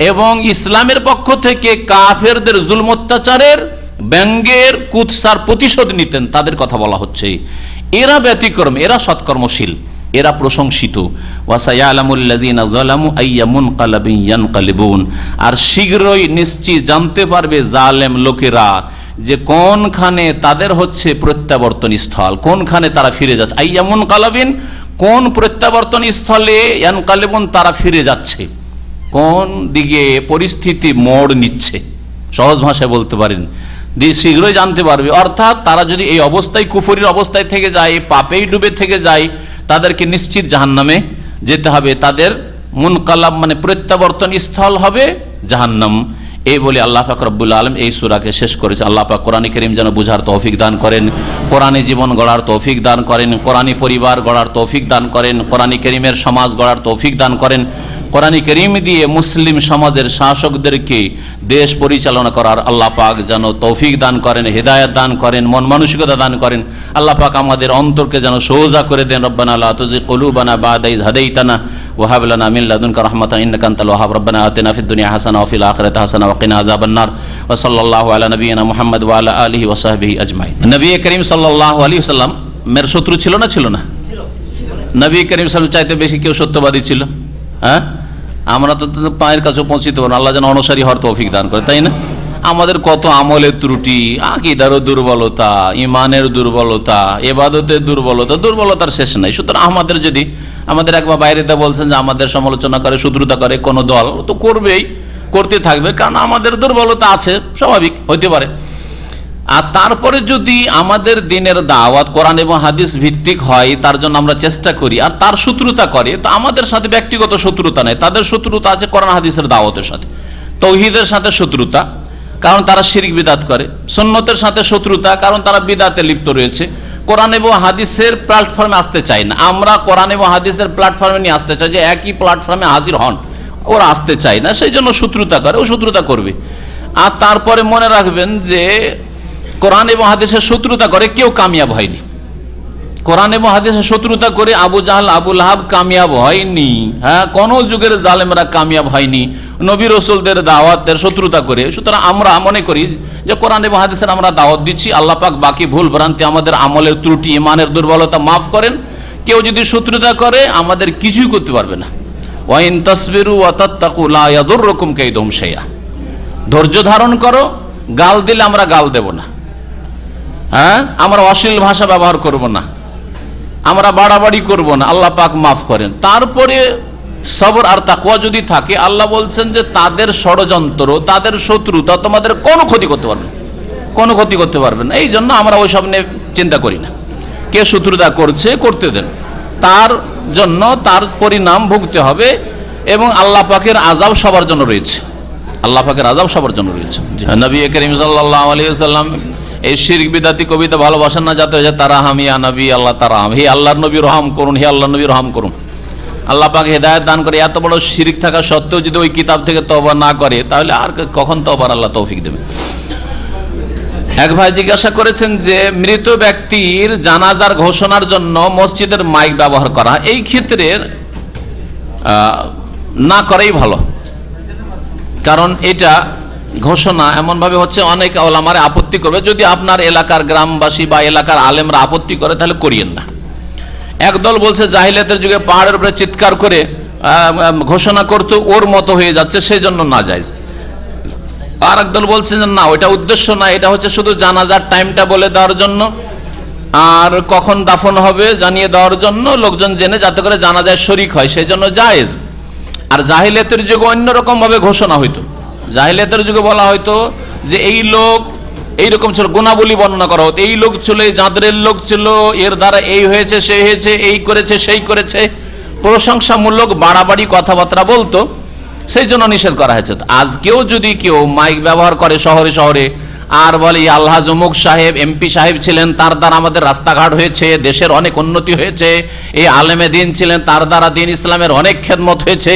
এবং ইসলামের পক্ষ থেকে কাফেরদের জুলম অত্যাচারের, ব্যঙ্গের, কুৎসার প্রতিশোধ নিতেন, তাদের কথা বলা হচ্ছে। এরা ব্যতিক্রম, এরা সৎকর্মশীল, এরা প্রশংসিত। ওয়াসায়ালামুল্লাযীনা যালামু আইয়া মুনকালাবিন ইয়ানকালিবুন, আর শীঘ্রই নিশ্চিত জানতে পারবে জালেম লোকেরা যে কোনখানে তাদের হচ্ছে প্রত্যাবর্তন স্থল, কোনখানে তারা ফিরে যাচ্ছে। আইয়া মুনকালাবিন, কোন প্রত্যাবর্তন স্থলে, ইয়ানকালিবুন তারা ফিরে যাচ্ছে, কোন দিকে পরিস্থিতি মোড় নিচ্ছে, সহজ ভাষায় বলতে পারেন, শীঘ্রই জানতে পারবে। অর্থাৎ তারা যদি এই অবস্থায়, কুফরির অবস্থায় থেকে যায়, পাপেই ডুবে থেকে যায়, তাদেরকে নিশ্চিত জাহান্নামে যেতে হবে। তাদের মুনকালাব মানে প্রত্যাবর্তন স্থল হবে জাহান্নাম। এই বলে আল্লাহ পাক রব্বুল আলামিন এই সূরাকে শেষ করেছে। আল্লাহ পাক কোরআনে কারীম যেন বুঝার তৌফিক দান করেন, কোরআনী জীবন গড়ার তৌফিক দান করেন, কোরআনী পরিবার গড়ার তৌফিক দান করেন, কোরআনী কারীমের সমাজ গড়ার তৌফিক দান করেন, কোরআনী কারীম দিয়ে মুসলিম সমাজের শাসকদেরকে দেশ পরিচালনা করার আল্লাহ পাক যেন তৌফিক দান করেন, হিদায়াত দান করেন, মন মানসিকতা দান করেন। আল্লাহ পাক আমাদের অন্তরকে যেন সোজা করে দেন। রব্বানা লা তুযিগ কুলুবানা বা'দা ইয হাদাইতানা ওয়া হাব লানা মিন লাদুনকা রাহমাতান ইন্নাকা আনতাল ওয়াহ্হাব। রব্বানা আতিনা ফিদ দুনিয়া হাসানা ওয়া ফিল আখিরাতি হাসানা ওয়া কিনা আযাবান নার। ওয়া সাল্লাল্লাহু আলা নাবিয়িনা মুহাম্মদ ওয়া আলা আলিহি ওয়া সাহবিহি আজমাইন। নবী করিম সাল্লাল্লাহু আলাইহি ওয়াসাল্লাম মের শত্রু ছিল না ছিল না? নবী করিম সাল্লাল্লাহু আলাইহি ওয়াসাল্লাম চাইতে বেশি কেউ সত্যবাদী ছিল? হ্যাঁ, আমরা তো পায়ের কাছে পৌঁছিতে পারবো, আল্লাহ যেন অনুসারী হওয়ার তৌফিক দান করে, তাই না? আমাদের কত আমলের ত্রুটি, আকীদারও দুর্বলতা, ইমানের দুর্বলতা, ইবাদতের দুর্বলতা, দুর্বলতার শেষ নাই। সুতরাং আমাদের একবার বাইরেতে বলছেন যে আমাদের সমালোচনা করে, শত্রুতা করে কোন দল, তো করবেই, করতে থাকবে, কারণ আমাদের দুর্বলতা আছে, স্বাভাবিক হইতে পারে। আর তারপরে যদি আমাদের দিনের দাওয়াত কোরআন এবং হাদিস ভিত্তিক হয়, তার জন্য আমরা চেষ্টা করি, আর তার শত্রুতা করে, তো আমাদের সাথে ব্যক্তিগত শত্রুতা নেই, তাদের শত্রুতা আছে কোরআন হাদিসের দাওয়াতের সাথে। তাওহীদের সাথে শত্রুতা, কারণ তারা শিরক বিদআত করে। সুন্নতের সাথে শত্রুতা, কারণ তারা বিদআতে লিপ্ত রয়েছে। কোরআন এবং হাদিসের প্ল্যাটফর্মে আসতে চাই না, আমরা কোরআন এবং হাদিসের প্ল্যাটফর্মে নিয়ে আসতে চাই, যে একই প্ল্যাটফর্মে হাজির হন, ওরা আসতে চায় না, সেই জন্য শত্রুতা করে, ও শত্রুতা করবে। আর তারপরে মনে রাখবেন যে কোরআন এবং হাদিসের শত্রুতা করে কেউ কামিয়াব হয়নি। কোরআন এবং হাদিসের শত্রুতা করে আবু জাহল, আবু লাহাব কামিয়াব হয়নি। হ্যাঁ, কোন যুগের জালেমরা কামিয়াব হয়নি নবী রাসূলদের দাওয়াতের শত্রুতা করে। সুতরাং আমরা মনে করি যে কোরআন এবং হাদিসের আমরা দাওয়াত দিচ্ছি, আল্লাহ পাক বাকি ভুল ভ্রান্তি, আমাদের আমলের ত্রুটি, ইমানের দুর্বলতা মাফ করেন। কেউ যদি শত্রুতা করে আমাদের কিছুই করতে পারবে না। ওয়া ইন তাসবিরু ওয়া তাত্তাকু লা ইয়াদুররুকুম কাইদুহুম শাইআ। ধৈর্য ধারণ করো, গাল দিলে আমরা গাল দেব না, হ্যাঁ, আমরা অশ্লীল ভাষা ব্যবহার করব না, আমরা বাড়াবাড়ি করব না, আল্লাহ পাক মাফ করেন। তারপরে সবর আর তাকওয়া যদি থাকে, আল্লাহ বলছেন যে তাদের ষড়যন্ত্র, তাদের শত্রুতা তোমাদের কোনো ক্ষতি করতে পারবে না, কোনো ক্ষতি করতে পারবে না। এই জন্য আমরা ওইসব নিয়ে চিন্তা করি না। কে শত্রুতা করছে করতে দেন, তার জন্য তার পরিণাম ভুগতে হবে, এবং আল্লাহ পাকের আযাব সবার জন্য রয়েছে, আল্লাহ পাকের আযাব সবার জন্য রয়েছে। নবী করিম সাল্লাল্লাহু আলাইহি ওয়াসাল্লাম এই শিরক বিদআতি কবিতা ভালোবাসেন না, যাতে হয়েছে তারা হাম ইয়া নবী আল্লাহ তারাহাম, হে আল্লাহর নবী রহম করুন, হে আল্লাহর নবী রহম করুন। আল্লাহ পাক হেদায়েত দান করে। এত বড় শিরক থাকা সত্ত্বেও যদি ওই কিতাব থেকে তওবা না করে, তাহলে আর কখন তওবার আল্লাহ তৌফিক দেবে? এক ভাই জিজ্ঞাসা করেছেন যে মৃত ব্যক্তির জানাজার ঘোষণার জন্য মসজিদের মাইক ব্যবহার করা, এই ক্ষেত্রে না করাই ভালো, কারণ এটা ঘোষণা এমনভাবে হচ্ছে অনেক ওলামারা আপত্তি করবে। যদি আপনার এলাকার গ্রামবাসী বা এলাকার আলেমরা আপত্তি করে, তাহলে করিয়েন না। একদল বলছে জাহিলিয়াতের যুগে পাহাড়ের উপরে চিৎকার করে ঘোষণা করতে ওর মতো হয়ে যাচ্ছে, সেই জন্য না যায়। আর একদল বলছে যে না, ওইটা উদ্দেশ্য না, এটা হচ্ছে শুধু জানাজার টাইমটা বলে দেওয়ার জন্য, আর কখন দাফন হবে জানিয়ে দেওয়ার জন্য, লোকজন জেনে যাতে করে জানাজায় শরীক হয়, সেই জন্য জায়েজ। আর জাহিলিয়াতের যুগে অন্যরকম ভাবে ঘোষণা হইতো। জাহিলিয়াতের যুগে বলা হয়তো যে এই লোক এইরকম ছিল, গুণাবলী বর্ণনা করা হতো, এই লোক ছিল, এই জাদরের লোক ছিল, এর দ্বারা এই হয়েছে, সেই হয়েছে, এই করেছে, সেই করেছে, প্রশংসামূলক বাড়াবাড়ি কথাবার্তা বলতো, সেই জন্য নিষেধ করা হয়েছে। আজকেও যদি কেউ মাইক ব্যবহার করে শহরে শহরে আর বলে আল্লাহ জমুক সাহেব এমপি সাহেব ছিলেন, তার দ্বারা আমাদের রাস্তাঘাট হয়েছে, দেশের অনেক উন্নতি হয়েছে, এই আলেমে দিন ছিলেন, তার দ্বারা দিন ইসলামের অনেক খেদমত হয়েছে,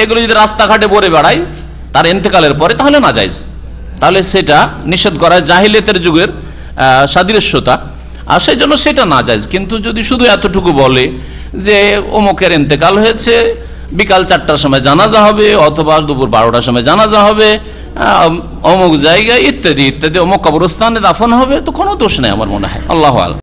এগুলো যদি রাস্তাঘাটে বলে বেড়ায় তার ইন্তেকালের পরে, তাহলে না যায়জ, তাহলে সেটা নিষেধ করা জাহিলিয়াতের যুগের সাদৃশ্যতা, আর সেই জন্য সেটা না যায়জ। কিন্তু যদি শুধু এতটুকু বলে যে অমুকের ইন্তেকাল হয়েছে, বিকাল 4টার সময় জানাজা হবে, অথবা দুপুর 12টার সময় জানাজা হবে, অমুক জায়গায় ইত্যাদি ইত্যাদি, অমুক কবরস্থানে দাফন হবে, তো কোনো দোষ নেই আমার মনে হয়। আল্লাহু আ'লাম।